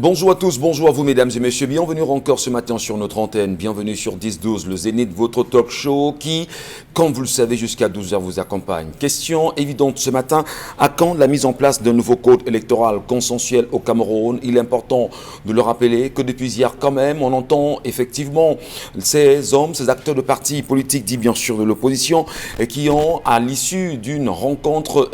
Bonjour à tous, bonjour à vous mesdames et messieurs, bienvenue encore ce matin sur notre antenne, bienvenue sur 10-12, le Zénith, votre talk show qui, comme vous le savez, jusqu'à 12h vous accompagne. Question évidente ce matin, à quand la mise en place d'un nouveau code électoral consensuel au Cameroun? Il est important de le rappeler que depuis hier quand même, on entend effectivement ces hommes, ces acteurs de partis politiques, dits bien sûr de l'opposition, qui ont, à l'issue d'une rencontre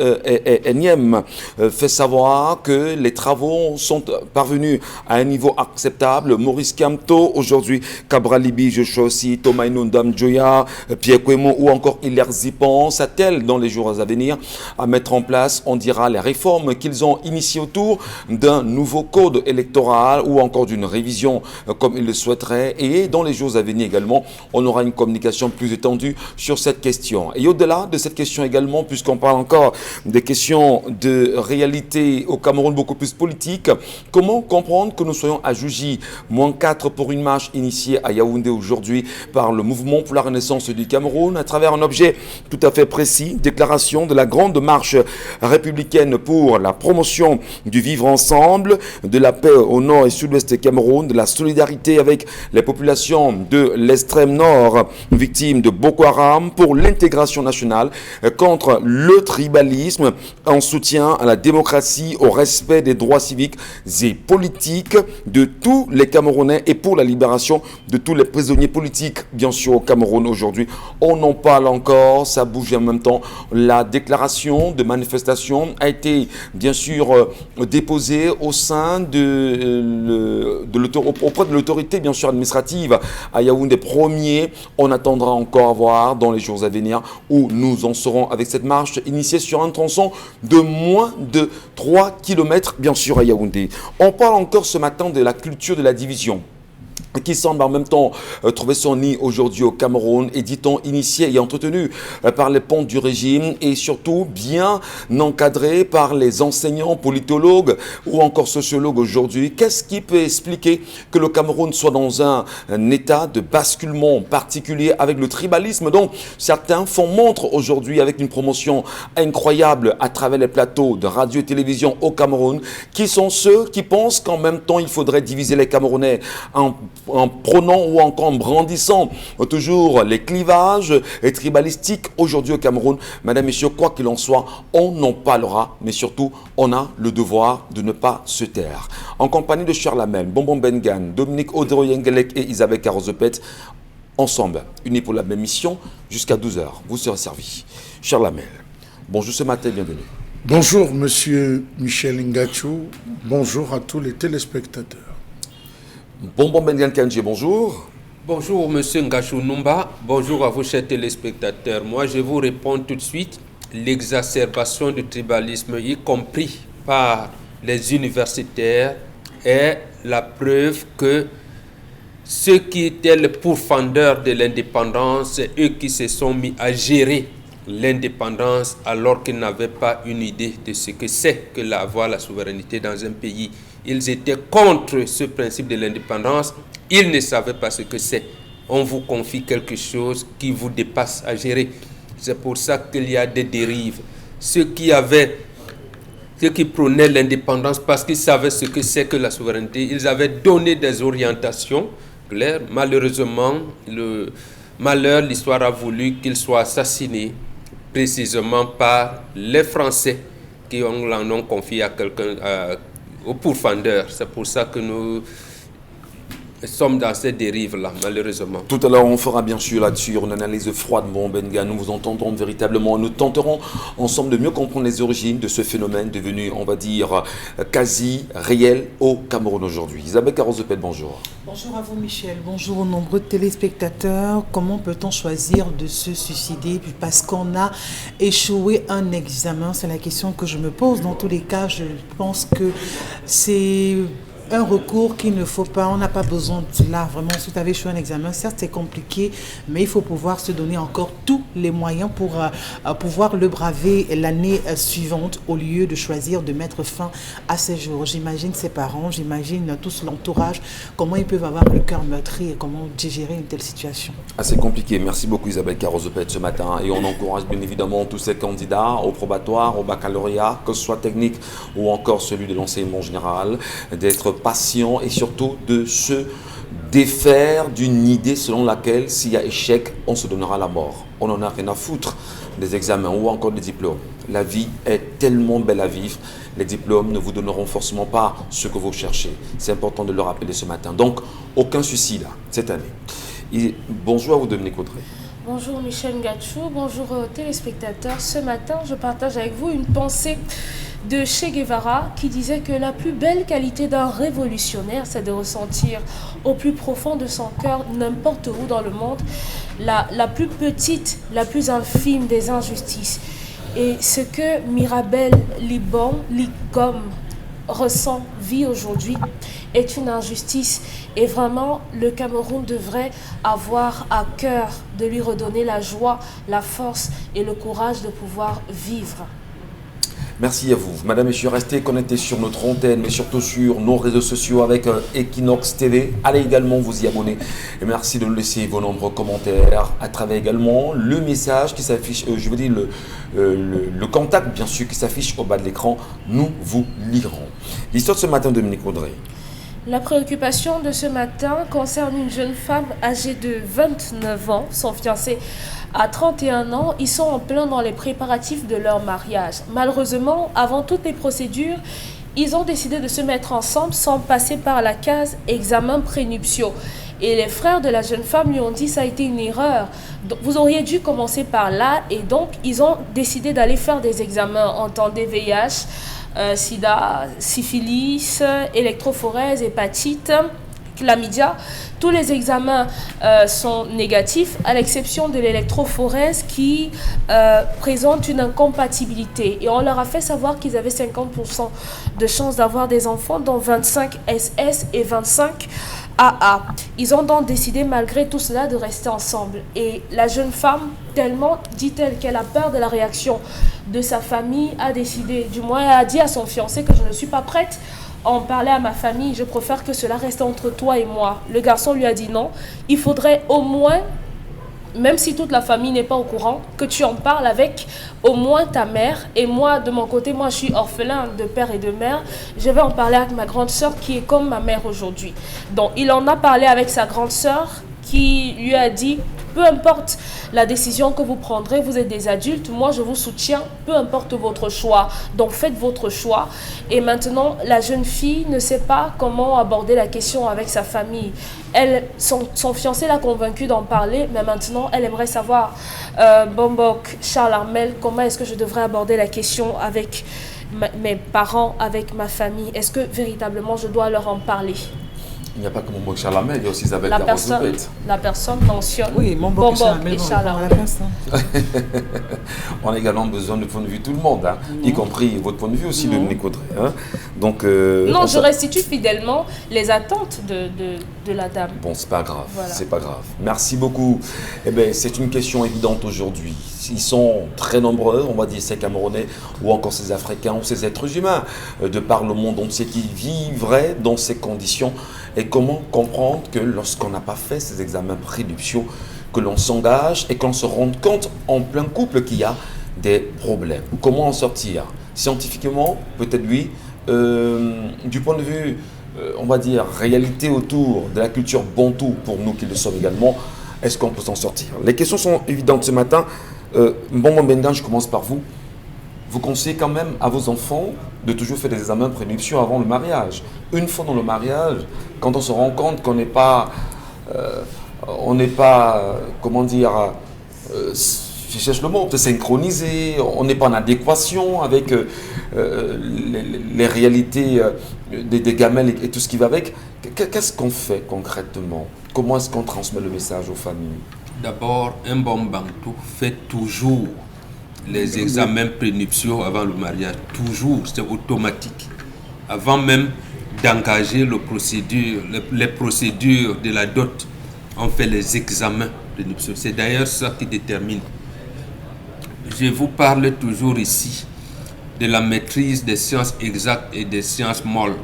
énième, fait savoir que les travaux sont parvenus à un niveau acceptable. Maurice Kamto, aujourd'hui, Cabral Libi, Joshua aussi, Thomas Inundam Joya, Pierre Kwemo ou encore Hilaire Zipan s'attellent dans les jours à venir à mettre en place, on dira, les réformes qu'ils ont initiées autour d'un nouveau code électoral ou encore d'une révision comme ils le souhaiteraient. Et dans les jours à venir également, on aura une communication plus étendue sur cette question. Et au-delà de cette question également, puisqu'on parle encore des questions de réalité au Cameroun beaucoup plus politique, comment comprendre que nous soyons à Jugy, -4 pour une marche initiée à Yaoundé aujourd'hui par le mouvement pour la renaissance du Cameroun à travers un objet tout à fait précis, déclaration de la grande marche républicaine pour la promotion du vivre ensemble, de la paix au nord et sud-ouest du Cameroun, de la solidarité avec les populations de l'extrême nord victimes de Boko Haram, pour l'intégration nationale contre le tribalisme, en soutien à la démocratie, au respect des droits civiques et politiques de tous les Camerounais et pour la libération de tous les prisonniers politiques, bien sûr, au Cameroun aujourd'hui. On en parle encore, ça bouge en même temps. La déclaration de manifestation a été, bien sûr, déposée au sein auprès de l'autorité, bien sûr, administrative à Yaoundé premier. On attendra encore à voir dans les jours à venir où nous en serons avec cette marche initiée sur un tronçon de moins de 3 km, bien sûr, à Yaoundé. On parle encore ce matin de la culture de la division, qui semble en même temps trouver son nid aujourd'hui au Cameroun, et dit-on initié et entretenu par les pontes du régime et surtout bien encadré par les enseignants, politologues ou encore sociologues aujourd'hui. Qu'est-ce qui peut expliquer que le Cameroun soit dans un état de basculement particulier avec le tribalisme dont certains font montre aujourd'hui avec une promotion incroyable à travers les plateaux de radio et télévision au Cameroun, qui sont ceux qui pensent qu'en même temps il faudrait diviser les Camerounais en prônant ou encore en brandissant toujours les clivages tribalistiques aujourd'hui au Cameroun. Madame, Messieurs, quoi qu'il en soit, on en parlera, mais surtout, on a le devoir de ne pas se taire. En compagnie de Charlamel, Bonbon Bengan, Dominique Odero-Yengelek et Isabelle Carozepet, ensemble, unis pour la même mission, jusqu'à 12h, vous serez servis. Charlamel, bonjour ce matin, bienvenue. Bonjour, monsieur Michel Ngachou. Bonjour à tous les téléspectateurs. Bonbon Bengan Kandji, bonjour. Bonjour, monsieur Ngachou Numba. Bonjour à vous, chers téléspectateurs. Moi, je vous réponds tout de suite. L'exacerbation du tribalisme, y compris par les universitaires, est la preuve que ceux qui étaient les pourfendeurs de l'indépendance, eux qui se sont mis à gérer l'indépendance alors qu'ils n'avaient pas une idée de ce que c'est que d'avoir la souveraineté dans un pays. Ils étaient contre ce principe de l'indépendance. Ils ne savaient pas ce que c'est. On vous confie quelque chose qui vous dépasse à gérer. C'est pour ça qu'il y a des dérives. Ceux qui prônaient l'indépendance parce qu'ils savaient ce que c'est que la souveraineté, ils avaient donné des orientations claires. Malheureusement, l'histoire a voulu qu'ils soient assassinés précisément par les Français qui l'en ont confié à quelqu'un, au pourfendeur. C'est pour ça que nous sommes dans cette dérive-là, malheureusement. Tout à l'heure, on fera bien sûr là-dessus une analyse froide, mon Benga. Nous vous entendrons véritablement. Nous tenterons ensemble de mieux comprendre les origines de ce phénomène devenu, on va dire, quasi réel au Cameroun aujourd'hui. Isabelle Carozepet, bonjour. Bonjour à vous, Michel. Bonjour aux nombreux téléspectateurs. Comment peut-on choisir de se suicider parce qu'on a échoué un examen? C'est la question que je me pose. Dans tous les cas, je pense que c'est un recours qu'il ne faut pas, on n'a pas besoin de cela. Vraiment, si tu avais échoué un examen, certes c'est compliqué, mais il faut pouvoir se donner encore tous les moyens pour pouvoir le braver l'année suivante au lieu de choisir de mettre fin à ces jours. J'imagine ses parents, j'imagine tout l'entourage, comment ils peuvent avoir le cœur meurtri et comment digérer une telle situation. Assez compliqué. Merci beaucoup Isabelle Carozepet ce matin et on encourage bien évidemment tous ces candidats au probatoire, au baccalauréat, que ce soit technique ou encore celui de l'enseignement général, d'être patient et surtout de se défaire d'une idée selon laquelle s'il y a échec, on se donnera la mort. On n'en a rien à foutre des examens ou encore des diplômes. La vie est tellement belle à vivre. Les diplômes ne vous donneront forcément pas ce que vous cherchez. C'est important de le rappeler ce matin. Donc, aucun souci là, cette année. Et bonjour à vous, Dominique Audrey. Bonjour Michel Ngachou, bonjour téléspectateurs. Ce matin, je partage avec vous une pensée de Che Guevara qui disait que la plus belle qualité d'un révolutionnaire, c'est de ressentir au plus profond de son cœur, n'importe où dans le monde, la plus petite, la plus infime des injustices. Et ce que Mirabel Libon ressent, vit aujourd'hui, est une injustice. Et vraiment, le Cameroun devrait avoir à cœur de lui redonner la joie, la force et le courage de pouvoir vivre. Merci à vous. Madame, Messieurs, restez connectés sur notre antenne, mais surtout sur nos réseaux sociaux avec Equinox TV. Allez également vous y abonner. Et merci de nous laisser vos nombreux commentaires à travers également le message qui s'affiche, le contact bien sûr qui s'affiche au bas de l'écran. Nous vous lirons. L'histoire de ce matin, Dominique Audrey. La préoccupation de ce matin concerne une jeune femme âgée de 29 ans, son fiancé à 31 ans. Ils sont en plein dans les préparatifs de leur mariage. Malheureusement, avant toutes les procédures, ils ont décidé de se mettre ensemble sans passer par la case examen prénuptiaux. Et les frères de la jeune femme lui ont dit ça a été une erreur. Donc, vous auriez dû commencer par là. Et donc, ils ont décidé d'aller faire des examens en temps des VIH, sida, syphilis, électrophorèse, hépatite, chlamydia. Tous les examens sont négatifs, à l'exception de l'électrophorèse qui présente une incompatibilité. Et on leur a fait savoir qu'ils avaient 50% de chances d'avoir des enfants, dont 25 SS et 25 AA. Ils ont donc décidé, malgré tout cela, de rester ensemble. Et la jeune femme, tellement, dit-elle, qu'elle a peur de la réaction de sa famille, a décidé, du moins, elle a dit à son fiancé que je ne suis pas prête à en parler à ma famille, je préfère que cela reste entre toi et moi. Le garçon lui a dit non, il faudrait au moins, même si toute la famille n'est pas au courant, que tu en parles avec au moins ta mère. Et moi, de mon côté, moi je suis orphelin de père et de mère, je vais en parler avec ma grande sœur qui est comme ma mère aujourd'hui. Donc il en a parlé avec sa grande sœur qui lui a dit, peu importe la décision que vous prendrez, vous êtes des adultes, moi je vous soutiens, peu importe votre choix. Donc faites votre choix. Et maintenant, la jeune fille ne sait pas comment aborder la question avec sa famille. Son fiancé l'a convaincue d'en parler, mais maintenant elle aimerait savoir, Bombok, Charles Armel, comment est-ce que je devrais aborder la question avec mes parents, avec ma famille? Est-ce que véritablement je dois leur en parler? Il n'y a pas que Bombok Charlamel, il y a aussi Isabelle La personne mentionne Bombok et Charlamel. On a également besoin de point de vue de tout le monde, hein, y compris votre point de vue aussi, Dominique Audrey. Hein. Donc, non, je restitue fidèlement les attentes de la dame. Bon, c'est pas grave, voilà. C'est pas grave. Merci beaucoup. Eh bien, c'est une question évidente aujourd'hui. Ils sont très nombreux, on va dire ces Camerounais ou encore ces Africains ou ces êtres humains de par le monde entier qui vivraient dans ces conditions. Et comment comprendre que lorsqu'on n'a pas fait ces examens prénuptiaux, que l'on s'engage et qu'on se rende compte en plein couple qu'il y a des problèmes. Comment en sortir? Scientifiquement, peut-être oui. Du point de vue, on va dire, réalité autour de la culture bantou, pour nous qui le sommes également, est-ce qu'on peut s'en sortir? Les questions sont évidentes ce matin. Bon, Bengan, je commence par vous. Vous conseillez quand même à vos enfants de toujours faire des examens prénuptiaux avant le mariage. Une fois dans le mariage, quand on se rend compte qu'on n'est pas, comment dire, je cherche le mot, synchronisé, on n'est pas en adéquation avec les réalités des gamelles et tout ce qui va avec. Qu'est-ce qu'on fait concrètement? Comment est-ce qu'on transmet le message aux familles? D'abord, un bon bantou fait toujours les examens prénuptiaux avant le mariage. Toujours, c'est automatique. Avant même d'engager les procédures de la dot, on fait les examens prénuptiaux. C'est d'ailleurs ça qui détermine. Je vous parle toujours ici de la maîtrise des sciences exactes et des sciences molles.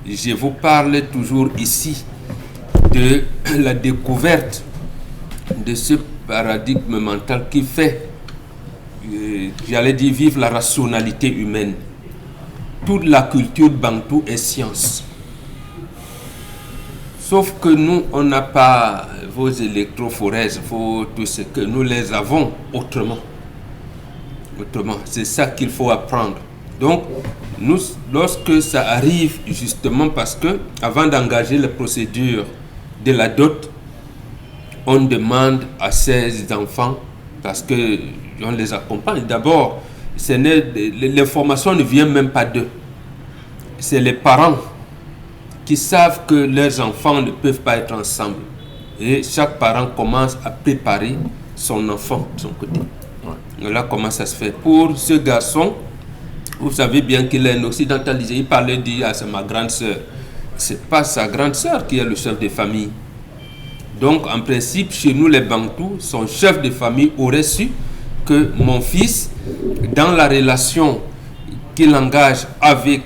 Je vous parle toujours ici de la découverte de ce paradigme mental qui fait, j'allais dire, vivre la rationalité humaine. Toute la culture bantou est science. Sauf que nous, on n'a pas vos électrophorèses, tout ce que nous les avons autrement. Autrement, c'est ça qu'il faut apprendre. Donc, nous, lorsque ça arrive, justement parce que, avant d'engager la procédure de la dot, on demande à ces enfants, parce qu'on les accompagne. D'abord, l'information ne vient même pas d'eux. C'est les parents qui savent que leurs enfants ne peuvent pas être ensemble. Et chaque parent commence à préparer son enfant de son côté. Ouais. Là, comment ça se fait? Pour ce garçon, vous savez bien qu'il est occidentalisé. Il parlait, dit, ah, c'est ma grande sœur. C'est pas sa grande sœur qui est le chef de famille. Donc, en principe, chez nous, les Bantous, son chef de famille aurait su que mon fils, dans la relation qu'il engage avec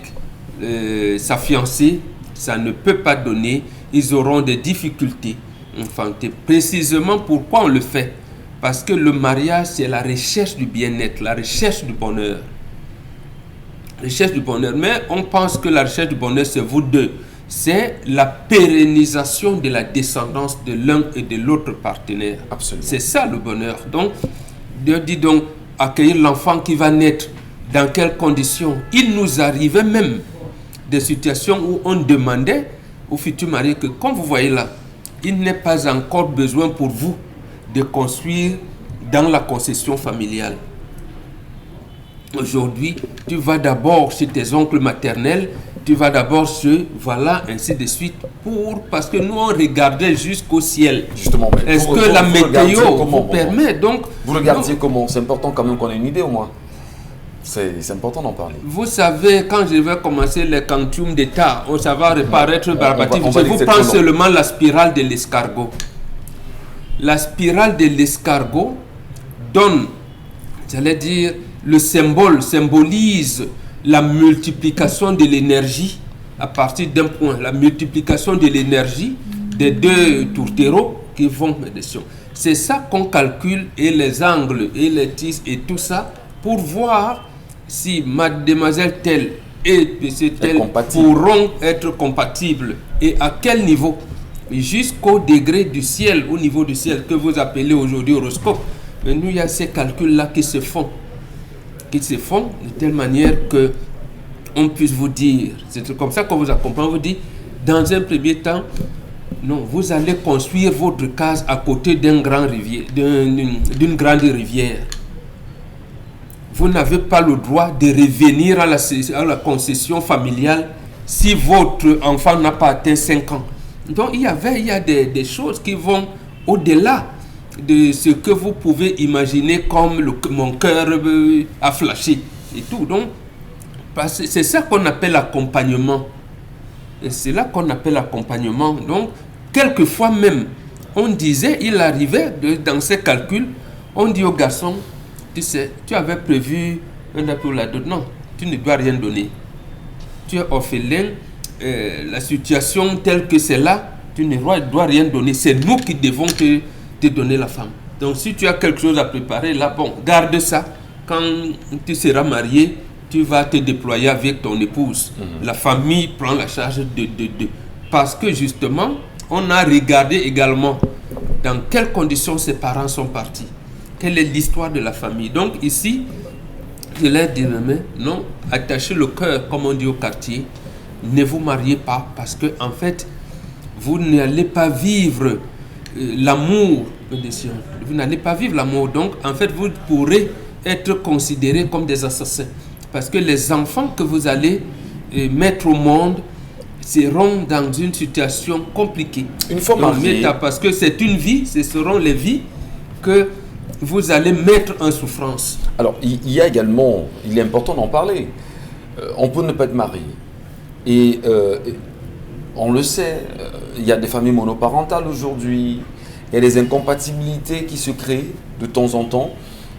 sa fiancée, ça ne peut pas donner, ils auront des difficultés. Enfin, précisément pourquoi on le fait? Parce que le mariage, c'est la recherche du bien-être, la recherche du bonheur. Recherche du bonheur. Mais on pense que la recherche du bonheur, c'est vous deux. C'est la pérennisation de la descendance de l'un et de l'autre partenaire. Absolument. C'est ça le bonheur. Donc, Dieu dit donc, accueillir l'enfant qui va naître, dans quelles conditions? Il nous arrivait même des situations où on demandait au futur mari que, comme vous voyez là, il n'est pas encore besoin pour vous de construire dans la concession familiale. Aujourd'hui, tu vas d'abord chez tes oncles maternels, tu vas d'abord chez, voilà, ainsi de suite, parce que nous on regardait jusqu'au ciel. Justement, est-ce que la météo vous permet? Donc, vous regardiez comment? C'est important quand même qu'on ait une idée au moins. C'est important d'en parler. Vous savez, quand je vais commencer les quantum d'état, ça va reparaître barbatif. Je vous prends seulement la spirale de l'escargot. La spirale de l'escargot donne, j'allais dire, le symbole symbolise la multiplication de l'énergie à partir d'un point, la multiplication de l'énergie des deux tourtereaux qui vont dessus. C'est ça qu'on calcule, et les angles et les tisses et tout ça, pour voir si mademoiselle telle et monsieur tel pourront être compatibles et à quel niveau, jusqu'au degré du ciel, au niveau du ciel que vous appelez aujourd'hui horoscope. Mais nous, il y a ces calculs-là qui se font de telle manière que on puisse vous dire, c'est comme ça qu'on vous accompagne, on vous dit, dans un premier temps, non, vous allez construire votre case à côté d'une grande rivière. Vous n'avez pas le droit de revenir à la concession familiale si votre enfant n'a pas atteint 5 ans. Donc il y a des choses qui vont au-delà de ce que vous pouvez imaginer comme mon cœur a flashé et tout. Donc c'est ça qu'on appelle l'accompagnement. Et c'est là qu'on appelle l'accompagnement. Donc quelquefois même, on disait, il arrivait dans ces calculs, on dit au garçon, tu sais, tu avais prévu un appel pour la dot. Non, tu ne dois rien donner. Tu es orphelin, la situation telle que c'est là, tu ne dois rien donner. C'est nous qui devons te donner la femme. Donc si tu as quelque chose à préparer, là, bon, garde ça. Quand tu seras marié, tu vas te déployer avec ton épouse. La famille prend la charge de. Parce que justement, on a regardé également dans quelles conditions ses parents sont partis. Quelle est l'histoire de la famille? Donc ici, je leur dirais, non, attachez le cœur, comme on dit au quartier, ne vous mariez pas, parce que en fait, vous n'allez pas vivre l'amour, vous n'allez pas vivre l'amour, donc en fait, vous pourrez être considérés comme des assassins, parce que les enfants que vous allez mettre au monde seront dans une situation compliquée. Une fois mariés, parce que c'est une vie, ce seront les vies que vous allez mettre en souffrance. Alors, il y a également, il est important d'en parler, on peut ne pas être marié. Et on le sait, il y a des familles monoparentales aujourd'hui, il y a des incompatibilités qui se créent de temps en temps,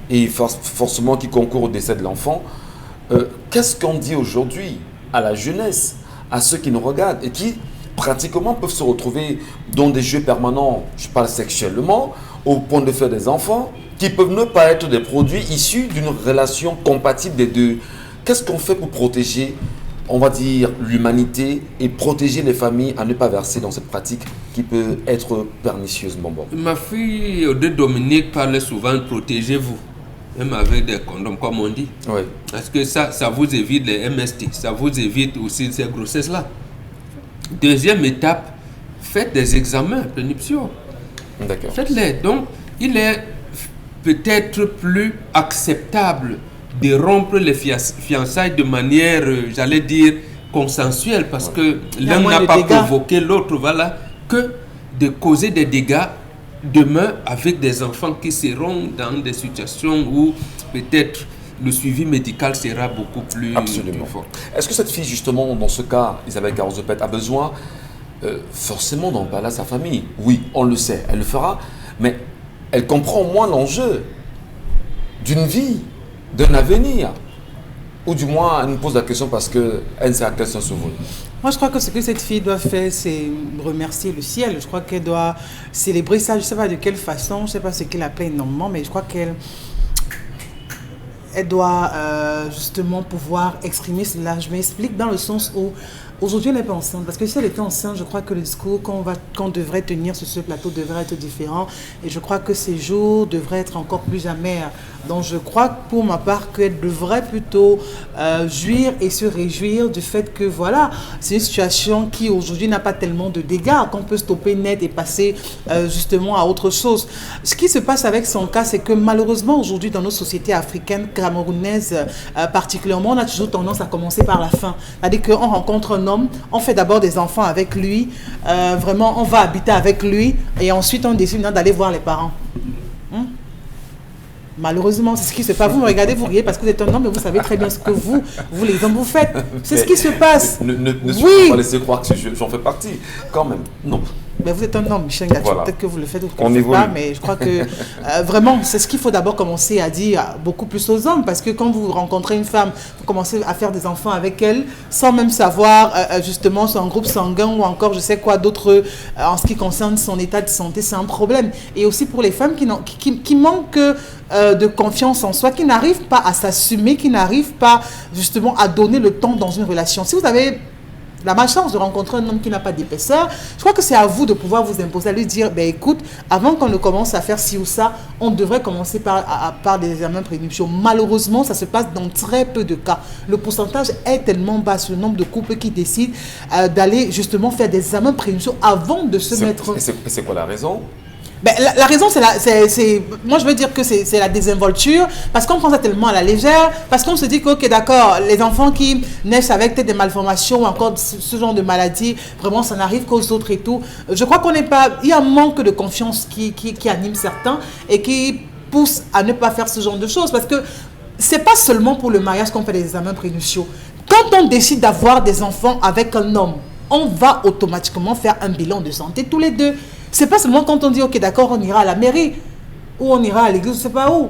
et forcément qui concourent au décès de l'enfant. Qu'est-ce qu'on dit aujourd'hui à la jeunesse, à ceux qui nous regardent, et qui pratiquement peuvent se retrouver dans des jeux permanents, je parle sexuellement, au point de faire des enfants, qui peuvent ne pas être des produits issus d'une relation compatible des deux. Qu'est-ce qu'on fait pour protéger on va dire, l'humanité et protéger les familles à ne pas verser dans cette pratique qui peut être pernicieuse, Bonbon? Ma fille de Dominique parle souvent de protégez-vous, même avec des condoms, comme on dit. Oui. Parce que ça vous évite les MST, ça vous évite aussi ces grossesses-là. Deuxième étape, faites des examens prénuptiaux. D'accord. Faites-les. Donc, il est peut-être plus acceptable de rompre les fiançailles de manière, j'allais dire, consensuelle, parce que l'un n'a pas provoqué l'autre, voilà, que de causer des dégâts demain avec des enfants qui seront dans des situations où peut-être le suivi médical sera beaucoup plus fort. Est-ce que cette fille, justement, dans ce cas, Isabelle Carozopet, a besoin forcément d'en parler à sa famille? Oui, on le sait, elle le fera, mais elle comprend au moins l'enjeu d'une vie, d'un avenir. Ou du moins, elle nous pose la question parce qu'elle ne sait à quel sens se vouer. Moi, je crois que ce que cette fille doit faire, c'est remercier le ciel. Je crois qu'elle doit célébrer ça. Je ne sais pas de quelle façon, je ne sais pas ce qu'elle appelle énormément, mais je crois qu'elle doit justement pouvoir exprimer cela. Je m'explique dans le sens où aujourd'hui, elle n'est pas enceinte. Parce que si elle était enceinte, je crois que le discours qu'on devrait tenir sur ce plateau devrait être différent. Et je crois que ces jours devraient être encore plus amers. Donc je crois pour ma part qu'elle devrait plutôt jouir et se réjouir du fait que voilà, c'est une situation qui aujourd'hui n'a pas tellement de dégâts, qu'on peut stopper net et passer justement à autre chose. Ce qui se passe avec son cas, c'est que malheureusement aujourd'hui dans nos sociétés africaines, camerounaises particulièrement, on a toujours tendance à commencer par la fin. C'est-à-dire qu'on rencontre un homme, on fait d'abord des enfants avec lui, vraiment on va habiter avec lui et ensuite on décide d'aller voir les parents. Malheureusement, c'est ce qui se passe. Vous me regardez, vous riez parce que vous êtes un homme, mais vous savez très bien ce que vous les hommes, vous faites. C'est ce qui se passe. Ne oui. Pas laisser croire que j'en fais partie. Quand même, non. Mais vous êtes un homme, Michel Ngacho. Voilà. Peut-être que vous le faites ou que vous ne le faites pas, mais je crois que vraiment, c'est ce qu'il faut d'abord commencer à dire beaucoup plus aux hommes. Parce que quand vous rencontrez une femme, vous commencez à faire des enfants avec elle, sans même savoir justement son groupe sanguin ou encore je sais quoi d'autre en ce qui concerne son état de santé, c'est un problème. Et aussi pour les femmes qui manquent de confiance en soi, qui n'arrivent pas à s'assumer, qui n'arrivent pas justement à donner le temps dans une relation. Si vous avez la malchance de rencontrer un homme qui n'a pas d'épaisseur, je crois que c'est à vous de pouvoir vous imposer, à lui dire, ben écoute, avant qu'on ne commence à faire ci ou ça, on devrait commencer par des examens prénuptiaux. Malheureusement, ça se passe dans très peu de cas. Le pourcentage est tellement bas sur le nombre de couples qui décident d'aller justement faire des examens prénuptiaux avant de se mettre... Et c'est quoi la raison ? Ben, la raison, moi je veux dire que c'est la désinvolture, parce qu'on prend ça tellement à la légère, parce qu'on se dit que, ok, d'accord, les enfants qui naissent avec des malformations ou encore ce genre de maladie, vraiment ça n'arrive qu'aux autres et tout. Je crois qu'on n'est pas... Il y a un manque de confiance qui anime certains et qui pousse à ne pas faire ce genre de choses, parce que c'est pas seulement pour le mariage qu'on fait des examens prénuptiaux. Quand on décide d'avoir des enfants avec un homme, on va automatiquement faire un bilan de santé tous les deux. C'est pas seulement quand on dit, ok, d'accord, on ira à la mairie, ou on ira à l'église, je sais pas où.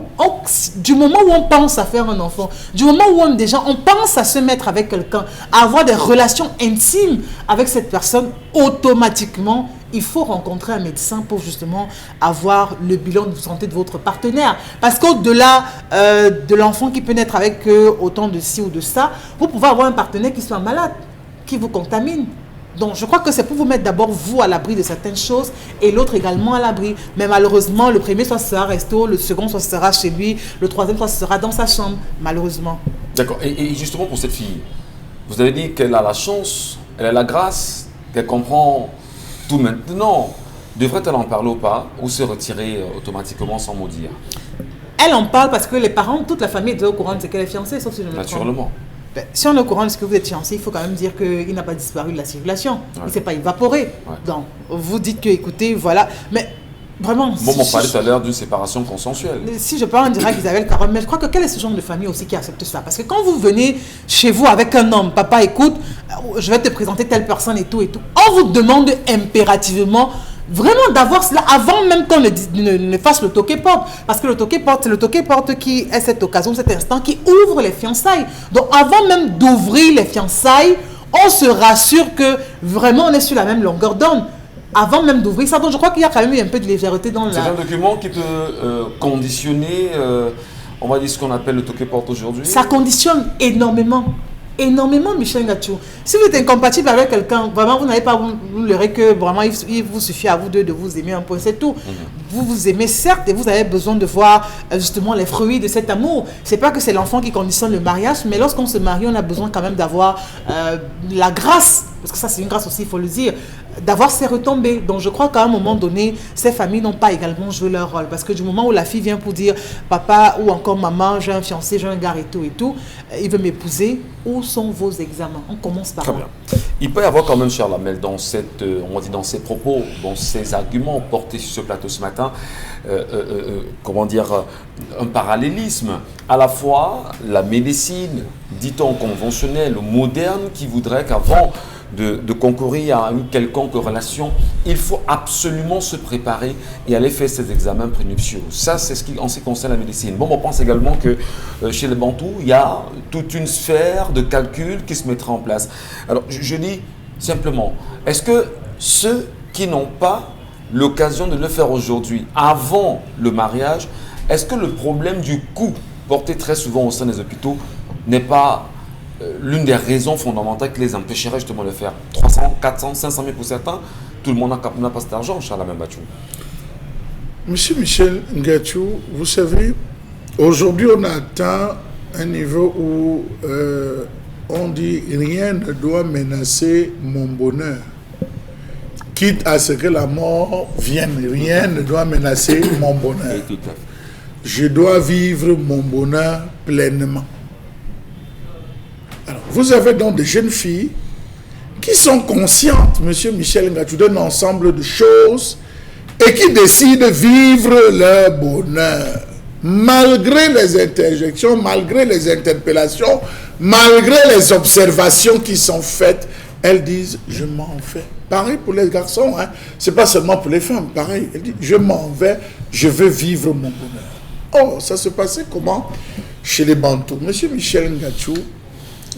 Du moment où on pense à faire un enfant, du moment où on pense à se mettre avec quelqu'un, à avoir des relations intimes avec cette personne, automatiquement, il faut rencontrer un médecin pour justement avoir le bilan de santé de votre partenaire. Parce qu'au-delà de l'enfant qui peut naître avec autant de ci ou de ça, vous pouvez avoir un partenaire qui soit malade, qui vous contamine. Donc, je crois que c'est pour vous mettre d'abord, vous, à l'abri de certaines choses et l'autre également à l'abri. Mais malheureusement, le premier soit sera resto, le second soit sera chez lui, le troisième soit sera dans sa chambre, malheureusement. D'accord. Et justement pour cette fille, vous avez dit qu'elle a la chance, elle a la grâce, qu'elle comprend tout maintenant. Devrait-elle en parler ou pas, ou se retirer automatiquement sans mot dire? Elle en parle parce que les parents, toute la famille est au courant de ce qu'elle est fiancée, sauf si je me trompe. Naturellement. Ben, si on est au courant de ce que vous êtes fiancé, il faut quand même dire qu'il n'a pas disparu de la circulation. Ouais. Il ne s'est pas évaporé. Ouais. Donc, vous dites que, écoutez, voilà. Mais vraiment... Bon, on parlait tout à l'heure d'une séparation consensuelle. Si je parle en direct d'Isabelle Caron, mais je crois que quel est ce genre de famille aussi qui accepte ça? Parce que quand vous venez chez vous avec un homme, papa, écoute, je vais te présenter telle personne et tout, on vous demande impérativement vraiment d'avoir cela avant même qu'on ne fasse le toqué-porte. Parce que le toqué-porte, c'est le toqué-porte qui est cette occasion, cet instant qui ouvre les fiançailles. Donc avant même d'ouvrir les fiançailles, on se rassure que vraiment on est sur la même longueur d'onde. Avant même d'ouvrir ça. Donc je crois qu'il y a quand même eu un peu de légèreté dans C'est un document qui peut conditionner, on va dire ce qu'on appelle le toqué-porte aujourd'hui. Ça conditionne énormément. énormément, Michel Ngachou. Si vous êtes incompatible avec quelqu'un, vraiment, vous n'allez pas vous leurrer que vraiment, il vous suffit à vous deux de vous aimer un peu, c'est tout. Vous vous aimez, certes, et vous avez besoin de voir justement les fruits de cet amour. C'est pas que c'est l'enfant qui conditionne le mariage, mais lorsqu'on se marie, on a besoin quand même d'avoir la grâce, parce que ça, c'est une grâce aussi, il faut le dire, d'avoir ses retombées. Donc, je crois qu'à un moment donné, ces familles n'ont pas également joué leur rôle. Parce que du moment où la fille vient pour dire papa ou encore maman, j'ai un fiancé, j'ai un gars et tout, il veut m'épouser, où sont vos examens? On commence par là. Il peut y avoir quand même, cher Lamel, dans dans ces propos, dans ces arguments portés sur ce plateau ce matin, un parallélisme. À la fois, la médecine, dit-on conventionnelle ou moderne, qui voudrait qu'avant de concourir à une quelconque relation, il faut absolument se préparer et aller faire ses examens prénuptiaux. Ça, c'est en ce qui concerne la médecine. Bon, on pense également que chez les Bantous, il y a toute une sphère de calcul qui se mettra en place. Alors, je dis simplement, est-ce que ceux qui n'ont pas l'occasion de le faire aujourd'hui, avant le mariage, est-ce que le problème du coût porté très souvent au sein des hôpitaux n'est pas l'une des raisons fondamentales qui les empêcherait justement de le faire? 300, 400, 500 000 pour certains, tout le monde n'a pas cet argent, Charles Mbachou. Monsieur Michel Ngachou, vous savez, aujourd'hui on a atteint un niveau où on dit rien ne doit menacer mon bonheur. Quitte à ce que la mort vienne, rien ne doit menacer mon bonheur. Je dois vivre mon bonheur pleinement. Alors, vous avez donc des jeunes filles qui sont conscientes, monsieur Michel Ngachou, d'un ensemble de choses et qui décident de vivre leur bonheur. Malgré les interjections, malgré les interpellations, malgré les observations qui sont faites, elles disent « je m'en vais ». Pareil pour les garçons, hein. Ce n'est pas seulement pour les femmes, pareil. Elles disent « je m'en vais, je veux vivre mon bonheur ». Oh, ça se passait comment chez les Bantous? Monsieur Michel Ngachou,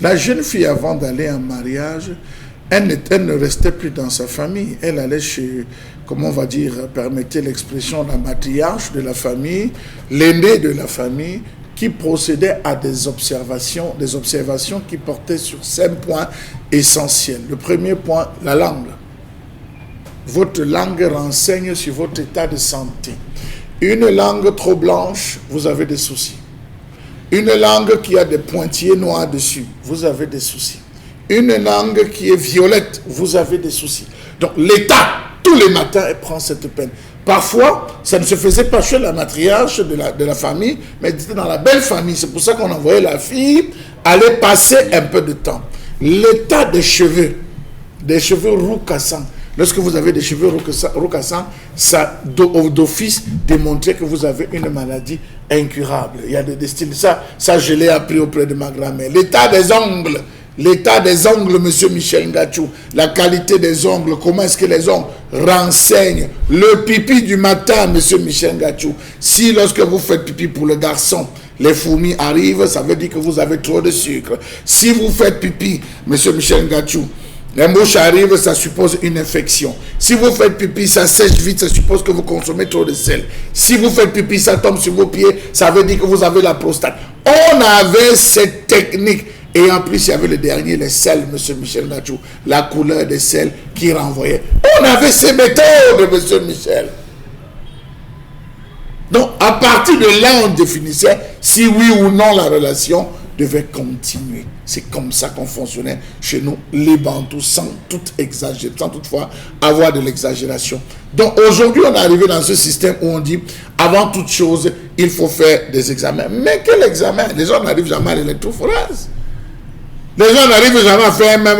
la jeune fille, avant d'aller en mariage, elle ne restait plus dans sa famille. Elle allait chez, comment on va dire, permettez l'expression, la matriarche de la famille, l'aîné de la famille, qui procédait à des observations qui portaient sur 5 points essentiels. Le premier point, la langue. Votre langue renseigne sur votre état de santé. Une langue trop blanche, vous avez des soucis. Une langue qui a des pointillés noirs dessus, vous avez des soucis. Une langue qui est violette, vous avez des soucis. Donc l'État, tous les matins, elle prend cette peine. Parfois, ça ne se faisait pas chez la matriarche de la famille, mais c'était dans la belle famille. C'est pour ça qu'on envoyait la fille aller passer un peu de temps. L'état des cheveux roux cassants. Lorsque vous avez des cheveux roux cassants, ça d'office démontrait que vous avez une maladie incurable. Il y a des styles. Ça je l'ai appris auprès de ma grand-mère. L'état des ongles. L'état des ongles, monsieur Michel Ngachou, la qualité des ongles, comment est-ce que les ongles renseignent. Le pipi du matin, monsieur Michel Ngachou. Si lorsque vous faites pipi pour le garçon, les fourmis arrivent, ça veut dire que vous avez trop de sucre. Si vous faites pipi, monsieur Michel Ngachou, les mouches arrivent, ça suppose une infection. Si vous faites pipi, ça sèche vite, ça suppose que vous consommez trop de sel. Si vous faites pipi, ça tombe sur vos pieds, ça veut dire que vous avez la prostate. On avait cette technique. Et en plus, il y avait le dernier, les sels, monsieur Michel Ngachou, la couleur des sels qui renvoyait. On avait ces méthodes, monsieur Michel. Donc, à partir de là, on définissait si oui ou non la relation devait continuer. C'est comme ça qu'on fonctionnait chez nous, les Bantous, sans toutefois avoir de l'exagération. Donc, aujourd'hui, on est arrivé dans ce système où on dit, avant toute chose, il faut faire des examens. Mais quel examen? Les gens n'arrivent jamais à l'électrophorèse. Les gens n'arrivent jamais à faire même,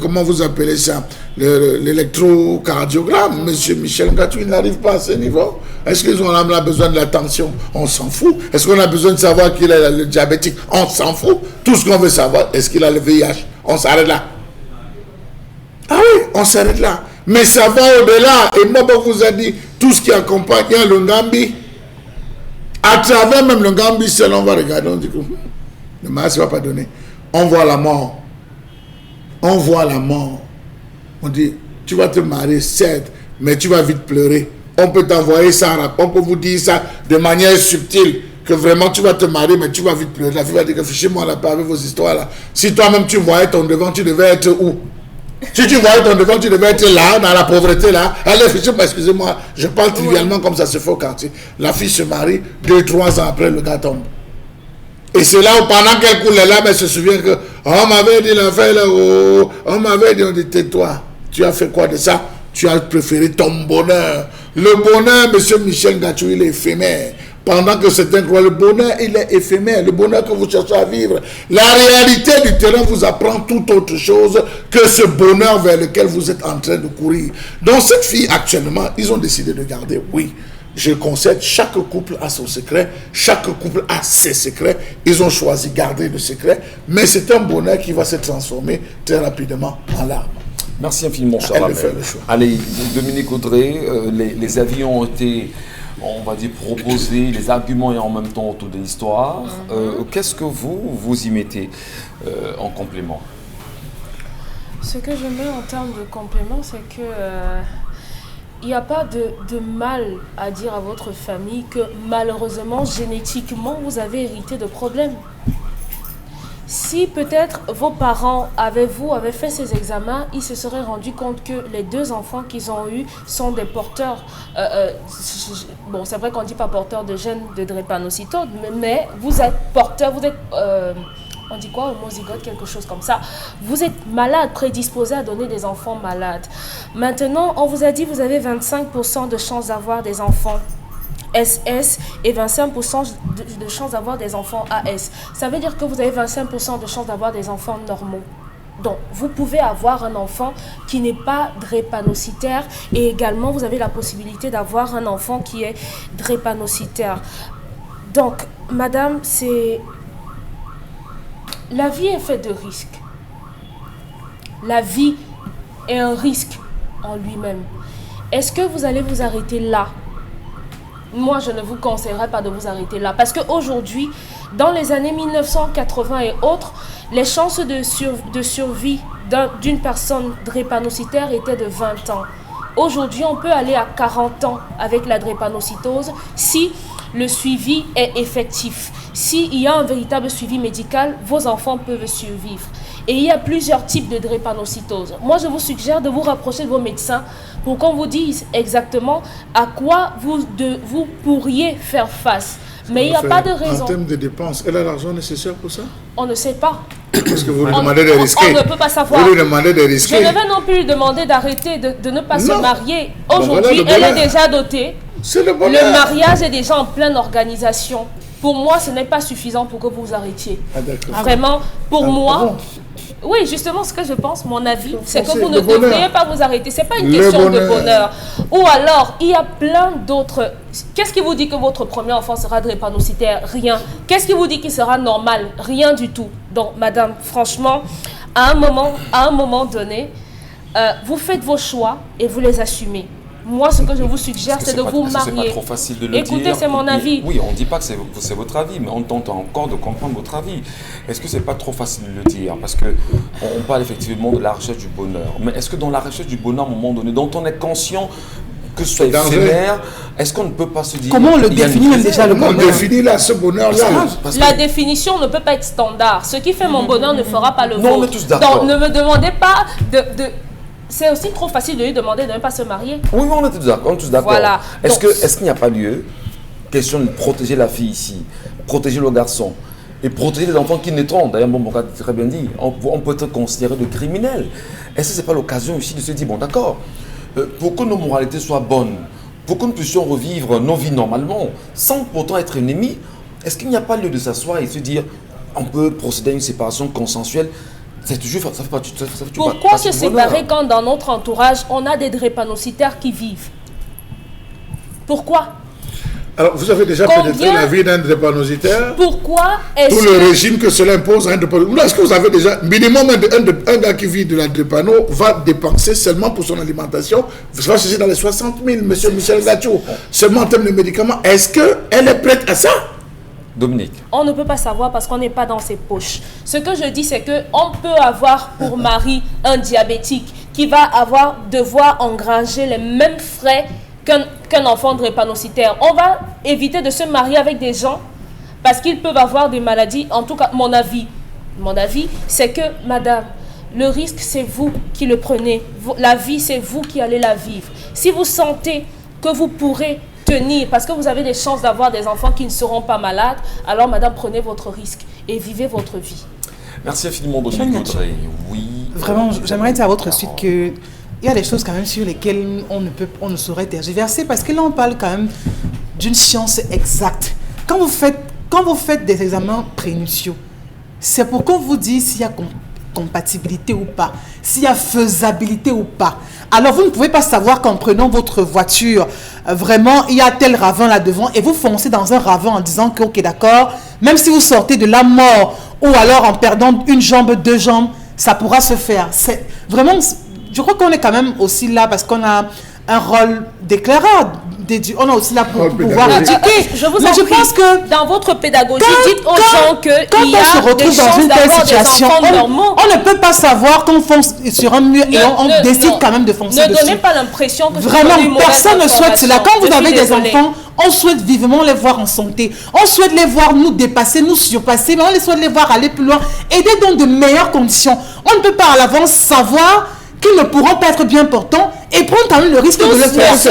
comment vous appelez ça, l'électrocardiogramme. Monsieur Michel Ngachou, il n'arrive pas à ce niveau. Est-ce qu'ils ont besoin de la tension? On s'en fout. Est-ce qu'on a besoin de savoir qu'il est le diabétique? On s'en fout. Tout ce qu'on veut savoir, est-ce qu'il a le VIH? On s'arrête là. Ah oui, on s'arrête là. Mais ça va au-delà. Et moi, on vous a dit, tout ce qui accompagne le Ngambi, à travers même le Ngambi seul, on va regarder, on dit que le mariage ne va pas donner. On voit la mort. On voit la mort. On dit, tu vas te marier, certes, mais tu vas vite pleurer. On peut t'envoyer ça, on peut vous dire ça de manière subtile, que vraiment tu vas te marier, mais tu vas vite pleurer. La fille va dire que fichez-moi là, pas avec vos histoires là. Si toi-même tu voyais ton devant, tu devais être où? Si tu voyais ton devant, tu devais être là, dans la pauvreté là. Allez, fichez-moi, excusez-moi, je parle trivialement comme ça se fait au quartier. La fille se marie, 2-3 ans après, le gars tombe. Et c'est là où pendant qu'elle coule là, elle se souvient que on m'avait dit l'affaire là, oh, on m'avait dit, on dit tais-toi. Tu as fait quoi de ça? Tu as préféré ton bonheur. Le bonheur, monsieur Michel Ngachou, il est éphémère. Pendant que certains croient, le bonheur, il est éphémère. Le bonheur que vous cherchez à vivre. La réalité du terrain vous apprend tout autre chose que ce bonheur vers lequel vous êtes en train de courir. Donc cette fille, actuellement, ils ont décidé de garder, oui. Je concède, chaque couple a son secret, chaque couple a ses secrets. Ils ont choisi de garder le secret, mais c'est un bonheur qui va se transformer très rapidement en larmes. Merci infiniment, cher Elle Amel. fait le choix. Allez, Dominique Audrey, les avis ont été, on va dire, proposés, les arguments et en même temps autour de l'histoire. Qu'est-ce que vous y mettez en complément? Ce que je mets en termes de complément, c'est que il n'y a pas de mal à dire à votre famille que malheureusement, génétiquement, vous avez hérité de problèmes. Si peut-être vos parents avaient fait ces examens, ils se seraient rendus compte que les 2 enfants qu'ils ont eus sont des porteurs. Bon, c'est vrai qu'on ne dit pas porteurs de gènes de drépanocytose, mais vous êtes porteurs, vous êtes... on dit quoi, homozygote, quelque chose comme ça. Vous êtes malade, prédisposé à donner des enfants malades. Maintenant, on vous a dit que vous avez 25% de chances d'avoir des enfants SS et 25% de chances d'avoir des enfants AS. Ça veut dire que vous avez 25% de chances d'avoir des enfants normaux. Donc, vous pouvez avoir un enfant qui n'est pas drépanocytaire et également, vous avez la possibilité d'avoir un enfant qui est drépanocytaire. Donc, madame, c'est... La vie est faite de risques. La vie est un risque en lui-même. Est-ce que vous allez vous arrêter là? Moi, je ne vous conseillerais pas de vous arrêter là. Parce qu'aujourd'hui, dans les années 1980 et autres, les chances de survie d'une personne drépanocytaire étaient de 20 ans. Aujourd'hui, on peut aller à 40 ans avec la drépanocytose si le suivi est effectif. S'il y a un véritable suivi médical, vos enfants peuvent survivre. Et il y a plusieurs types de drépanocytose. Moi, je vous suggère de vous rapprocher de vos médecins pour qu'on vous dise exactement à quoi vous pourriez faire face. Mais il n'y a pas de raison. En termes de dépenses, elle a l'argent nécessaire pour ça? On ne sait pas. Parce que vous lui demandez de risquer. On ne peut pas savoir. Vous lui demandez de risquer. Je ne vais non plus lui demander d'arrêter de ne pas se marier. Aujourd'hui, voilà, elle est déjà dotée. C'est le bonheur. Le mariage est déjà en pleine organisation. Pour moi, ce n'est pas suffisant pour que vous vous arrêtiez. Ah, d'accord. Vraiment, pour moi... bon. Oui, justement, ce que je pense, mon avis, c'est que C'est vous ne le bonheur. devriez pas vous arrêter. Ce n'est pas une Le question de bonheur. bonheur. Ou alors, il y a plein d'autres... Qu'est-ce qui vous dit que votre premier enfant sera drépanocytaire? Rien. Qu'est-ce qui vous dit qu'il sera normal? Rien du tout. Donc, madame, franchement, à un moment donné, vous faites vos choix et vous les assumez. Moi, ce que je vous suggère, c'est de vous marier. C'est pas trop facile de le dire. Écoutez, c'est mon avis. Oui, on ne dit pas que c'est votre avis, mais on tente encore de comprendre votre avis. Est-ce que c'est pas trop facile de le dire? Parce que on parle effectivement de la recherche du bonheur. Mais est-ce que dans la recherche du bonheur, à un moment donné, dont on est conscient que ce soit éphémère, est-ce qu'on ne peut pas se dire... Comment on le il y a une définit même réserve? déjà, le Comment on bonheur? définit là ce bonheur-là? Parce que- La définition ne peut pas être standard. Ce qui fait mon bonheur ne fera pas le vôtre. Non, on est tous d'accord. Donc, ne me demandez pas de... C'est aussi trop facile de lui demander de ne pas se marier. Oui, on est tous d'accord. Voilà. Est-ce Donc- qu'il n'y a pas lieu, question de protéger la fille ici, protéger le garçon et protéger les enfants qui naîtront? D'ailleurs, bon, a très bien dit, on peut être considéré de criminel. Est-ce que ce n'est pas l'occasion aussi de se dire, bon d'accord, pour que nos moralités soient bonnes, pour que nous puissions revivre nos vies normalement, sans pourtant être ennemis, est-ce qu'il n'y a pas lieu de s'asseoir et se dire, on peut procéder à une séparation consensuelle? Ça fait pas, Pourquoi se séparer quand dans notre entourage, on a des drépanocytaires qui vivent? Pourquoi? Alors, vous avez déjà Combien- pénétré la vie d'un drépanocytaire? Pourquoi est-ce Tout le que... régime que cela impose à un drépano. Est-ce que vous avez déjà, minimum, un gars qui vit de la drépano va dépenser seulement pour son alimentation, va chercher dans les 60 000, monsieur Michel Ngachou, seulement en termes de médicaments. Est-ce qu'elle est prête à ça? Dominique. On ne peut pas savoir parce qu'on n'est pas dans ses poches. Ce que je dis, c'est qu'on peut avoir pour mari un diabétique qui va devoir engranger les mêmes frais qu'un enfant drépanocytaire. On va éviter de se marier avec des gens parce qu'ils peuvent avoir des maladies. En tout cas, mon avis, c'est que, madame, le risque, c'est vous qui le prenez. La vie, c'est vous qui allez la vivre. Si vous sentez que vous pourrez tenir, parce que vous avez des chances d'avoir des enfants qui ne seront pas malades, alors, madame, prenez votre risque et vivez votre vie. Merci infiniment, Dominique Audrey. Oui. Vraiment, j'aimerais dire à votre suite que il y a des choses quand même sur lesquelles on ne saurait tergiverser, parce que là, on parle quand même d'une science exacte. Quand vous faites des examens prénuptiaux, c'est pour qu'on vous dise s'il y a compatibilité ou pas, s'il y a faisabilité ou pas. Alors, vous ne pouvez pas savoir qu'en prenant votre voiture, vraiment, il y a tel ravin là devant, et vous foncez dans un ravin en disant que, ok, d'accord, même si vous sortez de la mort, ou alors en perdant une jambe, 2 jambes, ça pourra se faire. C'est vraiment, je crois qu'on est quand même aussi là parce qu'on a un rôle d'éclaireur. On a aussi là pour pouvoir éduquer. Je vous en prie, pense que dans votre pédagogie, dites aux gens qu'il y a des chances d'avoir des enfants normaux. On ne peut pas savoir qu'on fonce sur un mur et on décide quand même de foncer dessus. Ne donnez pas l'impression que vraiment, personne ne souhaite cela. Quand vous avez des enfants, on souhaite vivement les voir en santé. On souhaite les voir nous dépasser, nous surpasser, mais on souhaite les voir aller plus loin, aider dans de meilleures conditions. On ne peut pas à l'avance savoir qu'ils ne pourront pas être bien portants et prendre quand même le risque de le faire. Ça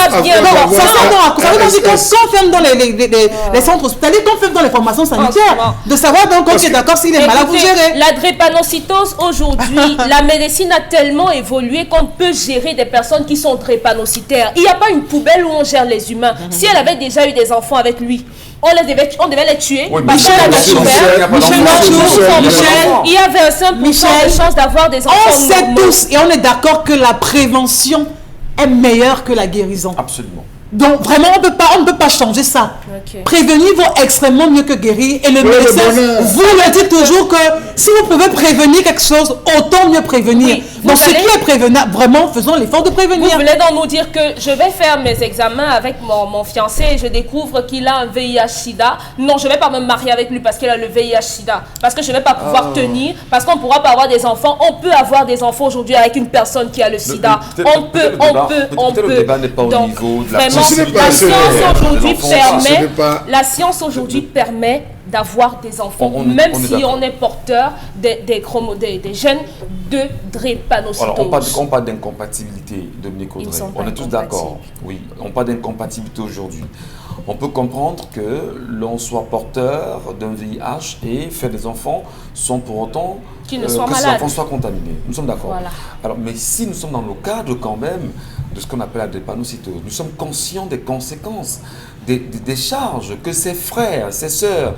veut dire qu'on ferme dans les centres hospitaliers, qu'on ferme dans les formations sanitaires, de savoir donc, ok, d'accord, s'il est malade, vous gérez. La drépanocytose, aujourd'hui, la médecine a tellement évolué qu'on peut gérer des personnes qui sont drépanocytaires. Il n'y a pas une poubelle où on gère les humains. Si elle avait déjà eu des enfants avec lui, on devait les tuer. Oui, Michel, il y avait un 5% de chance d'avoir des enfants. On sait tous et on est d'accord que la prévention est meilleure que la guérison. Absolument. Donc vraiment, on ne peut pas changer ça. Okay. Prévenir vaut extrêmement mieux que guérir. Et le médecin vous le dit toujours que si vous pouvez prévenir quelque chose, autant mieux prévenir. Oui, donc ce qui est prévenable, vraiment, faisons l'effort de prévenir. Vous voulez donc nous dire que je vais faire mes examens avec mon fiancé et je découvre qu'il a un VIH-Sida. Non, je ne vais pas me marier avec lui parce qu'il a le VIH-Sida. Parce que je ne vais pas pouvoir tenir, parce qu'on ne pourra pas avoir des enfants. On peut avoir des enfants aujourd'hui avec une personne qui a le Sida. On peut. Le débat n'est pas au niveau de la la science aujourd'hui permet d'avoir des enfants, même si on est porteur des gènes de drépanocytose. Alors, on parle d'incompatibilité, Dominique Audrey. On est tous d'accord. Oui, on parle d'incompatibilité aujourd'hui. On peut comprendre que l'on soit porteur d'un VIH et faire des enfants sans pour autant que ces enfants soient contaminés. Nous sommes d'accord. Voilà. Alors, mais si nous sommes dans le cadre quand même de ce qu'on appelle la drépanocytose, nous sommes conscients des conséquences, des charges que ses frères, ses sœurs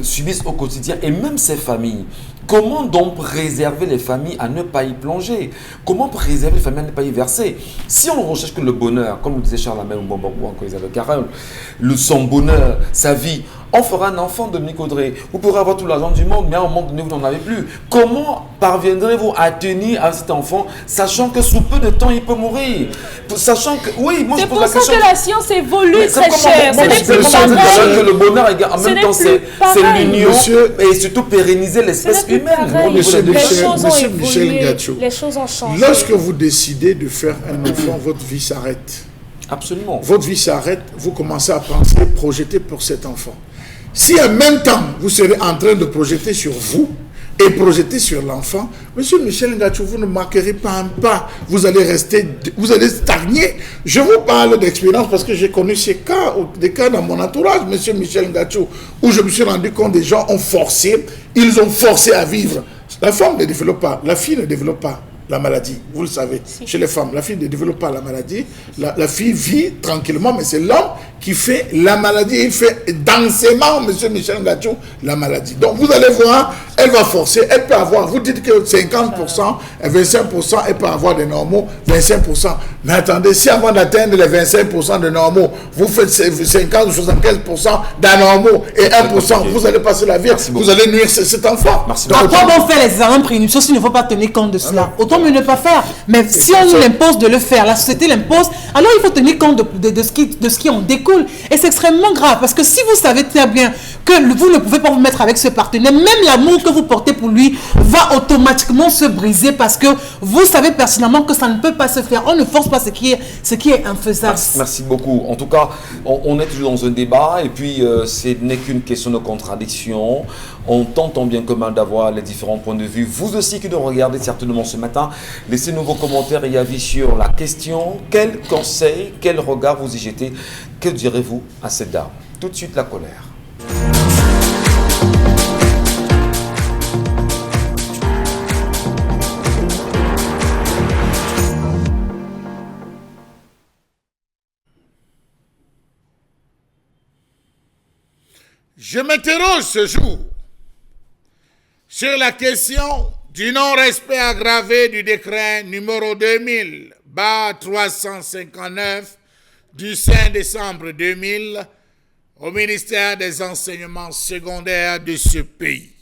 subissent au quotidien et même ses familles. Comment donc préserver les familles à ne pas y plonger? Comment préserver les familles à ne pas y verser? Si on recherche que le bonheur, comme le disait Charles Hamel ou encore Isabelle Carole, son bonheur, sa vie, on fera un enfant, Dominique Audrey. Vous pourrez avoir tout l'argent du monde, mais à un moment donné, vous n'en avez plus. Comment parviendrez-vous à tenir à cet enfant, sachant que sous peu de temps, il peut mourir? Sachant que, oui, moi je pose la question. C'est pour ça que la science évolue, très cher. Que le bonheur, en même temps, c'est l'union et surtout pérenniser l'espèce humaine. Monsieur Michel Ngachou, les choses ont changé. Lorsque vous décidez de faire un enfant, votre vie s'arrête. Absolument. Votre vie s'arrête, vous commencez à penser, projeter pour cet enfant. Si en même temps, vous serez en train de projeter sur vous et projeter sur l'enfant, monsieur Michel Ngachou, vous ne marquerez pas un pas. Vous allez stagner. Je vous parle d'expérience parce que j'ai connu des cas dans mon entourage, monsieur Michel Ngachou, où je me suis rendu compte des gens ont forcé, ils ont forcé à vivre. La femme ne développe pas, la fille ne développe pas la maladie, vous le savez. Chez les femmes, la fille ne développe pas la maladie. La fille vit tranquillement, mais c'est l'homme qui fait la maladie. Il fait densément, monsieur Michel Ngachou, la maladie. Donc vous allez voir, elle va forcer, elle peut avoir, vous dites que 50%, 25%, elle peut avoir des normaux, 25%. Mais attendez, si avant d'atteindre les 25% de normaux, vous faites 50 ou 75% d'anormaux et 1%, vous allez passer la vie, vous allez nuire cet enfant. Donc, quand on fait les examens prénuptiaux, s'il ne faut pas tenir compte de cela, autant mieux ne pas faire. Mais si on nous impose de le faire, la société l'impose, alors il faut tenir compte de ce qui en découle. foule. Et c'est extrêmement grave parce que si vous savez très bien que vous ne pouvez pas vous mettre avec ce partenaire, même l'amour que vous portez pour lui va automatiquement se briser parce que vous savez pertinemment que ça ne peut pas se faire. On ne force pas ce qui est infaisable. Merci beaucoup. En tout cas, on est toujours dans un débat et puis ce n'est qu'une question de contradiction. On tente tant bien que mal d'avoir les différents points de vue. Vous aussi qui nous regardez certainement ce matin, laissez-nous vos commentaires et avis sur la question. Quel conseil, quel regard vous y jetez? Que direz-vous à cette dame? Tout de suite la colère. Je m'interroge ce jour sur la question du non-respect aggravé du décret numéro 2000/359 du 5 décembre 2000 au ministère des enseignements secondaires de ce pays.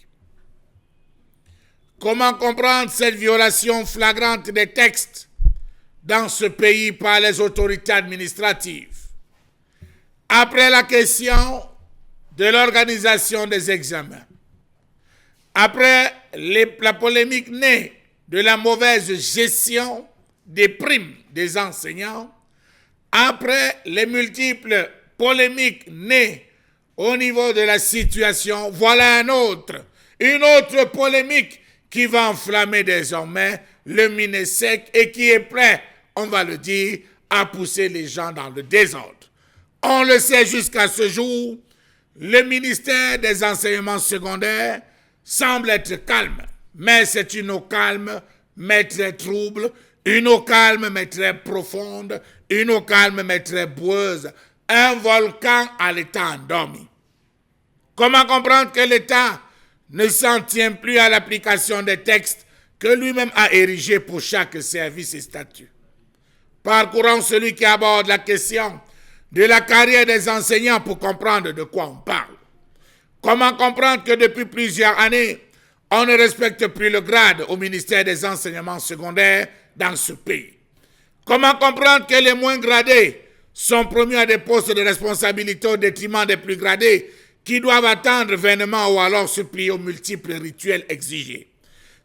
Comment comprendre cette violation flagrante des textes dans ce pays par les autorités administratives? Après la question de l'organisation des examens, après la polémique née de la mauvaise gestion des primes des enseignants, après les multiples polémiques nées au niveau de la situation, voilà une autre polémique qui va enflammer désormais le MINESEC et qui est prêt, on va le dire, à pousser les gens dans le désordre. On le sait jusqu'à ce jour, le ministère des enseignements secondaires semble être calme, mais c'est une eau calme, mais très trouble, une eau calme, mais très profonde, une eau calme, mais très boueuse, un volcan à l'état endormi. Comment comprendre que l'État ne s'en tient plus à l'application des textes que lui-même a érigés pour chaque service et statut? Parcourons celui qui aborde la question de la carrière des enseignants pour comprendre de quoi on parle. Comment comprendre que depuis plusieurs années, on ne respecte plus le grade au ministère des enseignements secondaires dans ce pays? Comment comprendre que les moins gradés sont promus à des postes de responsabilité au détriment des plus gradés qui doivent attendre vainement ou alors se plier aux multiples rituels exigés?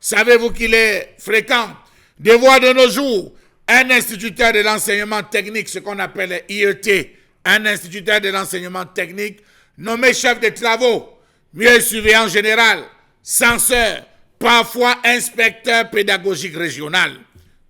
Savez-vous qu'il est fréquent de voir de nos jours un instituteur de l'enseignement technique, ce qu'on appelle IET, un instituteur de l'enseignement technique, nommé chef de travaux, mieux surveillant général, censeur, parfois inspecteur pédagogique régional.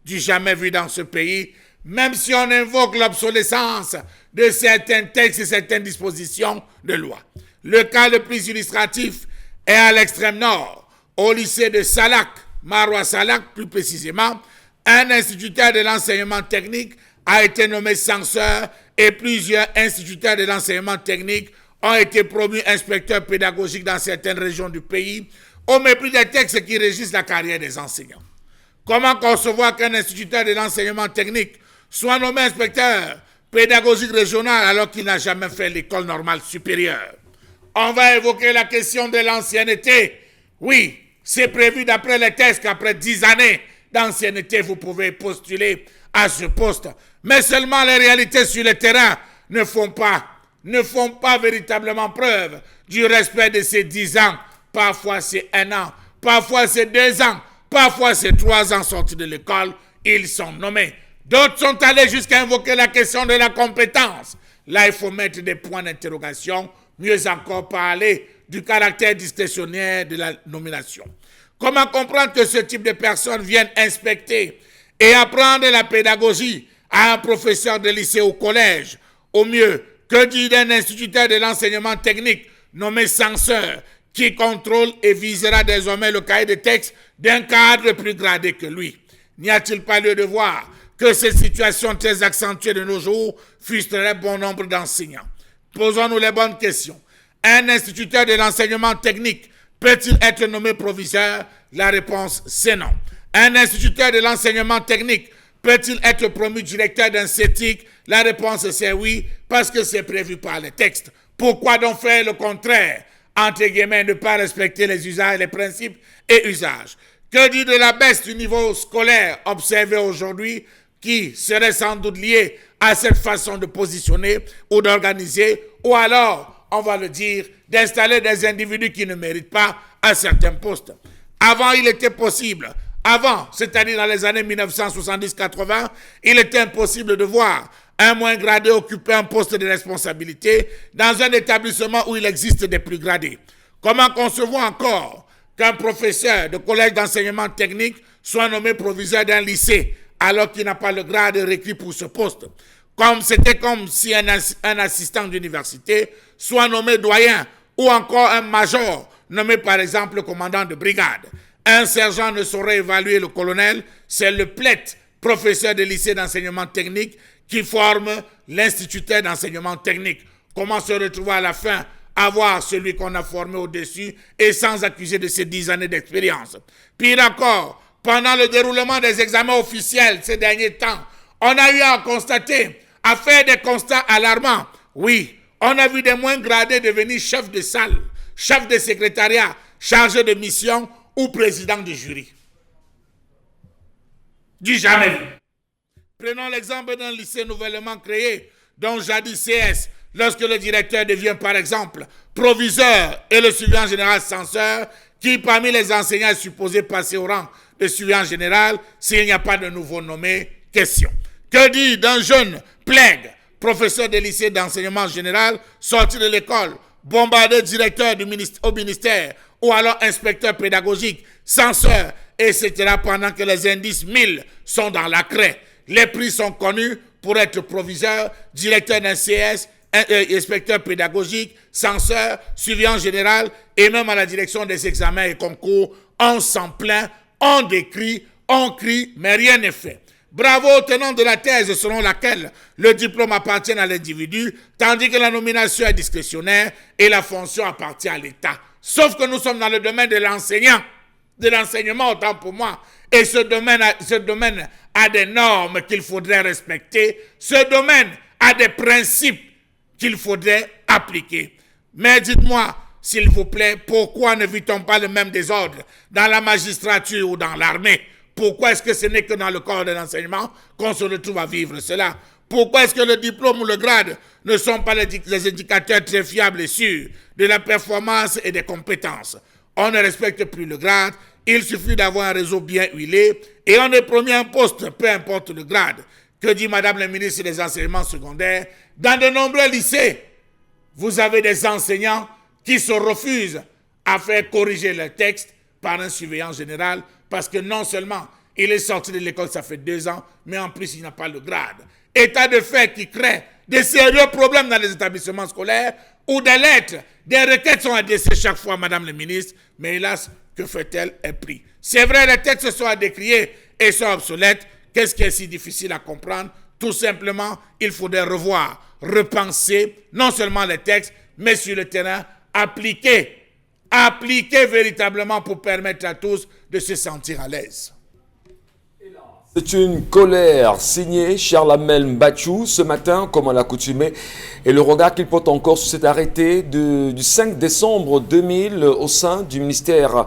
Du jamais vu dans ce pays, même si on invoque l'obsolescence de certains textes et certaines dispositions de loi. Le cas le plus illustratif est à l'extrême nord, au lycée de Salak, Maroua Salak plus précisément. Un instituteur de l'enseignement technique a été nommé censeur et plusieurs instituteurs de l'enseignement technique ont été promus inspecteurs pédagogiques dans certaines régions du pays au mépris des textes qui régissent la carrière des enseignants. Comment concevoir qu'un instituteur de l'enseignement technique soit nommé inspecteur pédagogique régional alors qu'il n'a jamais fait l'école normale supérieure? On va évoquer la question de l'ancienneté. Oui, c'est prévu d'après les textes qu'après 10 années d'ancienneté, vous pouvez postuler à ce poste. Mais seulement les réalités sur le terrain ne font pas véritablement preuve du respect de ces 10 ans. Parfois c'est 1 an, parfois c'est 2 ans, parfois c'est 3 ans sortis de l'école, ils sont nommés. D'autres sont allés jusqu'à invoquer la question de la compétence. Là, il faut mettre des points d'interrogation, mieux encore parler du caractère discrétionnaire de la nomination. Comment comprendre que ce type de personnes viennent inspecter et apprendre la pédagogie à un professeur de lycée ou collège? Au mieux, que dire d'un instituteur de l'enseignement technique nommé censeur qui contrôle et visera désormais le cahier de texte d'un cadre plus gradé que lui? N'y a-t-il pas lieu de voir que cette situation très accentuée de nos jours frustrerait bon nombre d'enseignants? Posons-nous les bonnes questions. Un instituteur de l'enseignement technique peut-il être nommé proviseur? La réponse, c'est non. Un instituteur de l'enseignement technique peut-il être promu directeur d'un CETIC? La réponse, c'est oui, parce que c'est prévu par les textes. Pourquoi donc faire le contraire? Entre guillemets, ne pas respecter les usages, les principes et usages. Que dire de la baisse du niveau scolaire observée aujourd'hui? qui serait sans doute lié à cette façon de positionner ou d'organiser, ou alors, on va le dire, d'installer des individus qui ne méritent pas à certains postes. Avant, il était possible, c'est-à-dire dans les années 1970-80, il était impossible de voir un moins gradé occuper un poste de responsabilité dans un établissement où il existe des plus gradés. Comment concevoir encore qu'un professeur de collège d'enseignement technique soit nommé proviseur d'un lycée alors qu'il n'a pas le grade requis pour ce poste? C'était comme si un assistant d'université soit nommé doyen ou encore un major nommé par exemple commandant de brigade. Un sergent ne saurait évaluer le colonel, c'est le plète, professeur de lycée d'enseignement technique, qui forme l'instituteur d'enseignement technique. Comment se retrouver à la fin à voir celui qu'on a formé au-dessus et sans accuser de ses 10 années d'expérience? Pire encore, pendant le déroulement des examens officiels ces derniers temps, on a eu à constater, à faire des constats alarmants. Oui, on a vu des moins gradés devenir chef de salle, chef de secrétariat, chargé de mission ou président de jury. Du jamais vu. Prenons l'exemple d'un lycée nouvellement créé, dont jadis CS, lorsque le directeur devient par exemple proviseur et le surveillant général censeur, qui parmi les enseignants est supposé passer au rang de surveillant général s'il n'y a pas de nouveau nommé? Question. Que dire d'un jeune plègue, professeur de lycée d'enseignement général, sorti de l'école, bombardé directeur au ministère, ou alors inspecteur pédagogique, censeur, etc., pendant que les indices 1000 sont dans la craie? Les prix sont connus pour être proviseur, directeur d'un CS, inspecteur pédagogique, censeur, surveillant général et même à la direction des examens et concours. On s'en plaint, on décrit, on crie, mais rien n'est fait. Bravo aux tenants de la thèse selon laquelle le diplôme appartient à l'individu, tandis que la nomination est discrétionnaire et la fonction appartient à l'État. Sauf que nous sommes dans le domaine de l'enseignant, de l'enseignement autant pour moi. Et ce domaine a des normes qu'il faudrait respecter. Ce domaine a des principes qu'il faudrait appliquer. Mais dites-moi, s'il vous plaît, pourquoi ne vit-on pas le même désordre dans la magistrature ou dans l'armée? Pourquoi est-ce que ce n'est que dans le corps de l'enseignement qu'on se retrouve à vivre cela? Pourquoi est-ce que le diplôme ou le grade ne sont pas les indicateurs très fiables et sûrs de la performance et des compétences? On ne respecte plus le grade, il suffit d'avoir un réseau bien huilé et on est promis un poste, peu importe le grade. Que dit Madame la ministre des Enseignements secondaires? Dans de nombreux lycées, vous avez des enseignants qui se refusent à faire corriger le texte par un surveillant général parce que non seulement il est sorti de l'école, ça fait 2 ans, mais en plus il n'a pas le grade. État de fait qui crée des sérieux problèmes dans les établissements scolaires où des lettres, des requêtes sont adressées chaque fois à Madame la ministre, mais hélas, que fait-elle? Est pris. C'est vrai, les textes sont à décrier et sont obsolètes. Qu'est-ce qui est si difficile à comprendre? Tout simplement, il faudrait revoir, repenser non seulement les textes, mais sur le terrain, appliquer véritablement pour permettre à tous de se sentir à l'aise. C'est une colère signée Charles Amel Mbachou ce matin, comme à l'accoutumée, et le regard qu'il porte encore sur cet arrêté du 5 décembre 2000 au sein du ministère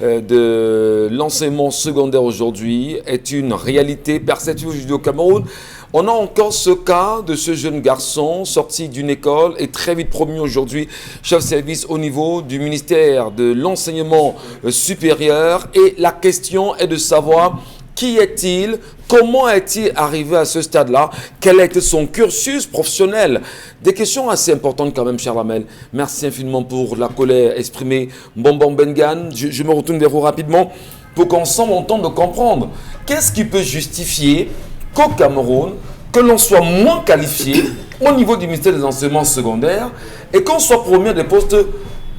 de l'enseignement secondaire aujourd'hui est une réalité perceptible aujourd'hui au Cameroun. On a encore ce cas de ce jeune garçon sorti d'une école et très vite promu aujourd'hui chef de service au niveau du ministère de l'enseignement supérieur. Et la question est de savoir qui est-il, comment est-il arrivé à ce stade-là, quel a été son cursus professionnel. Des questions assez importantes quand même, cher Amel. Merci infiniment pour la colère exprimée. Bonbon Bengan, je me retourne vers vous rapidement pour qu'ensemble on tente de comprendre qu'est-ce qui peut justifier qu'au Cameroun, que l'on soit moins qualifié au niveau du ministère des enseignements secondaires et qu'on soit promu à des postes,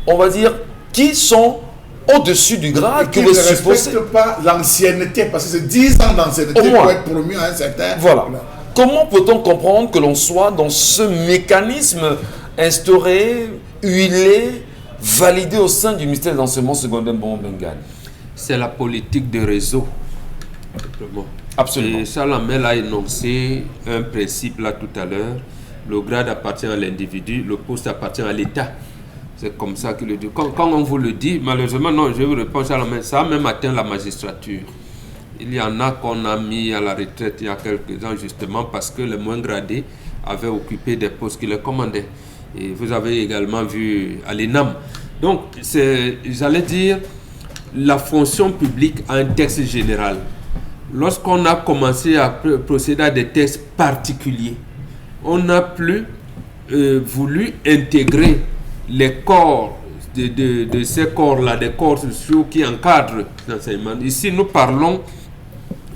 on va dire, qui sont au-dessus du grade, qui ne respectent pas l'ancienneté, parce que c'est 10 ans d'ancienneté pour être promu à un certain... Voilà. Comment peut-on comprendre que l'on soit dans ce mécanisme instauré, huilé, validé au sein du ministère des enseignements secondaires Bengal? C'est la politique de réseau. Simplement. Absolument. Et Charles Amel a énoncé un principe là tout à l'heure. Le grade appartient à l'individu, le poste appartient à l'État. C'est comme ça qu'il le dit. Quand on vous le dit, malheureusement, non, je vous réponds, Charles Amel, ça a même atteint la magistrature. Il y en a qu'on a mis à la retraite il y a quelques ans, justement parce que les moins gradés avaient occupé des postes qui les commandaient. Et vous avez également vu à l'ENAM. Donc, j'allais dire, la fonction publique a un texte général. Lorsqu'on a commencé à procéder à des textes particuliers, on n'a plus voulu intégrer les corps de ces corps-là, des corps sociaux qui encadrent l'enseignement. Ici, nous parlons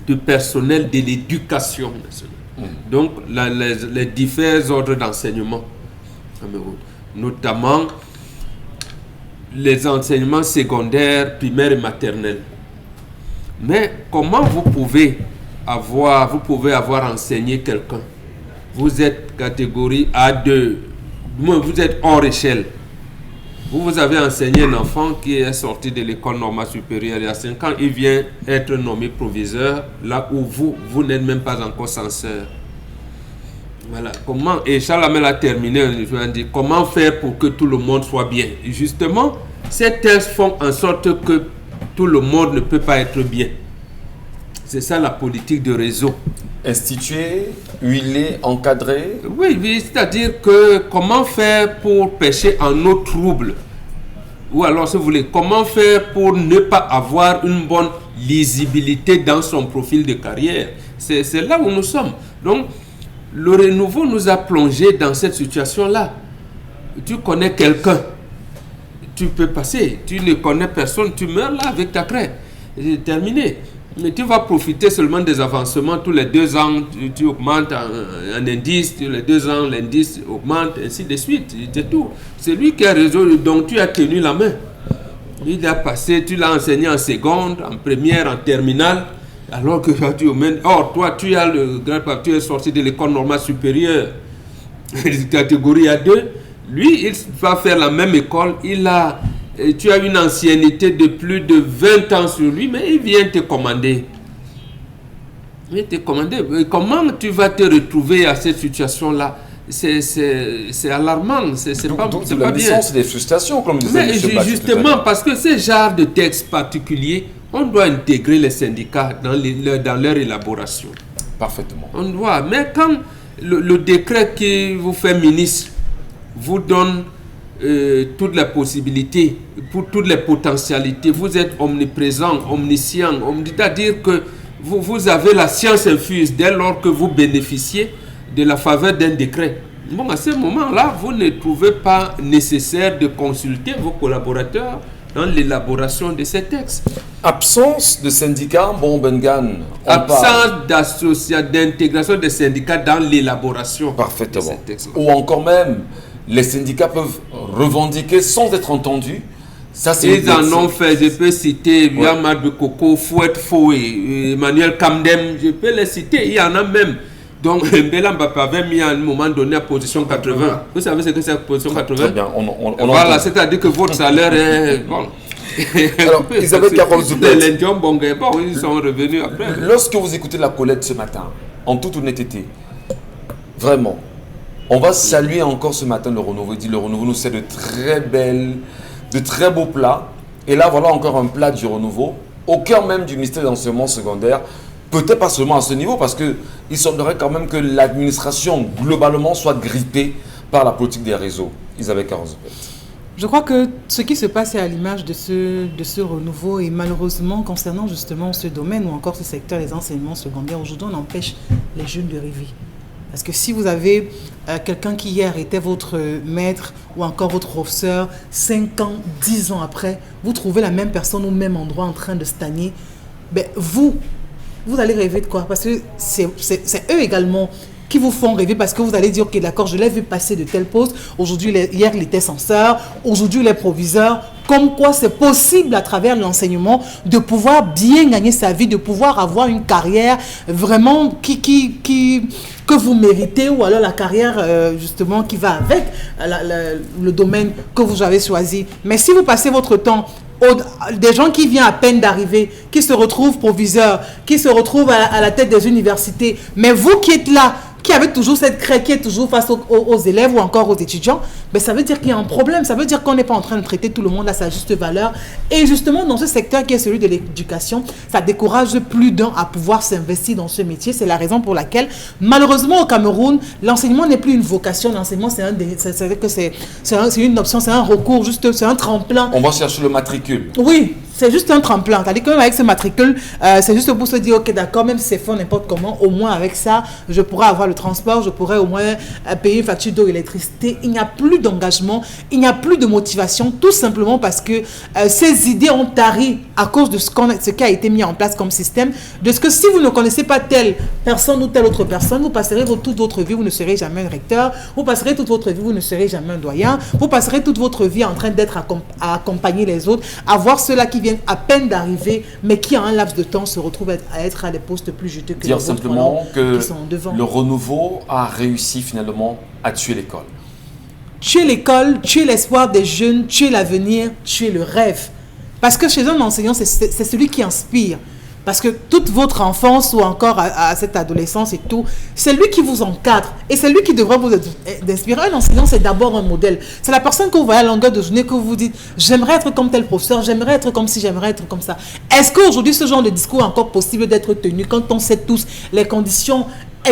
du personnel de l'éducation nationale. Donc, les divers ordres d'enseignement, notamment les enseignements secondaires, primaires et maternels. Mais comment vous pouvez avoir enseigné quelqu'un? Vous êtes catégorie A2, vous êtes hors échelle. Vous avez enseigné un enfant qui est sorti de l'école normale supérieure il y a 5 ans, il vient être nommé proviseur, là où vous n'êtes même pas encore censeur. Voilà. Comment, et Charles Hamel a terminé, comment faire pour que tout le monde soit bien. Et justement, ces textes font en sorte que tout le monde ne peut pas être bien. C'est ça la politique de réseau. Institué, huilé, encadré. Oui, c'est-à-dire que comment faire pour pêcher en eau trouble? Ou alors, si vous voulez, comment faire pour ne pas avoir une bonne lisibilité dans son profil de carrière? C'est là où nous sommes. Donc, le renouveau nous a plongé dans cette situation-là. Tu connais quelqu'un, tu peux passer. Tu ne connais personne, tu meurs là avec ta craie. C'est terminé. Mais tu vas profiter seulement des avancements. Tous les 2 ans, tu augmentes un indice. Tous les 2 ans, l'indice augmente, ainsi de suite. C'est tout. C'est lui qui a résolu, donc tu as tenu la main. Il a passé, tu l'as enseigné en seconde, en première, en terminale. Alors que tu augmentes. Or, toi, tu as le grand pape, tu es sorti de l'école normale supérieure, catégorie A2. Lui, il va faire la même école. Tu as une ancienneté de plus de 20 ans sur lui, mais il vient te commander. Comment tu vas te retrouver à cette situation-là? C'est alarmant, c'est pas bien. C'est des frustrations, comme disait Mais M. Bachy justement, parce que ces genres de textes particuliers, on doit intégrer les syndicats dans leur élaboration. Parfaitement. On doit. Mais quand le décret qui vous fait ministre vous donne toutes les possibilités, pour toutes les potentialités, vous êtes omniprésent, omniscient, c'est-à-dire que vous avez la science infuse dès lors que vous bénéficiez de la faveur d'un décret. Bon, à ce moment-là, vous ne trouvez pas nécessaire de consulter vos collaborateurs dans l'élaboration de ces textes. Absence de syndicats, Absence d'intégration des syndicats dans l'élaboration de ces textes. Ou encore même, les syndicats peuvent revendiquer sans être entendus. Ça, ils en ont fait, je peux citer Yamad Koko, Fouet Foué, Emmanuel Kamdem, je peux les citer, il y en a même. Donc, Mbela Mbapa avait mis à un moment donné à position 80. Vous savez ce que c'est la position 80? Très bien, voilà, c'est-à-dire que votre salaire est... Bon. Alors, Isabelle Carole Zoubet, ils sont revenus après. Lorsque vous écoutez la Colette ce matin, en toute honnêteté, vraiment, on va saluer encore ce matin le renouveau. Il dit le renouveau nous sert de très beaux plats. Et là, voilà encore un plat du renouveau, au cœur même du ministère de l'enseignement secondaire. Peut-être pas seulement à ce niveau, parce qu'il semblerait quand même que l'administration, globalement, soit grippée par la politique des réseaux. Isabelle Carole Zoubet. Je crois que ce qui se passe est à l'image de ce renouveau, et malheureusement, concernant justement ce domaine ou encore ce secteur des enseignements secondaires, aujourd'hui, on empêche les jeunes de rêver. Parce que si vous avez quelqu'un qui hier était votre maître ou encore votre professeur, 5 ans, 10 ans après, vous trouvez la même personne au même endroit en train de stagner, ben vous allez rêver de quoi? Parce que c'est eux également qui vous font rêver, parce que vous allez dire, ok, d'accord, je l'ai vu passer de tel poste, aujourd'hui, hier, il était censeur, aujourd'hui, il est proviseur. Comme quoi, c'est possible à travers l'enseignement de pouvoir bien gagner sa vie, de pouvoir avoir une carrière vraiment que vous méritez, ou alors la carrière justement qui va avec le domaine que vous avez choisi. Mais si vous passez votre temps des gens qui viennent à peine d'arriver, qui se retrouvent proviseurs, qui se retrouvent à la tête des universités, mais vous qui êtes là, qui avait toujours cette craie qui est toujours face aux élèves ou encore aux étudiants, ben ça veut dire qu'il y a un problème. Ça veut dire qu'on n'est pas en train de traiter tout le monde à sa juste valeur. Et justement, dans ce secteur qui est celui de l'éducation, ça décourage plus d'un à pouvoir s'investir dans ce métier. C'est la raison pour laquelle, malheureusement, au Cameroun, l'enseignement n'est plus une vocation. L'enseignement, c'est une option, c'est un recours, juste, c'est un tremplin. On va chercher le matricule. Oui, c'est juste un tremplin. C'est-à-dire que même avec ce matricule, c'est juste pour se dire, ok, d'accord, même si c'est fait n'importe comment, au moins avec ça, je pourrais avoir le transport, je pourrais au moins payer une facture d'eau et d'électricité. Il n'y a plus d'engagement, il n'y a plus de motivation, tout simplement parce que ces idées ont tari à cause de ce qui a été mis en place comme système, de ce que si vous ne connaissez pas telle personne ou telle autre personne, vous passerez toute votre vie, vous ne serez jamais un recteur, vous passerez toute votre vie, vous ne serez jamais un doyen, vous passerez toute votre vie en train d'être à accompagner les autres, à voir ceux-là qui viennent à peine d'arriver, mais qui en un laps de temps se retrouvent à être à des postes plus juteux que les autres. Dire simplement que qui sont devant. Le renouveau a réussi finalement à tuer l'école. Tuer l'école, tuer l'espoir des jeunes, tuer l'avenir, tuer le rêve. Parce que chez un enseignant, c'est celui qui inspire. Parce que toute votre enfance ou encore à cette adolescence et tout, c'est lui qui vous encadre. Et c'est lui qui devrait vous inspirer. Un enseignant, c'est d'abord un modèle. C'est la personne que vous voyez à longueur de journée, que vous vous dites, j'aimerais être comme tel professeur, j'aimerais être comme ci, j'aimerais être comme ça. Est-ce qu'aujourd'hui, ce genre de discours est encore possible d'être tenu quand on sait tous les conditions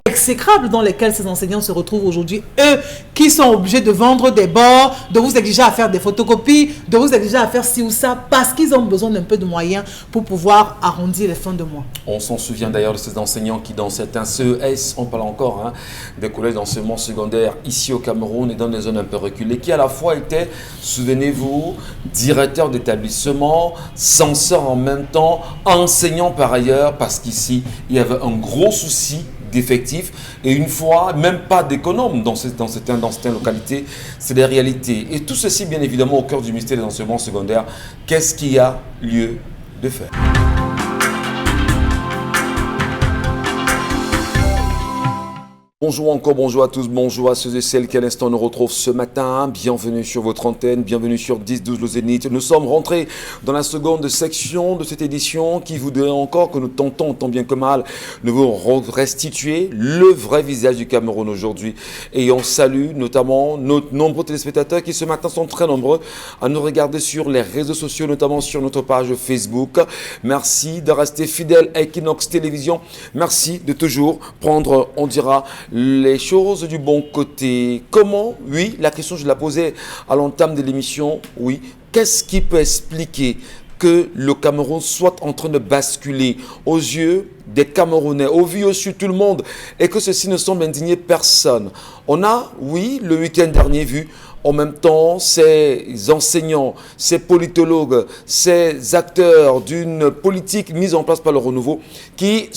exécrables dans lesquelles ces enseignants se retrouvent aujourd'hui, eux qui sont obligés de vendre des bords, de vous exiger à faire des photocopies, de vous exiger à faire ci ou ça, parce qu'ils ont besoin d'un peu de moyens pour pouvoir arrondir les fins de mois. On s'en souvient d'ailleurs de ces enseignants qui, dans certains CES, on parle encore des collèges d'enseignement secondaire ici au Cameroun et dans des zones un peu reculées, qui à la fois étaient, souvenez-vous, directeurs d'établissement, censeurs en même temps, enseignants par ailleurs, parce qu'ici, il y avait un gros souci d'effectifs et une fois, même pas d'économes dans certaines localités, c'est des réalités. Et tout ceci, bien évidemment, au cœur du ministère des enseignements secondaires, qu'est-ce qu'il y a lieu de faire ? Bonjour encore, bonjour à tous, bonjour à ceux et celles qui à l'instant nous retrouvent ce matin. Bienvenue sur votre antenne, bienvenue sur 10-12 le Zénith. Nous sommes rentrés dans la seconde section de cette édition qui voudrait encore que nous tentons, tant bien que mal, de vous restituer le vrai visage du Cameroun aujourd'hui. Et on salue notamment nos nombreux téléspectateurs qui ce matin sont très nombreux à nous regarder sur les réseaux sociaux, notamment sur notre page Facebook. Merci de rester fidèle à Equinox Télévision. Merci de toujours prendre, on dira, les choses du bon côté. Comment? Oui, la question je la posais à l'entame de l'émission. Oui, qu'est-ce qui peut expliquer que le Cameroun soit en train de basculer aux yeux des Camerounais, au vu aussi tout le monde, et que ceci ne semble indigner personne? On a, oui, le week-end dernier vu en même temps ces enseignants, ces politologues, ces acteurs d'une politique mise en place par le renouveau qui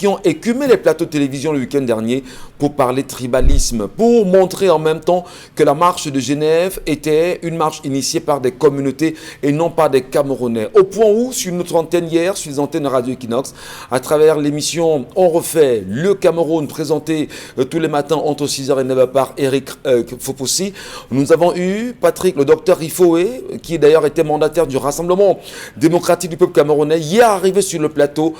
ont écumé les plateaux de télévision le week-end dernier pour parler tribalisme, pour montrer en même temps que la marche de Genève était une marche initiée par des communautés et non pas des Camerounais. Au point où, sur notre antenne hier, sur les antennes Radio Equinox, à travers l'émission On refait le Cameroun, présenté tous les matins entre 6h et 9h par Eric Fopossi, nous avons eu Patrick, le docteur Rifoé, qui d'ailleurs était mandataire du Rassemblement démocratique du peuple camerounais, hier arrivé sur le plateau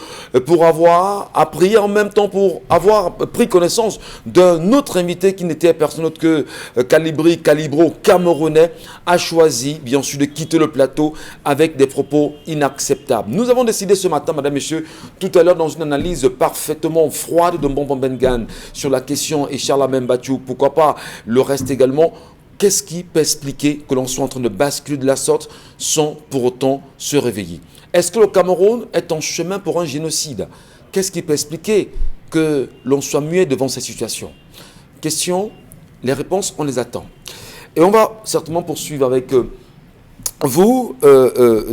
pour avoir appris, en même temps pour avoir pris connaissance d'un autre invité qui n'était personne autre que Calibro camerounais, a choisi bien sûr de quitter le plateau avec des propos inacceptables. Nous avons décidé ce matin, madame, messieurs, tout à l'heure dans une analyse parfaitement froide de Mbombo Mbengue sur la question et Charlemagne Bathiou, pourquoi pas le reste également. Qu'est-ce qui peut expliquer que l'on soit en train de basculer de la sorte sans pour autant se réveiller? Est-ce que le Cameroun est en chemin pour un génocide? Qu'est-ce qui peut expliquer que l'on soit muet devant ces situations? Question, les réponses, on les attend. Et on va certainement poursuivre avec vous,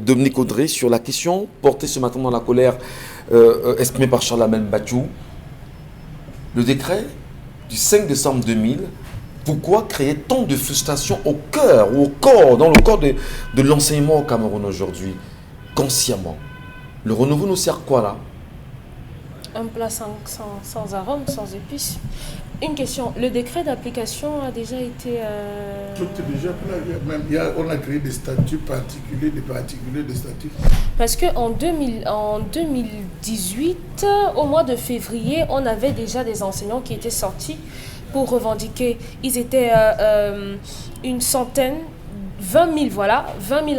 Dominique Audrey, sur la question portée ce matin dans la colère exprimée par Charlemagne Bathiou. Le décret du 5 décembre 2000, pourquoi créer tant de frustration au cœur ou au corps, dans le corps de l'enseignement au Cameroun aujourd'hui, consciemment? Le renouveau nous sert quoi là? Un plat sans arôme, sans épices. Une question, le décret d'application a déjà été... Tout est déjà plein. On a créé des statuts particuliers, des statuts. Parce qu'en 2018, au mois de février, on avait déjà des enseignants qui étaient sortis pour revendiquer. Ils étaient une centaine, 20 000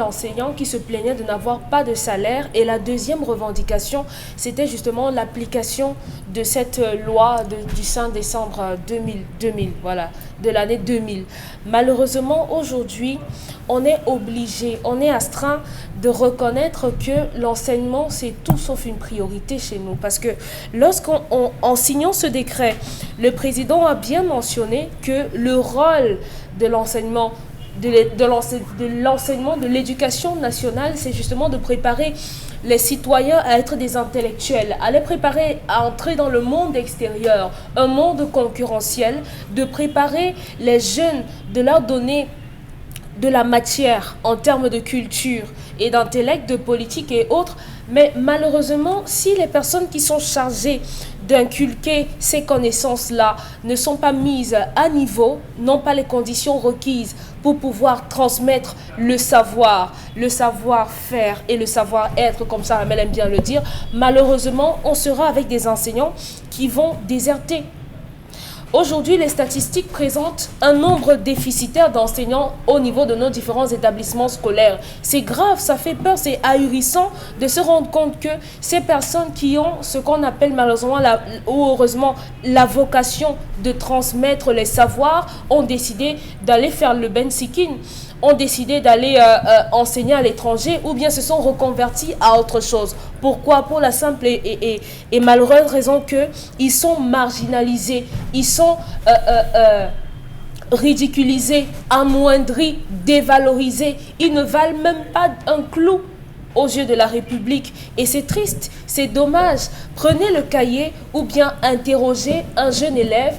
enseignants qui se plaignaient de n'avoir pas de salaire. Et la deuxième revendication, c'était justement l'application de cette loi du 5 décembre 2000, de l'année 2000. Malheureusement, aujourd'hui, on est obligé, on est astreint de reconnaître que l'enseignement, c'est tout sauf une priorité chez nous. Parce que en signant ce décret, le président a bien mentionné que le rôle de l'enseignement, de l'éducation nationale, c'est justement de préparer les citoyens à être des intellectuels, à les préparer à entrer dans le monde extérieur, un monde concurrentiel, de préparer les jeunes, de leur donner de la matière en termes de culture et d'intellect, de politique et autres. Mais malheureusement, si les personnes qui sont chargées d'inculquer ces connaissances-là ne sont pas mises à niveau, n'ont pas les conditions requises pour pouvoir transmettre le savoir-faire et le savoir-être, comme ça Amel aime bien le dire, malheureusement, on sera avec des enseignants qui vont déserter. Aujourd'hui, les statistiques présentent un nombre déficitaire d'enseignants au niveau de nos différents établissements scolaires. C'est grave, ça fait peur, c'est ahurissant de se rendre compte que ces personnes qui ont ce qu'on appelle malheureusement ou heureusement la vocation de transmettre les savoirs ont décidé d'aller faire le bensikin, ont décidé d'aller enseigner à l'étranger ou bien se sont reconvertis à autre chose. Pourquoi? Pour la simple et malheureuse raison qu'ils sont marginalisés, ils sont ridiculisés, amoindris, dévalorisés. Ils ne valent même pas un clou aux yeux de la République. Et c'est triste, c'est dommage. Prenez le cahier ou bien interrogez un jeune élève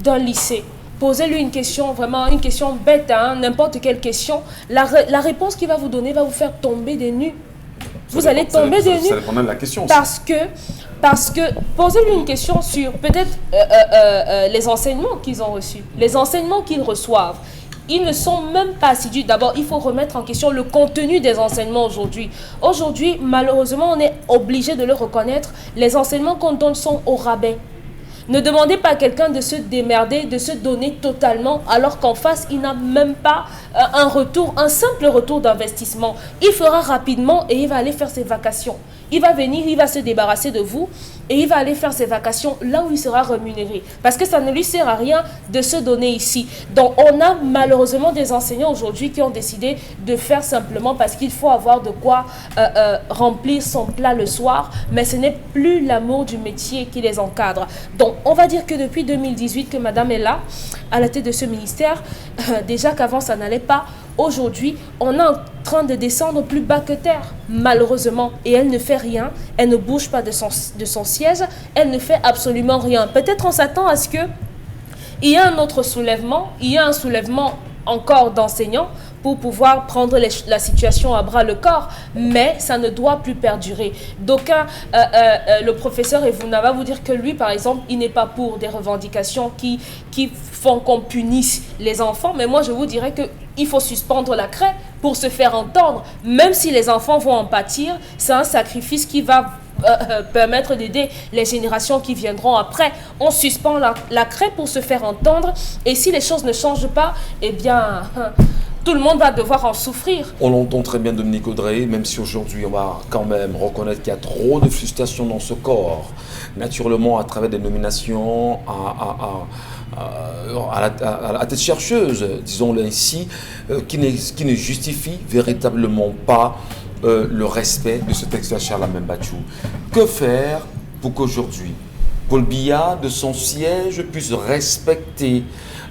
d'un lycée. Posez-lui une question, vraiment une question bête, hein, n'importe quelle question. La réponse qu'il va vous donner va vous faire tomber des nues. Vous allez tomber des nues. Ça dépend de la question. Parce que posez-lui une question sur peut-être les enseignements qu'ils ont reçus, les enseignements qu'ils reçoivent. Ils ne sont même pas assidus. D'abord, il faut remettre en question le contenu des enseignements aujourd'hui. Aujourd'hui, malheureusement, on est obligé de le reconnaître. Les enseignements qu'on donne sont au rabais. Ne demandez pas à quelqu'un de se démerder, de se donner totalement, alors qu'en face, il n'a même pas un simple retour d'investissement. Il fera rapidement et il va aller faire ses vacations. Il va venir, il va se débarrasser de vous et il va aller faire ses vacations là où il sera rémunéré. Parce que ça ne lui sert à rien de se donner ici. Donc, on a malheureusement des enseignants aujourd'hui qui ont décidé de faire simplement parce qu'il faut avoir de quoi remplir son plat le soir. Mais ce n'est plus l'amour du métier qui les encadre. Donc, on va dire que depuis 2018 que madame est là, à la tête de ce ministère, déjà qu'avant ça n'allait pas. Aujourd'hui, on est en train de descendre plus bas que terre, malheureusement. Et elle ne fait rien, elle ne bouge pas de son siège, elle ne fait absolument rien. Peut-être on s'attend à ce qu'il y ait un autre soulèvement, il y a un soulèvement encore d'enseignants pour pouvoir prendre la situation à bras le corps, mais ça ne doit plus perdurer. D'aucuns, le professeur Evouna va vous dire que lui, par exemple, il n'est pas pour des revendications qui font qu'on punisse les enfants, mais moi je vous dirais qu'il faut suspendre la craie pour se faire entendre, même si les enfants vont en pâtir, c'est un sacrifice qui va permettre d'aider les générations qui viendront après. On suspend la craie pour se faire entendre, et si les choses ne changent pas, eh bien... tout le monde va devoir en souffrir. On l'entend très bien, Dominique Audrey, même si aujourd'hui on va quand même reconnaître qu'il y a trop de frustration dans ce corps. Naturellement, à travers des nominations à la tête chercheuse, disons-le ainsi, qui ne justifie véritablement pas le respect de ce texte de Charles Amel Bachou. Que faire pour qu'aujourd'hui, Paul Biya, de son siège, puisse respecter,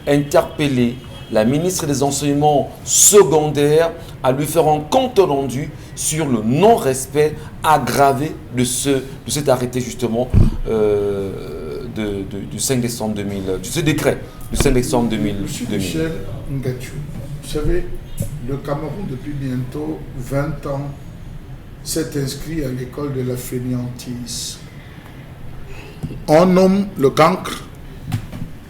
interpeller la ministre des Enseignements secondaires à lui faire un compte rendu sur le non-respect aggravé de cet arrêté justement du 5 décembre 2000, de ce décret du 5 décembre 2000. Monsieur Michel Ngachou, vous savez, le Cameroun depuis bientôt 20 ans s'est inscrit à l'école de la fainéantise. On nomme le cancre,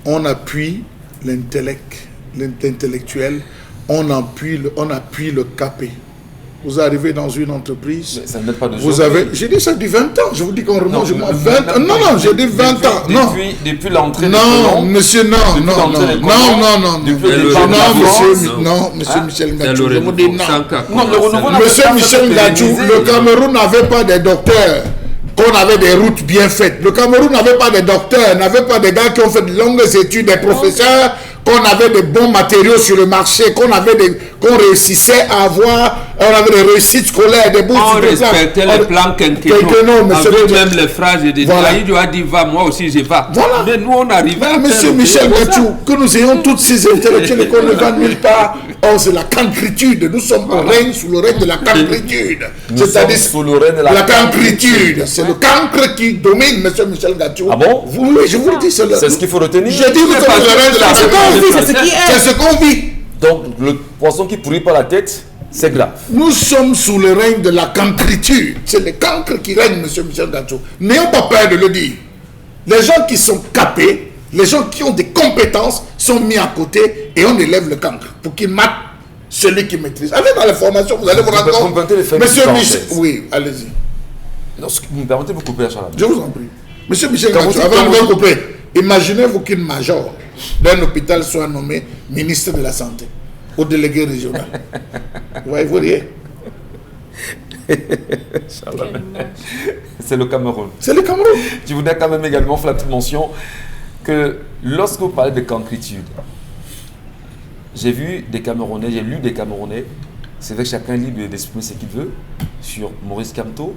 on appuie l'intellectuel, on appuie le capé. Vous arrivez dans une entreprise, ça ne pas de vous avez, j'ai dit ça du 20 ans, je vous dis qu'on remonte, non, j'ai dit 20 ans, non. Depuis l'entrée des non, colons, monsieur, non, monsieur Michel Ngachou, je vous dis non. Monsieur Michel Ngachou, le Cameroun n'avait pas des docteurs, qu'on avait des routes bien faites. Le Cameroun n'avait pas des docteurs, n'avait pas des gars qui ont fait de longues études, des professeurs, qu'on avait de bons matériaux sur le marché, qu'on réussissait à avoir, on avait des réussites scolaires, des bourses. On respectait les plans quinquennaux, avec même les phrases de Daïdou a dit va, moi aussi je vais. Voilà. Mais nous on arrivait à Monsieur Michel Ngachou, que nous ayons toutes ces intellectuels qu'on ne va nulle part. Oh, c'est la cancritude. Nous sommes au règne, sous le règne de la cancritude. C'est-à-dire sous le règne de la cancritude. C'est le cancre qui domine, monsieur Michel Ngachou. Ah bon? Oui, je vous le dis. C'est ce qu'il faut retenir. J'ai dit, nous sommes sous le règne de la cancritude. C'est ce qu'on vit. Donc, le poisson qui pourrit par la tête, c'est grave. Nous sommes sous le règne de la cancritude. C'est le cancre qui règne, monsieur Michel Ngachou. N'ayons pas peur de le dire. Les gens qui sont capés, les gens qui ont des compétences sont mis à côté et on élève le cancre pour qu'il mate celui qui maîtrise. Allez dans les formations, vous allez vous rendre compte. Monsieur Michel, oui, allez-y. Vous me permettez de vous couper, Charles. Je vous en prie. Monsieur Michel Ngachou, avant de vous couper, imaginez-vous qu'une major d'un hôpital soit nommé ministre de la Santé ou délégué régional. Vous voyez? C'est le Cameroun. C'est le Cameroun. Je voudrais quand même également faire la petite mention que lorsque vous parlez de cancritude, j'ai vu des Camerounais, j'ai lu des Camerounais, c'est vrai que chacun est libre d'exprimer ce qu'il veut, sur Maurice Kamto,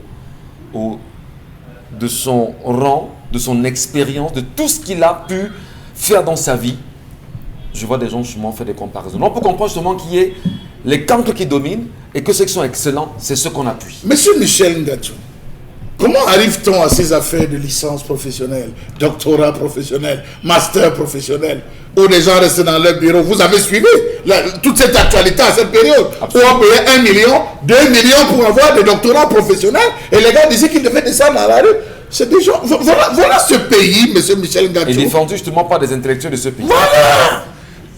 de son rang, de son expérience, de tout ce qu'il a pu faire dans sa vie. Je vois des gens justement faire des comparaisons. On peut comprendre justement qu'il y ait les cancres qui dominent et que ceux qui sont excellents, c'est ceux qu'on appuie. Monsieur Michel Ngachou, comment arrive-t-on à ces affaires de licence professionnelle, doctorat professionnel, master professionnel, où les gens restent dans leur bureau? Vous avez suivi toute cette actualité à cette période. Absolument. Où on payait 1 million, 2 millions pour avoir des doctorats professionnels et les gars disaient qu'ils devaient descendre dans la rue. C'est des gens. Voilà ce pays, monsieur Michel Ngachou. Et défendu justement par des intellectuels de ce pays. Voilà.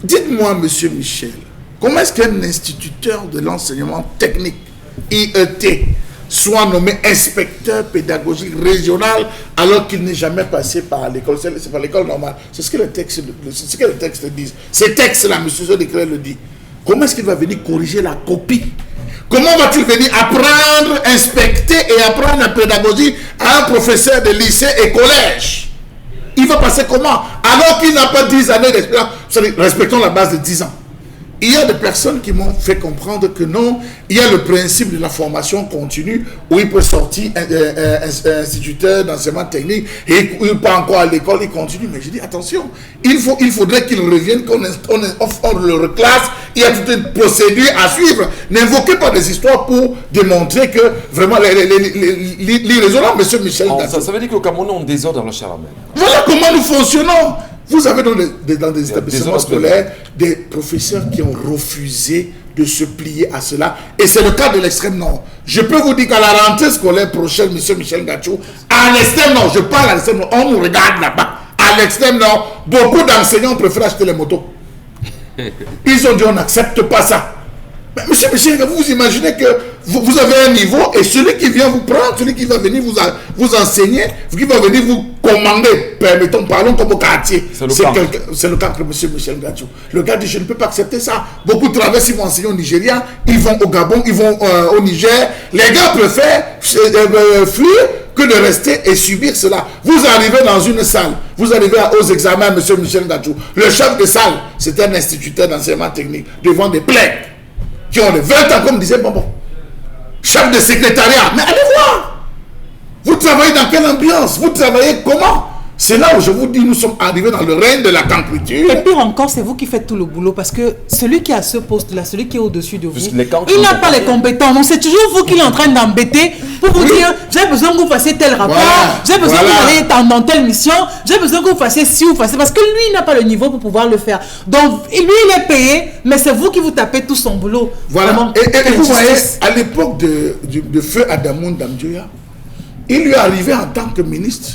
Dites-moi, monsieur Michel, comment est-ce qu'un instituteur de l'enseignement technique, IET, soit nommé inspecteur pédagogique régional alors qu'il n'est jamais passé par l'école? C'est par l'école normale. C'est ce que le texte dit. Ces textes-là, monsieur Zodécret le dit. Comment est-ce qu'il va venir corriger la copie? Comment va-t-il venir apprendre, inspecter et apprendre la pédagogie à un professeur de lycée et collège? Il va passer comment? Alors qu'il n'a pas 10 années d'expérience. Respectons la base de 10 ans. Il y a des personnes qui m'ont fait comprendre que non, il y a le principe de la formation continue où il peut sortir instituteur d'enseignement technique et il n'est pas encore à l'école, il continue. Mais je dis attention, il faudrait qu'il revienne, qu'on le reclasse. Il y a toute une procédure à suivre. N'invoquez pas des histoires pour démontrer que vraiment l'irraisonnable, monsieur Michel Ngachou. Ça veut dire que le Cameroun est en désordre dans le Chalamel. Voilà comment nous fonctionnons. Vous avez dans des établissements scolaires des professeurs qui ont refusé de se plier à cela. Et c'est le cas de l'extrême nord. Je peux vous dire qu'à la rentrée scolaire prochaine, monsieur Michel Ngachou, à l'extrême nord, je parle à l'extrême nord, on nous regarde là-bas. À l'extrême nord, beaucoup d'enseignants préfèrent acheter les motos. Ils ont dit on n'accepte pas ça. Mais monsieur Michel, vous imaginez que vous avez un niveau et celui qui vient vous prendre, celui qui va venir vous enseigner, qui va venir vous commander, parlons comme au quartier. C'est le cas de monsieur Michel Ngachou. Le gars dit je ne peux pas accepter ça. Beaucoup traversent, ils vont enseigner au Nigeria, ils vont au Gabon, ils vont au Niger. Les gars préfèrent fuir que de rester et subir cela. Vous arrivez dans une salle, vous arrivez aux examens, monsieur Michel Ngachou. Le chef de salle, c'est un instituteur d'enseignement technique devant des plaies qui ont de 20 ans, comme disait Bonbon. Chef de secrétariat, mais allez voir. Vous travaillez dans quelle ambiance? Vous travaillez comment? C'est là où je vous dis, nous sommes arrivés dans le règne de la cancriture. Et pire encore, c'est vous qui faites tout le boulot parce que celui qui a ce poste-là, celui qui est au-dessus de vous, il n'a pas les compétences. Donc c'est toujours vous qui est en train d'embêter pour vous dire, j'ai besoin que vous fassiez tel rapport, j'ai besoin que vous alliez dans telle mission, j'ai besoin que vous fassiez ci ou fassiez, parce que lui, il n'a pas le niveau pour pouvoir le faire. Donc lui, il est payé, mais c'est vous qui vous tapez tout son boulot. Voilà. Vraiment, et vous voyez, à l'époque de feu Adamoun Damdjoya, il lui est arrivé en tant que ministre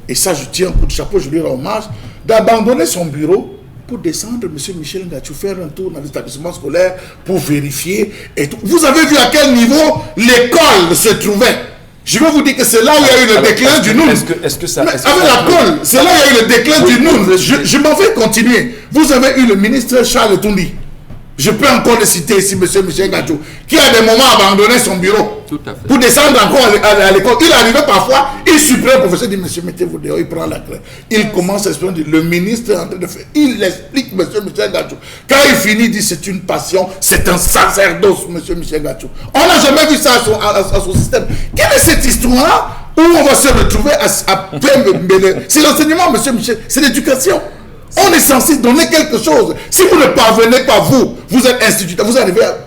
et ça je tiens un coup de chapeau, je lui rends hommage, d'abandonner son bureau pour descendre, M. Michel Ngachou, faire un tour dans l'établissement scolaire pour vérifier et tout. Vous avez vu à quel niveau l'école se trouvait. Je vais vous dire que c'est là où il y a eu le déclin du Noun. Est-ce que ça... Avec la colle, c'est là où il y a eu le déclin du Noun. Je m'en vais continuer. Vous avez eu le ministre Charles Toundi. Je peux encore le citer ici, M. Michel Ngachou, qui à des moments abandonné son bureau pour descendre encore à l'école. Il arrivait parfois, il supprime le professeur, dit, monsieur, mettez-vous dehors, il prend la clé. Il commence à expliquer, le ministre est en train de faire, il explique, M. Michel Ngachou. Quand il finit, il dit, c'est une passion, c'est un sacerdoce, M. Michel Ngachou. On n'a jamais vu ça à son système. Quelle est cette histoire où on va se retrouver à c'est l'enseignement, M. Michel, c'est l'éducation. On est censé donner quelque chose. Si vous ne parvenez pas, vous êtes instituteur, vous arrivez à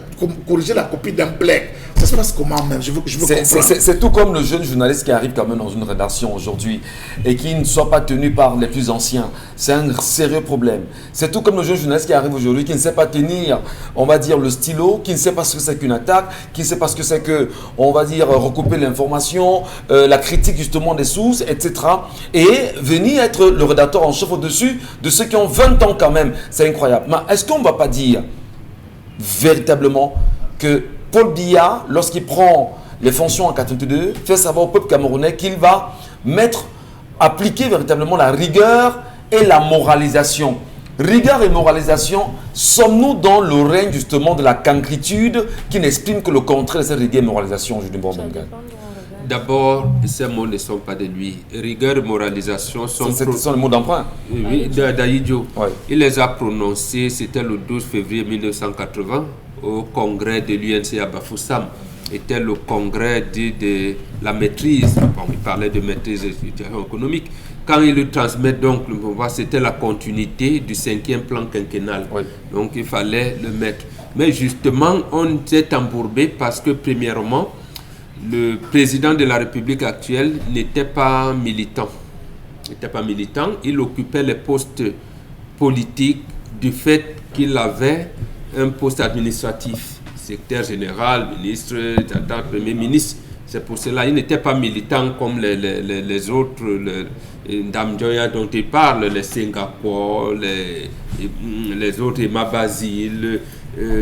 corriger la copie d'un plaque. Ça se passe comment même? Je veux comprendre. C'est tout comme le jeune journaliste qui arrive quand même dans une rédaction aujourd'hui et qui ne soit pas tenu par les plus anciens. C'est un sérieux problème. C'est tout comme le jeune journaliste qui arrive aujourd'hui qui ne sait pas tenir, on va dire, le stylo, qui ne sait pas ce que c'est qu'une attaque, qui ne sait pas ce que c'est que, on va dire, recouper l'information, la critique justement des sources, etc. Et venir être le rédacteur en chef au-dessus de ceux qui ont 20 ans quand même. C'est incroyable. Mais est-ce qu'on ne va pas dire véritablement que Paul Biya, lorsqu'il prend les fonctions en 82, fait savoir au peuple camerounais qu'il va appliquer véritablement la rigueur et la moralisation. Rigueur et moralisation, sommes-nous dans le règne justement de la cancritude qui n'exprime que le contraire de cette rigueur et moralisation aujourd'hui? D'abord, ces mots ne sont pas de lui. Rigueur et moralisation sont... Ce sont les mots d'emprunt. Oui, d'Aïdjo. Ouais. Il les a prononcés, c'était le 12 février 1980, au congrès de l'UNC à Bafoussam. C'était le congrès de la maîtrise. Bon, il parlait de maîtrise économique. Quand il le transmet, donc, c'était la continuité du 5e plan quinquennal. Oui. Donc, il fallait le mettre. Mais justement, on s'est embourbé parce que, premièrement, le président de la République actuelle n'était pas militant. Il occupait les postes politiques du fait qu'il avait un poste administratif, secrétaire général, ministre, premier ministre. C'est pour cela qu'il n'était pas militant comme les autres, Ndam Joya dont il parle, les Singapour, les autres, Emma Basile,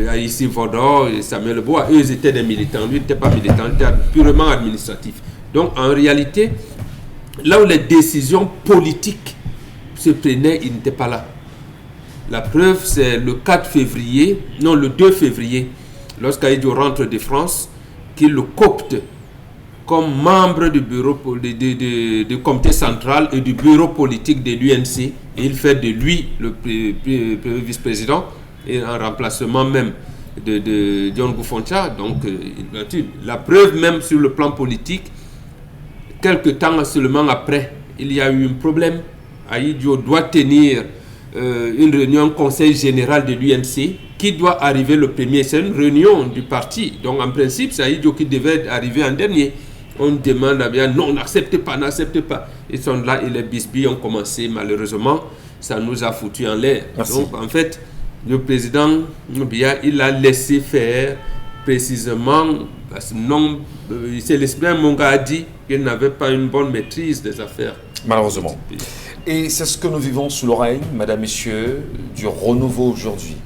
Aïssi Vodor, Samuel Bois. Eux, ils étaient des militants. Lui, il n'était pas militant, il était purement administratif. Donc, en réalité, là où les décisions politiques se prenaient, il n'était pas là. La preuve, c'est le 2 février, lorsqu'Aïdjo rentre de France, qu'il le copte comme membre du bureau du comité central et du bureau politique de l'UNC. Et il fait de lui le vice-président et en remplacement même de John Goufoncha. Donc, la preuve même sur le plan politique, quelques temps seulement après, il y a eu un problème. Aïdjo doit tenir une réunion conseil général de l'UNC qui doit arriver le premier. C'est une réunion du parti. Donc, en principe, c'est Aïdjo qui devait arriver en dernier. On demande à bien, non, n'acceptez pas. Ils sont là et les bisbilles ont commencé. Malheureusement, ça nous a foutu en l'air. Donc, en fait, le président Biya, il a laissé faire précisément parce que non, c'est l'esprit Monga a dit qu'il n'avait pas une bonne maîtrise des affaires. Malheureusement. Et c'est ce que nous vivons sous le règne, mesdames, messieurs, du renouveau aujourd'hui.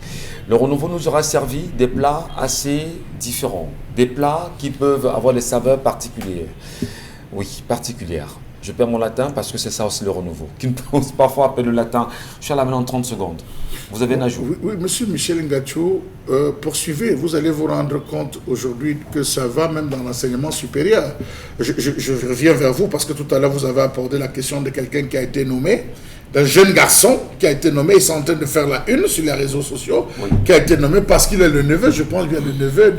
Le renouveau nous aura servi des plats assez différents, des plats qui peuvent avoir des saveurs particulières. Oui, particulières. Je perds mon latin parce que c'est ça aussi le renouveau, qui me pose parfois appeler le latin. Je suis à la main en 30 secondes. Vous avez un ajout? Oui, monsieur Michel Ngachou, poursuivez. Vous allez vous rendre compte aujourd'hui que ça va même dans l'enseignement supérieur. Je reviens vers vous parce que tout à l'heure, vous avez abordé la question de quelqu'un qui a été nommé, d'un jeune garçon qui a été nommé, ils sont en train de faire la une sur les réseaux sociaux, qui a été nommé parce qu'il est le neveu, je pense, bien le neveu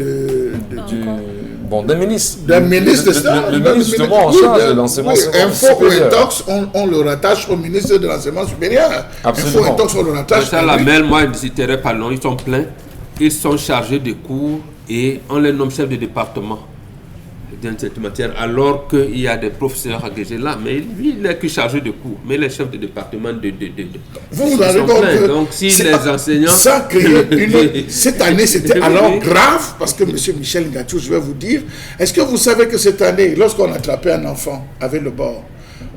d'un ministre. D'un ministre de ça. Le ministre justement en charge de l'enseignement supérieur. Info ou Intox, on le rattache au ministre de l'enseignement supérieur. Absolument. Info Intox, on le rattache. Ça, la MEL, moi, je ne citerai pas non, ils sont pleins. Ils sont chargés de cours et on les nomme chefs de département dans cette matière, alors qu'il y a des professeurs agrégés là, mais lui, il n'est que chargé de cours. Mais les chefs de département vous vous rendez compte que donc, si les enseignants... Ça crée cette année, c'était alors grave, parce que M. Michel Ngachou, je vais vous dire, est-ce que vous savez que cette année, lorsqu'on attrapait un enfant avec le bord,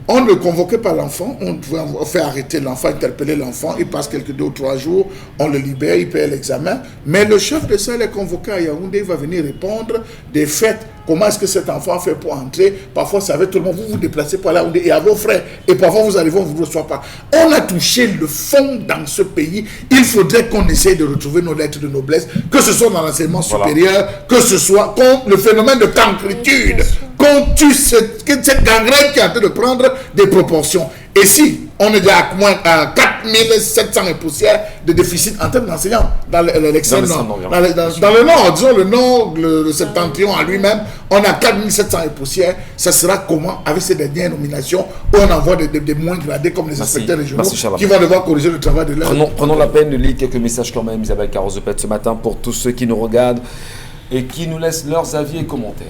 On ne convoquait pas l'enfant, on fait arrêter l'enfant, interpeller l'enfant, il passe quelques 2 ou 3 jours, on le libère, il paye l'examen. Mais le chef de celle est convoqué à Yaoundé, il va venir répondre des faits. Comment est-ce que cet enfant fait pour entrer? Parfois, ça avec tout le monde, vous vous déplacez pour aller à Yaoundé et à vos frères. Et parfois, vous arrivez, on ne vous reçoit pas. On a touché le fond dans ce pays. Il faudrait qu'on essaye de retrouver nos lettres de noblesse, que ce soit dans l'enseignement supérieur, que ce soit contre le phénomène de cancritude, qu'on tue cette gangrène qui est en train de prendre des proportions. Et si on est déjà à 4700 et poussières de déficit en termes d'enseignants dans l'extrême nord. Dans le nord, disons le nord, le septentrion en lui-même, on a 4700 et poussières. Ça sera comment avec ces dernières nominations où on envoie des moins gradés comme les inspecteurs régionaux qui vont devoir corriger le travail de leur... Prenons la peine de lire quelques messages quand même, Isabelle Carrozopette, ce matin pour tous ceux qui nous regardent et qui nous laissent leurs avis et commentaires.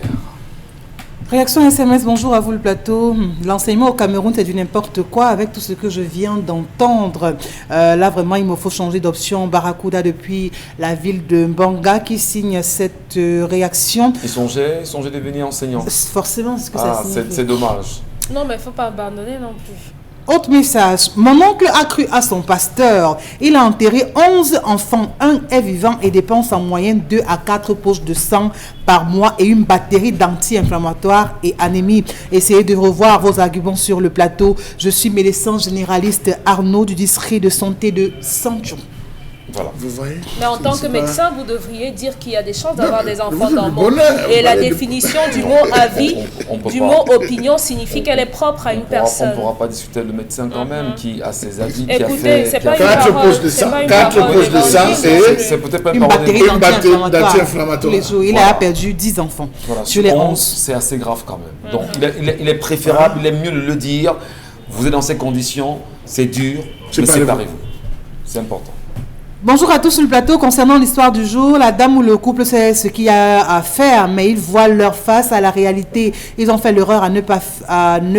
Réaction SMS, bonjour à vous le plateau. L'enseignement au Cameroun, c'est du n'importe quoi avec tout ce que je viens d'entendre. Là, vraiment, il me faut changer d'option. Barracuda depuis la ville de Mbanga qui signe cette réaction. Ils songeaient de devenir enseignants. Forcément, c'est ce que ça signifie. C'est dommage. Non, mais il ne faut pas abandonner non plus. Autre message, mon oncle a cru à son pasteur. Il a enterré 11 enfants. Un est vivant et dépense en moyenne 2 à 4 poches de sang par mois et une batterie d'anti-inflammatoires et anémie. Essayez de revoir vos arguments sur le plateau. Je suis médecin généraliste Arnaud du district de santé de Sancho. Voilà. Vous voyez? Mais en tant que médecin, vous devriez dire qu'il y a des chances d'avoir des enfants dans le monde. Et la définition du mot avis, du mot opinion, signifie qu'elle est propre à une personne. On ne pourra pas discuter le médecin quand même qui a ses avis. Écoutez, c'est pas une 4 parole. poches de sang, C'est 4 poches de sang et c'est peut-être pas Une parole batterie de- d'anti-inflammatoires. Tous les jours, il a perdu 10 enfants Voilà, sur les 11. c'est assez grave quand même. Donc il est préférable, il est mieux de le dire. Vous êtes dans ces conditions, c'est dur, mais séparez-vous. C'est important. Bonjour à tous sur le plateau. Concernant l'histoire du jour, la dame ou le couple sait ce qu'il y a à faire, mais ils voient leur face à la réalité. Ils ont fait l'erreur à ne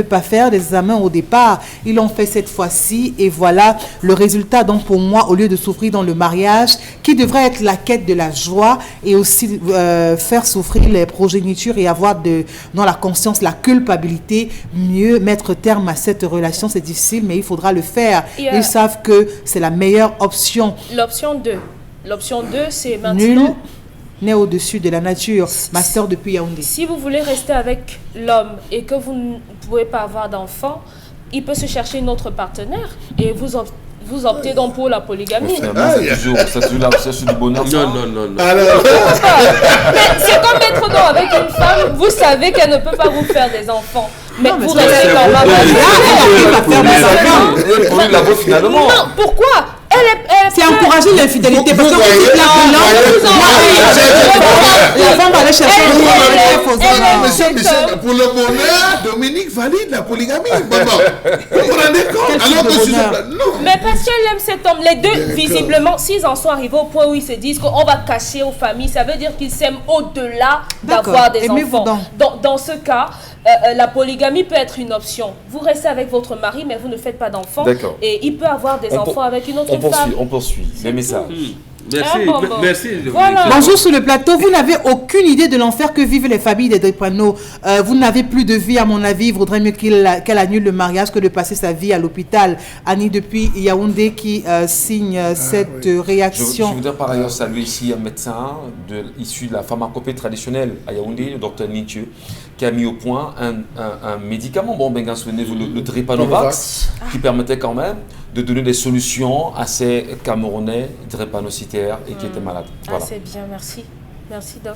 pas faire des examens au départ. Ils l'ont fait cette fois-ci et voilà le résultat. Donc pour moi, au lieu de souffrir dans le mariage, qui devrait être la quête de la joie et aussi faire souffrir les progénitures et avoir dans la conscience la culpabilité, mieux mettre terme à cette relation. C'est difficile, mais il faudra le faire. Ils savent que c'est la meilleure option. L'option 2. L'option 2, c'est maintenant... Nul n'est au-dessus de la nature. Master depuis Yaoundé. Si vous voulez rester avec l'homme et que vous ne pouvez pas avoir d'enfant, il peut se chercher une autre partenaire et vous optez donc pour la polygamie. Finalement, c'est toujours la recherche du bonheur. Non. Mais c'est comme être donc avec une femme, vous savez qu'elle ne peut pas vous faire des enfants. Mais vous restez dans la finalement. Non, pourquoi? C'est encourager l'infidélité parce que la femme va aller chercher Monsieur Michel, pour le bonheur, Dominique valide la polygamie. Maman, vous vous rendez compte? Alors que non. Mais parce qu'elle aime cet homme. Les deux, visiblement, s'ils en sont arrivés au point où ils se disent qu'on va cacher aux familles, ça veut dire qu'ils s'aiment au-delà d'avoir des enfants. Dans ce cas, la polygamie peut être une option. Vous restez avec votre mari, mais vous ne faites pas d'enfants. Et il peut avoir des enfants avec une autre femme. On poursuit. Les messages. Merci. Voilà. Bonjour sur le plateau. Vous n'avez aucune idée de l'enfer que vivent les familles des Drépano. Vous n'avez plus de vie, à mon avis. Il vaudrait mieux qu'elle annule le mariage que de passer sa vie à l'hôpital. Annie depuis Yaoundé qui signe cette réaction. Je voudrais par ailleurs saluer ici un médecin issu de la pharmacopée traditionnelle à Yaoundé, le docteur Nietzsche, qui a mis au point un médicament, souvenez-vous, le Drépanovax, qui permettait quand même de donner des solutions à ces Camerounais drépanocytaires et qui étaient malades. Voilà. C'est bien, merci. Merci, Doc.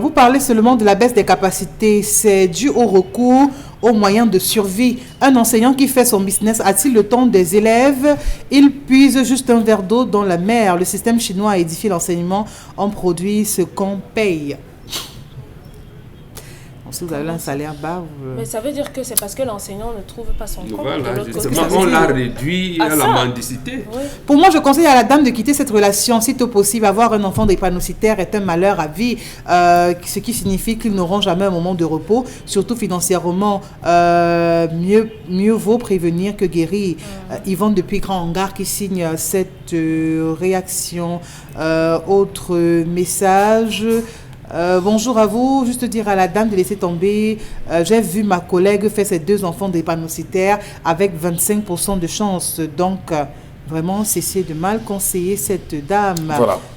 Vous parlez seulement de la baisse des capacités. C'est dû au recours aux moyens de survie. Un enseignant qui fait son business a-t-il le temps des élèves? Il puise juste un verre d'eau dans la mer. Le système chinois a édifié l'enseignement. On produit ce qu'on paye. Si vous avez un salaire bas... Mais ça veut dire que c'est parce que l'enseignant ne trouve pas son compte. Voilà, justement, on l'a réduit à la mendicité. Oui. Pour moi, je conseille à la dame de quitter cette relation. Si c'est possible, avoir un enfant drépanocytaire est un malheur à vie, ce qui signifie qu'ils n'auront jamais un moment de repos, surtout financièrement. Mieux vaut prévenir que guérir. Yvonne depuis Grand Hangar qui signe cette réaction. Autre message... Bonjour à vous. Juste dire à la dame de laisser tomber. J'ai vu ma collègue faire ses 2 enfants drépanocytaires avec 25% de chance. Donc, vraiment, cessez de mal conseiller cette dame.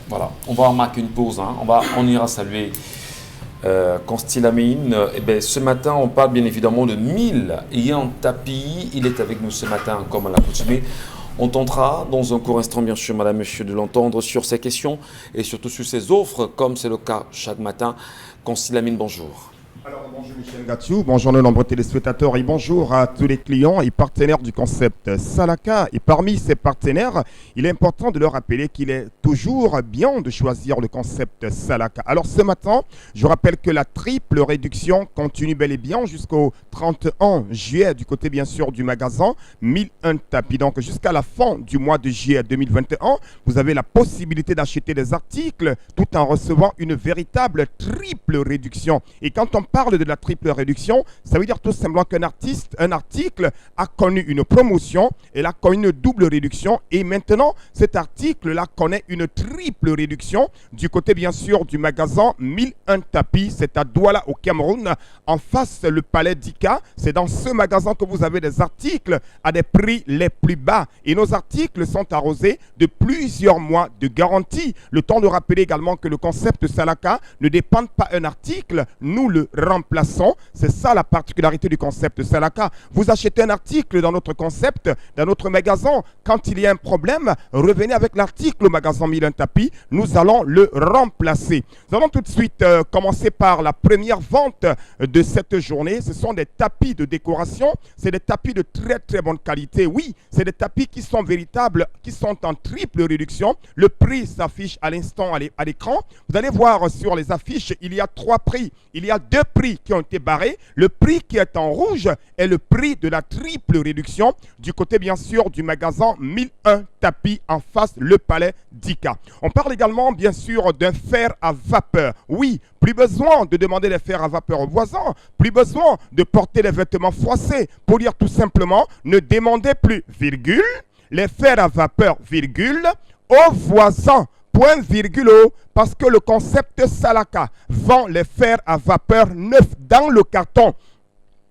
Voilà. On va marquer une pause. Hein. On ira saluer Constilamine. Ce matin, on parle bien évidemment de 1000 Yan Tapi. Il est avec nous ce matin, comme à l'accoutumée. On tentera dans un court instant, bien sûr, madame, monsieur, de l'entendre sur ces questions et surtout sur ces offres, comme c'est le cas chaque matin. Constilamine, bonjour. Alors, bonjour Michel Gatou, bonjour nos nombreux téléspectateurs et bonjour à tous les clients et partenaires du concept Salaka. Et parmi ces partenaires, il est important de leur rappeler qu'il est toujours bien de choisir le concept Salaka. Alors ce matin, je rappelle que la triple réduction continue bel et bien jusqu'au 31 juillet du côté bien sûr du magasin 1001 tapis. Donc jusqu'à la fin du mois de juillet 2021, vous avez la possibilité d'acheter des articles tout en recevant une véritable triple réduction. Et quand on parle de la triple réduction, ça veut dire tout simplement qu'un article a connu une promotion, elle a connu une double réduction et maintenant cet article-là connaît une triple réduction du côté bien sûr du magasin 1001 tapis, c'est à Douala au Cameroun, en face le palais d'Ika. C'est dans ce magasin que vous avez des articles à des prix les plus bas et nos articles sont arrosés de plusieurs mois de garantie. Le temps de rappeler également que le concept Salaka ne dépend pas d'un article, nous le remplaçons. C'est ça la particularité du concept Salaka. Vous achetez un article dans notre concept, dans notre magasin. Quand il y a un problème, revenez avec l'article au magasin 1001 tapis. Nous allons le remplacer. Nous allons tout de suite commencer par la première vente de cette journée. Ce sont des tapis de décoration. C'est des tapis de très très bonne qualité. Oui, c'est des tapis qui sont véritables, qui sont en triple réduction. Le prix s'affiche à l'instant à l'écran. Vous allez voir sur les affiches, il y a 3 prix. Il y a 2 prix qui ont été barrés. Le prix qui est en rouge est le prix de la triple réduction du côté bien sûr du magasin 1001 tapis en face le palais d'Ika. On parle également bien sûr d'un fer à vapeur. Oui, plus besoin de demander des fers à vapeur aux voisins, plus besoin de porter des vêtements froissés. Pour dire tout simplement, ne demandez plus, virgule, les fers à vapeur, virgule, aux voisins. Point virgule, parce que le concept Salaka vend les fers à vapeur neufs dans le carton.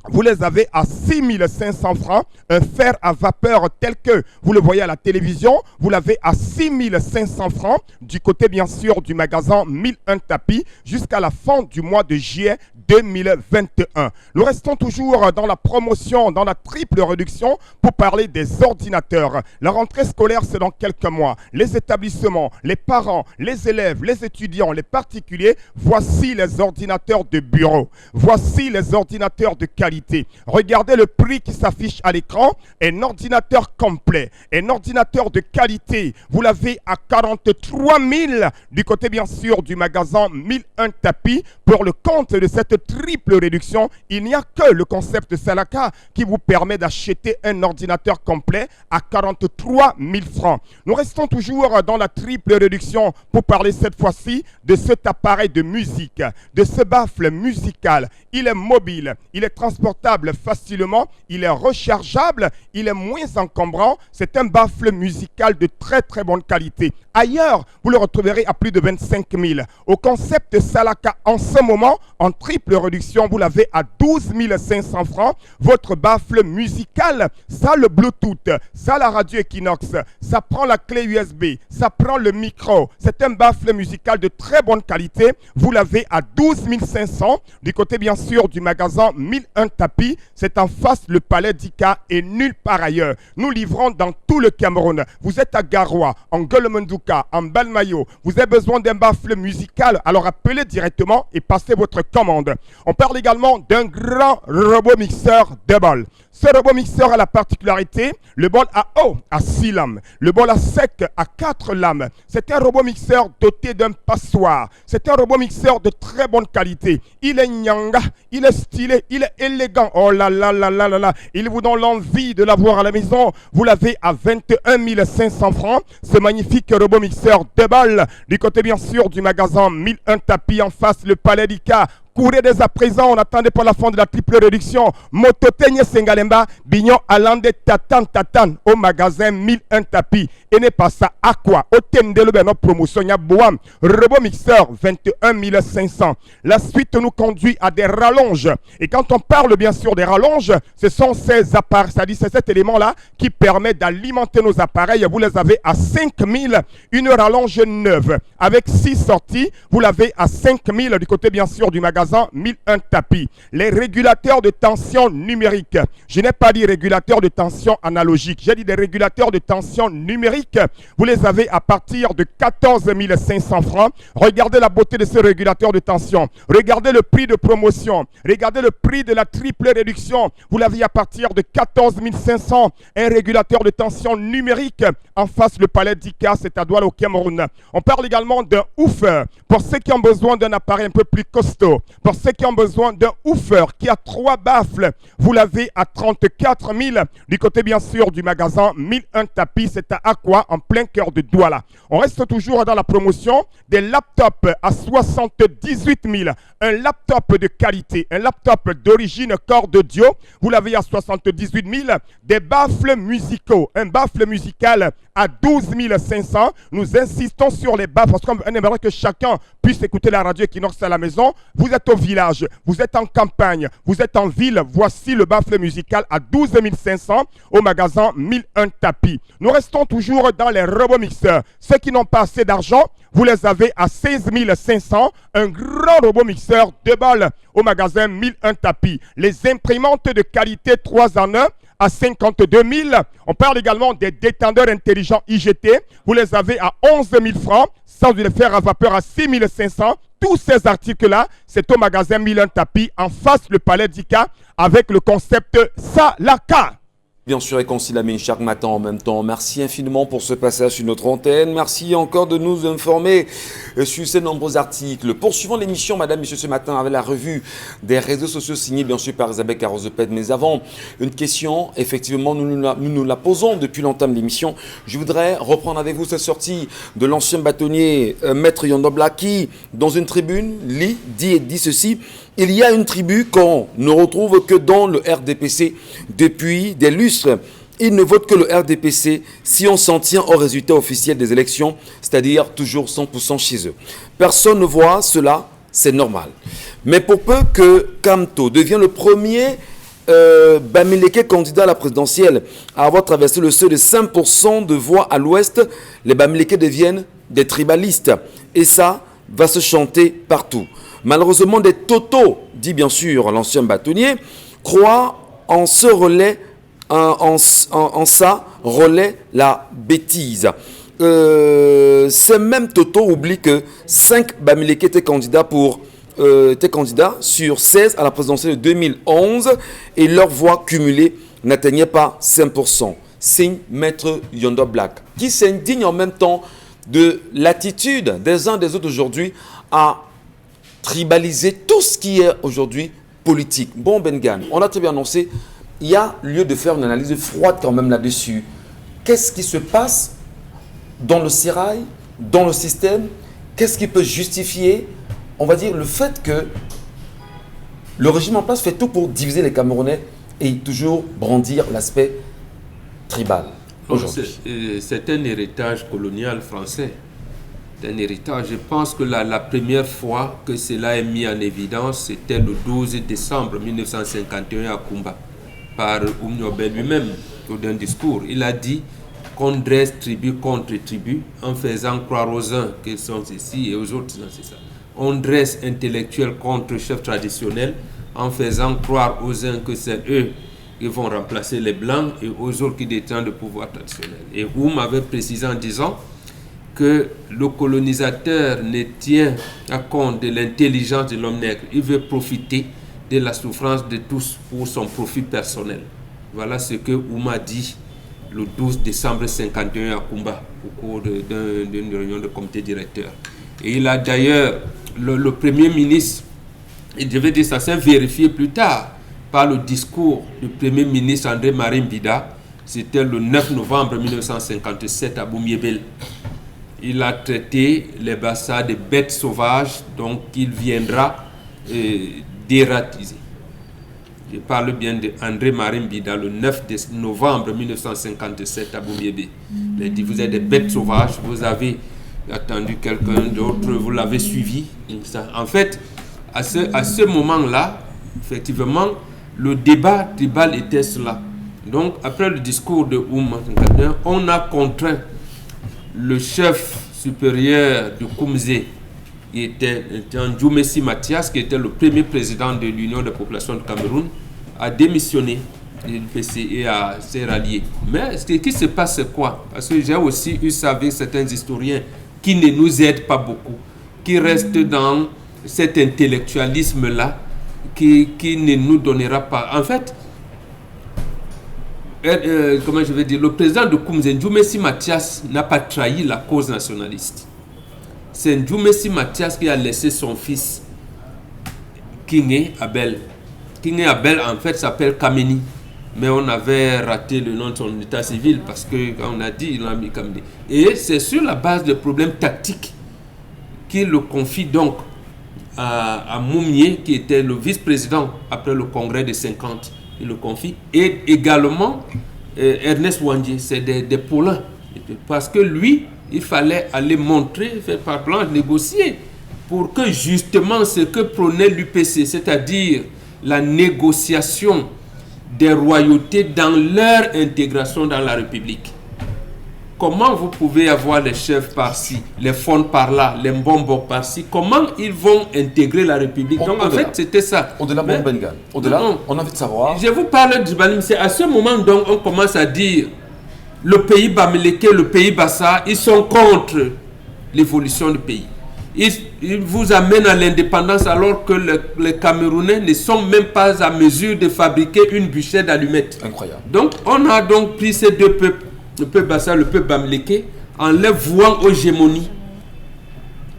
Vous les avez à 6500 francs. Un fer à vapeur tel que vous le voyez à la télévision, vous l'avez à 6500 francs du côté bien sûr du magasin 1001 tapis jusqu'à la fin du mois de juillet 2021. Nous restons toujours dans la promotion, dans la triple réduction pour parler des ordinateurs. La rentrée scolaire, c'est dans quelques mois. Les établissements, les parents, les élèves, les étudiants, les particuliers, voici les ordinateurs de bureau. Voici les ordinateurs de qualité. Regardez le prix qui s'affiche à l'écran. Un ordinateur complet, un ordinateur de qualité. Vous l'avez à 43 000 du côté bien sûr du magasin 1001 tapis. Pour le compte de cette triple réduction, il n'y a que le concept Salaka qui vous permet d'acheter un ordinateur complet à 43 000 francs. Nous restons toujours dans la triple réduction pour parler cette fois-ci de cet appareil de musique, de ce baffle musical. Il est mobile, il est transportable facilement, il est rechargeable, il est moins encombrant. C'est un baffle musical de très très bonne qualité. Ailleurs, vous le retrouverez à plus de 25 000. Au concept Salaka, en ce moment, en triple réduction, vous l'avez à 12 500 francs. Votre baffle musical, ça le Bluetooth, ça la radio Equinox, ça prend la clé USB, ça prend le micro. C'est un baffle musical de très bonne qualité. Vous l'avez à 12 500 du côté bien sûr du magasin 1001 tapis. C'est en face le palais d'Ika et nulle part ailleurs. Nous livrons dans tout le Cameroun. Vous êtes à Garoua, en Golomandouka, en Balmayo. Vous avez besoin d'un baffle musical, alors appelez directement et passez votre commande. On parle également d'un grand robot mixeur de bol. Ce robot mixeur a la particularité, le bol à eau à 6 lames, le bol à sec à 4 lames. C'est un robot mixeur doté d'un passoire. C'est un robot mixeur de très bonne qualité. Il est nyanga, il est stylé, il est élégant. Oh là là là là là là. Il vous donne l'envie de l'avoir à la maison. Vous l'avez à 21 500 francs. Ce magnifique robot mixeur de bol du côté bien sûr du magasin 1001 tapis en face le palais d'Ika. courez dès à présent, on n'attendait pas la fin de la triple réduction. Mototenye Sengalemba, Bignon Alande Tatan au magasin 1001 tapis. Et n'est pas ça à quoi? Au thème de notre promotion, il y a Boam, Robot Mixeur 21 500. La suite nous conduit à des rallonges. Et quand on parle bien sûr des rallonges, ce sont ces appareils, c'est-à-dire c'est cet élément-là qui permet d'alimenter nos appareils. Vous les avez à 5000, une rallonge neuve. Avec 6 sorties, vous l'avez à 5000 du côté bien sûr du magasin 1001 tapis. Les régulateurs de tension numérique. Je n'ai pas dit régulateurs de tension analogique, j'ai dit des régulateurs de tension numérique. Vous les avez à partir de 14 500 francs. Regardez la beauté de ces régulateurs de tension. Regardez le prix de promotion. Regardez le prix de la triple réduction. Vous l'avez à partir de 14 500. Un régulateur de tension numérique en face le palais d'Ika, c'est à Douala au Cameroun. On parle également d'un woofer. Pour ceux qui ont besoin d'un appareil un peu plus costaud. Pour ceux qui ont besoin d'un woofer qui a 3 baffles. Vous l'avez à 34 000 du côté bien sûr du magasin 1001 tapis. C'est à Aqua en plein cœur de Douala. On reste toujours dans la promotion des laptops à 78 000. Un laptop de qualité, un laptop d'origine corde audio. Vous l'avez à 78 000. Des baffles musicaux, un baffle musical à 12 500. Nous insistons sur les baffles parce qu'on aimerait que chacun puisse écouter la radio Equinox à la maison. Vous êtes au village, vous êtes en campagne, vous êtes en ville. Voici le baffle musical à 12 500 au magasin 1001 tapis. Nous restons toujours dans les robots mixeurs. Ceux qui n'ont pas assez d'argent, vous les avez à 16 500. Un grand robot mixeur de balles au magasin 1001 tapis. Les imprimantes de qualité 3 en 1 à 52 000. On parle également des détendeurs intelligents IGT. Vous les avez à 11 000 francs, sans les faire à vapeur à 6 500. Tous ces articles-là, c'est au magasin 1001 tapis, en face le palais d'Ika, avec le concept Salaka. Bien sûr, et concilier chaque matin en même temps. Merci infiniment pour ce passage sur notre antenne. Merci encore de nous informer sur ces nombreux articles. Poursuivons l'émission, madame, monsieur, ce matin avec la revue des réseaux sociaux signée bien sûr par Isabelle Carozeped. Mais avant, une question, effectivement, nous la posons depuis longtemps de l'émission. Je voudrais reprendre avec vous cette sortie de l'ancien bâtonnier Maître Yondob qui, dans une tribune, dit ceci. Il y a une tribu qu'on ne retrouve que dans le RDPC depuis des lustres. Ils ne votent que le RDPC si on s'en tient au résultat officiel des élections, c'est-à-dire toujours 100% chez eux. Personne ne voit cela, c'est normal. Mais pour peu que Kamto devienne le premier Bamileke candidat à la présidentielle à avoir traversé le seuil de 5% de voix à l'ouest, les Bamileke deviennent des tribalistes. Et ça va se chanter partout. Malheureusement, des totos, dit bien sûr l'ancien bâtonnier, croient en ce relais, en ça relaie la bêtise. Ces mêmes totos oublient que 5 Bamileke étaient candidats sur 16 à la présidentielle de 2011 et leur voix cumulée n'atteignait pas 5%. Signe Maître Yondob Black, qui s'indigne en même temps de l'attitude des uns des autres aujourd'hui à tribaliser tout ce qui est aujourd'hui politique. Bon, Bengan, on a très bien annoncé, il y a lieu de faire une analyse froide quand même là-dessus. Qu'est-ce qui se passe dans le sérail, dans le système? Qu'est-ce qui peut justifier, on va dire, le fait que le régime en place fait tout pour diviser les Camerounais et toujours brandir l'aspect tribal aujourd'hui? C'est un héritage colonial français. Un héritage. Je pense que la première fois que cela est mis en évidence, c'était le 12 décembre 1951 à Kumba, par Oumniobel lui-même, d'un discours. Il a dit qu'on dresse tribu contre tribu en faisant croire aux uns qu'ils sont ici et aux autres, c'est ça. On dresse intellectuels contre chefs traditionnels en faisant croire aux uns que c'est eux qui vont remplacer les Blancs et aux autres qui détiennent le pouvoir traditionnel. Et Oum avait précisé en disant que le colonisateur ne tient à compte de l'intelligence de l'homme nègre. Il veut profiter de la souffrance de tous pour son profit personnel. Voilà ce que Ouma dit le 12 décembre 1951 à Kumba, au cours d'une réunion de comité directeur. Et il a d'ailleurs, le Premier ministre, il devait dire ça, s'est vérifié plus tard par le discours du Premier ministre André-Marie Mbida, c'était le 9 novembre 1957 à Boumiébel. Il a traité les Bassa de bêtes sauvages, donc il viendra dératisé. Je parle bien d'André Marimbida le 9 novembre 1957 à Boumiébé. Il a dit, vous êtes des bêtes sauvages, vous avez attendu quelqu'un d'autre, vous l'avez suivi. En fait, à ce moment-là, effectivement, le débat tribal était cela. Donc, après le discours de Ouma, on a contraint le chef supérieur de Koumzé, qui était Ndjoumessi Mathias, qui était le premier président de l'Union des populations du Cameroun, à démissionner de l'UPC et à se rallier. Mais ce qui se passe, c'est quoi? Parce que j'ai aussi eu ça avec certains historiens qui ne nous aident pas beaucoup, qui restent dans cet intellectualisme-là, qui ne nous donnera pas. En fait, comment je vais dire, le président de Koumzé, Ndjoumessi Mathias, n'a pas trahi la cause nationaliste. C'est Ndjoumessi Mathias qui a laissé son fils, Kingé Abel. Kingé Abel, en fait, s'appelle Kameni. Mais on avait raté le nom de son état civil parce que, quand on a dit, il a mis Kameni. Et c'est sur la base de problèmes tactiques qu'il le confie donc à Moumié, qui était le vice-président après le congrès de 50. Il le confie. Et également Ernest Wandier, c'est des Paulins. Parce que lui, il fallait aller montrer, faire par plan, négocier pour que justement ce que prônait l'UPC, c'est-à-dire la négociation des royautés dans leur intégration dans la République. Comment vous pouvez avoir les chefs par-ci, les fonds par-là, les mbombos par-ci, comment ils vont intégrer la République? Donc en fait, c'était ça. Au-delà de Bengal, au-delà, on a envie de savoir. Je vous parle du Balim, c'est à ce moment donc on commence à dire le pays Bamileke, le pays Bassa, ils sont contre l'évolution du pays. Ils vous amènent à l'indépendance alors que les Camerounais ne sont même pas à mesure de fabriquer une bûchette d'allumettes. Incroyable. Donc on a donc pris ces deux peuples, le peuple Bassa, le peuple Bamileke, en les vouant aux gémonies.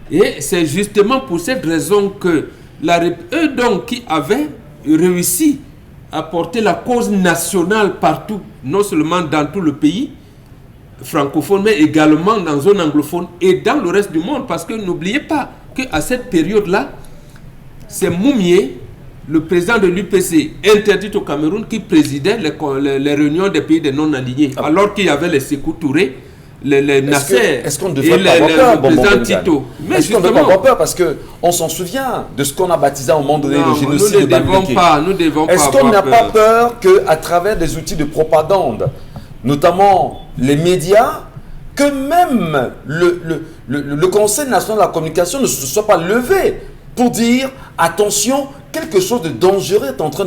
Et c'est justement pour cette raison que eux donc qui avaient réussi à porter la cause nationale partout, non seulement dans tout le pays francophone, mais également dans la zone anglophone et dans le reste du monde. Parce que n'oubliez pas qu'à cette période-là, c'est Moumié, le président de l'UPC, interdit au Cameroun, qui présidait les réunions des pays des non-alignés, alors qu'il y avait les Sékou Touré, les Nasser est-ce qu'on ne devrait pas avoir peur, président Tito. Mais est-ce qu'on ne devrait pas avoir peur? Parce qu'on s'en souvient de ce qu'on a baptisé à un moment donné le génocide de Bamileke. Nous devons pas Est-ce qu'on n'a pas peur qu'à travers des outils de propagande, notamment les médias, que même le Conseil national de la communication ne se soit pas levé pour dire attention, quelque chose de dangereux est en train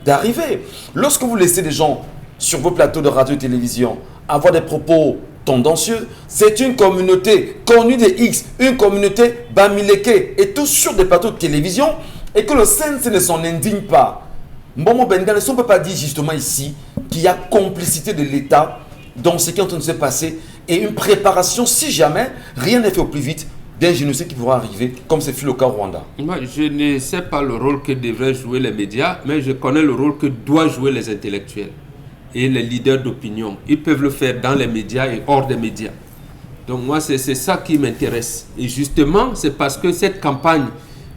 d'arriver. Lorsque vous laissez des gens sur vos plateaux de radio et télévision avoir des propos tendancieux, c'est une communauté connue des X, une communauté Bamileke, et tout sur des plateaux de télévision, et que le CNC ne s'en indigne pas. Mbomo Bengal, on ne peut pas dire justement ici qu'il y a complicité de l'État dans ce qui est en train de se passer et une préparation, si jamais rien n'est fait au plus vite, d'un génocide qui pourra arriver, comme c'est fait le cas au Rwanda. Moi, je ne sais pas le rôle que devraient jouer les médias, mais je connais le rôle que doivent jouer les intellectuels et les leaders d'opinion. Ils peuvent le faire dans les médias et hors des médias. Donc moi, c'est ça qui m'intéresse. Et justement, c'est parce que cette campagne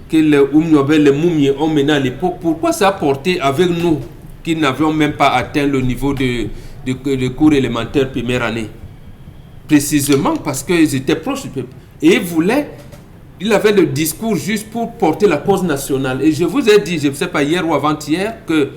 que les Moumiés ont menée à l'époque, pourquoi ça a porté avec nous, qui n'avions même pas atteint le niveau de cours élémentaires première année? Précisément parce qu'ils étaient proches du peuple. Et il avait le discours juste pour porter la cause nationale. Et je vous ai dit, je ne sais pas, hier ou avant-hier, que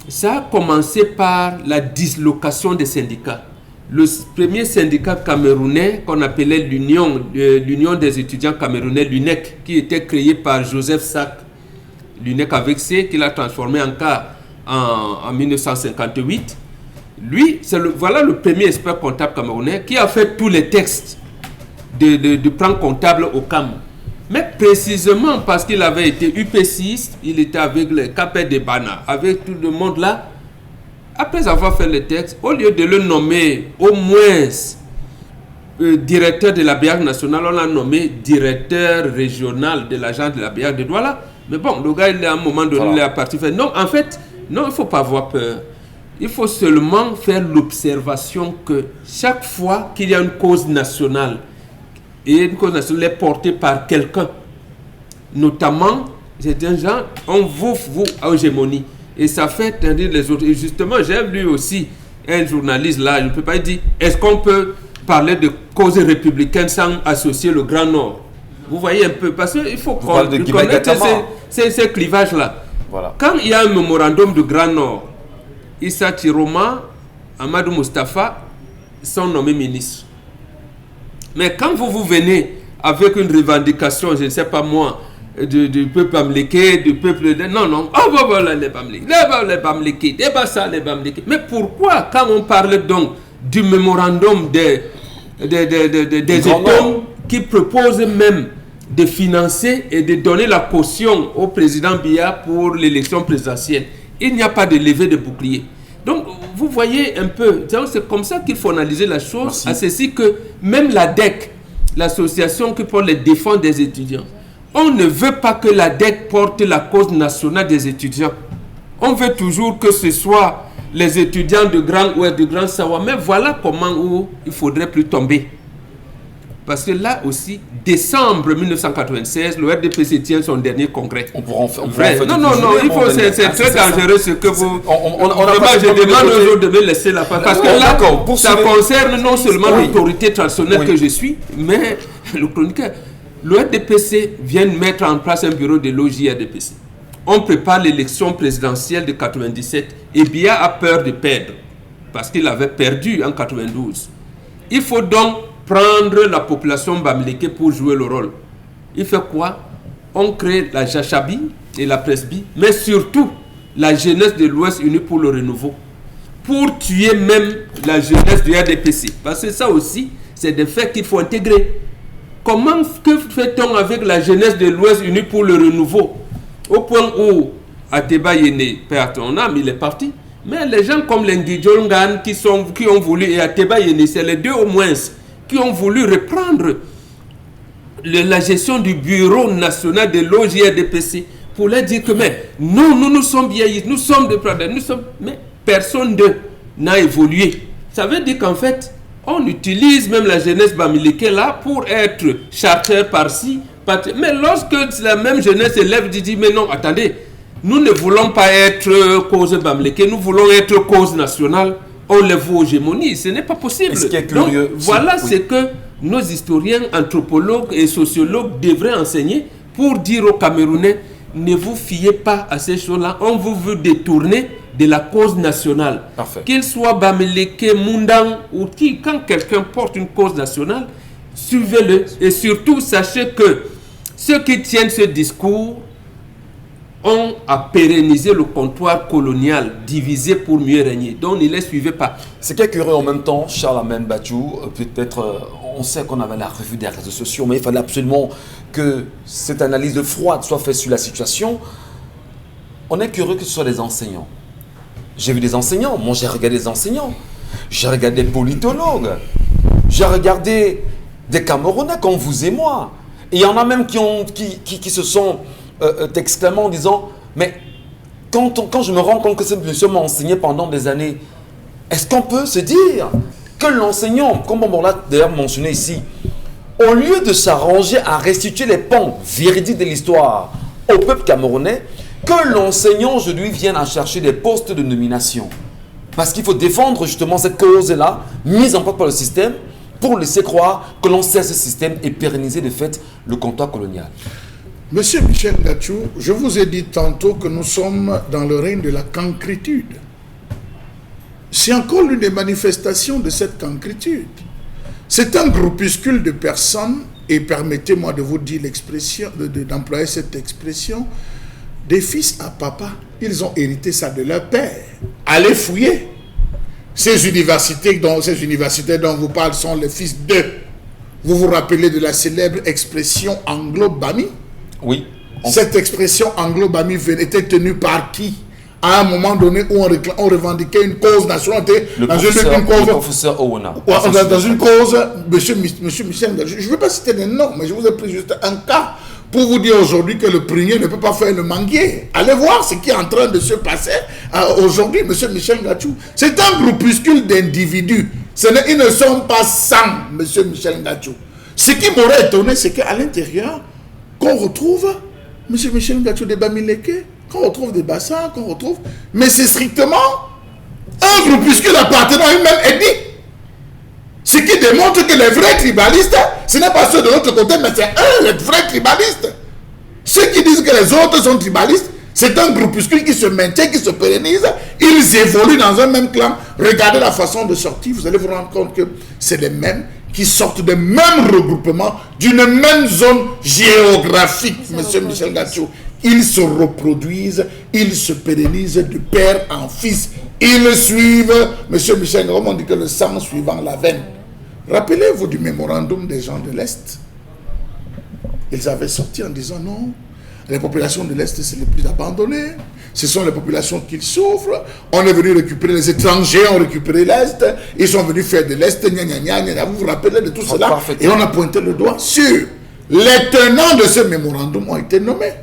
ça a commencé par la dislocation des syndicats. Le premier syndicat camerounais qu'on appelait l'Union des étudiants camerounais, l'UNEC, qui était créé par Joseph Sack, l'UNEC avec C, qu'il a transformé en cas en 1958. Lui, voilà le premier expert comptable camerounais qui a fait tous les textes de plan comptable au CAM. Mais précisément parce qu'il avait été UPCiste, il était avec les Capet de Bana, avec tout le monde là. Après avoir fait le texte, au lieu de le nommer au moins directeur de la BIAC nationale, on l'a nommé directeur régional de l'agence de la BIAC de Douala. Mais bon, le gars, il est à un moment donné, il est parti faire. Non, en fait, non, il ne faut pas avoir peur. Il faut seulement faire l'observation que chaque fois qu'il y a une cause nationale, et une cause nationale est portée par quelqu'un, notamment C'est un genre, on vous à hégémonie. Et ça fait tenir les autres. Et justement, j'ai lu aussi un journaliste là, je ne peux pas dire, est-ce qu'on peut parler de cause républicaine sans associer le Grand Nord? Vous voyez un peu, parce qu'il faut connaître ces clivages-là. Voilà. Quand il y a un mémorandum du Grand Nord, Issa Chiroma, Amadou Moustapha sont nommés ministres. Mais quand vous venez avec une revendication, je ne sais pas moi, du peuple amléqué, du peuple... Non, oh, voilà les Bamlékés, les Bamlékés. Mais pourquoi, quand on parle donc du mémorandum des États qui proposent même de financer et de donner la caution au président Biya pour l'élection présidentielle, il n'y a pas de levée de bouclier. Donc, vous voyez un peu, c'est comme ça qu'il faut analyser la chose. Merci. À ceci que même la DEC, l'association qui porte les défenses des étudiants, on ne veut pas que la DEC porte la cause nationale des étudiants. On veut toujours que ce soit les étudiants de Grand Ouest, de Grand Sawa. Mais voilà comment où il faudrait plus tomber. Parce que là aussi, décembre 1996, le RDPC tient son dernier congrès. On pourra en faire non, c'est très dangereux ce que vous... Je demande aux autres de me laisser la parole. Parce que là, ça concerne non seulement l'autorité traditionnelle que je suis, mais le chroniqueur. Le RDPC vient de mettre en place un bureau de l'OJRDPC. On prépare l'élection présidentielle de 97 et Biya a peur de perdre parce qu'il avait perdu en 92. Il faut donc prendre la population bamléké pour jouer le rôle. Il fait quoi? On crée la Jachabi et la Presby, mais surtout la jeunesse de l'Ouest unie pour le renouveau, pour tuer même la jeunesse du RDPC. Parce que ça aussi, c'est des faits qu'il faut intégrer. Comment que fait-on avec la jeunesse de l'Ouest unie pour le renouveau? Au point où Ateba Yene perd son âme, il est parti. Mais les gens comme les Ngidjongan qui ont voulu, et Ateba Yene, c'est les deux au moins, qui ont voulu reprendre la gestion du bureau national de l'OJRDPC pour leur dire que mais non, nous sommes vieillis, nous sommes de Pradès, mais personne d'eux n'a évolué. Ça veut dire qu'en fait, on utilise même la jeunesse bamileke là pour être charter par-ci, mais lorsque la même jeunesse élève dit mais non, attendez, nous ne voulons pas être cause bamileke, nous voulons être cause nationale, on les voit hégémonie, ce n'est pas possible. Ce qui est curieux, donc, voilà ce que nos historiens, anthropologues et sociologues devraient enseigner pour dire aux Camerounais, ne vous fiez pas à ces choses-là, on vous veut détourner de la cause nationale. Qu'il soit Bamileke, Mundang ou qui, quand quelqu'un porte une cause nationale, suivez-le. Et surtout, sachez que ceux qui tiennent ce discours ont à pérenniser le comptoir colonial, divisé pour mieux régner. Donc, ne les suivez pas. Ce qui est curieux en même temps, Charles Amen Bachou, peut-être, on sait qu'on avait la revue des réseaux sociaux, mais il fallait absolument que cette analyse froide soit faite sur la situation. On est curieux que ce soit les enseignants. J'ai vu des enseignants, moi j'ai regardé des enseignants, j'ai regardé des politologues, j'ai regardé des Camerounais comme vous et moi. Et il y en a même qui se sont exclamés en disant, mais quand je me rends compte que ce monsieur m'a enseigné pendant des années, est-ce qu'on peut se dire que l'enseignant, comme on l'a d'ailleurs mentionné ici, au lieu de s'arranger à restituer les pans véridiques de l'histoire au peuple camerounais, que l'enseignant aujourd'hui vienne à chercher des postes de nomination. Parce qu'il faut défendre justement cette cause-là, mise en place par le système, pour laisser croire que l'on sait ce système et pérenniser de fait le comptoir colonial. Monsieur Michel Ngachou, je vous ai dit tantôt que nous sommes dans le règne de la cancritude. C'est encore l'une des manifestations de cette cancritude. C'est un groupuscule de personnes, et permettez-moi de vous dire l'expression, d'employer cette expression, des fils à papa. Ils ont hérité ça de leur père. Allez fouiller. Ces universités dont vous parlez sont les fils d'eux. Vous vous rappelez de la célèbre expression anglo-bami? Oui. Cette expression anglo-bami était tenue par qui? À un moment donné où on revendiquait une cause nationale, le professeur Owona. Dans une cause, monsieur Michel, je ne veux pas citer les noms, mais je vous ai pris juste un cas pour vous dire aujourd'hui que le prunier ne peut pas faire le manguier. Allez voir ce qui est en train de se passer aujourd'hui, monsieur Michel Ngachou. C'est un groupuscule d'individus. Ils ne sont pas 100, monsieur Michel Ngachou. Ce qui m'aurait étonné, c'est qu'à l'intérieur, qu'on retrouve Monsieur Michel Ngacho de Bamileke, qu'on retrouve des bassins, qu'on retrouve... Mais c'est strictement un groupuscule appartenant à une même ethnie. Ce qui démontre que les vrais tribalistes, ce n'est pas ceux de l'autre côté, mais c'est eux les vrais tribalistes. Ceux qui disent que les autres sont tribalistes, c'est un groupuscule qui se maintient, qui se pérennise. Ils évoluent dans un même clan. Regardez la façon de sortir, vous allez vous rendre compte que c'est les mêmes qui sortent des mêmes regroupements, d'une même zone géographique, monsieur Michel Ngacho. Ils se reproduisent, ils se pérennisent de père en fils. Ils suivent, monsieur Michel Ngacho, on dit que le sang suivant la veine. Rappelez-vous du mémorandum des gens de l'Est. Ils avaient sorti en disant non, les populations de l'Est, c'est les plus abandonnées. Ce sont les populations qui souffrent. On est venu récupérer, les étrangers ont récupéré l'Est. Ils sont venus faire de l'Est. Vous vous rappelez de tout cela? Et on a pointé le doigt sur les tenants de ce mémorandum ont été nommés.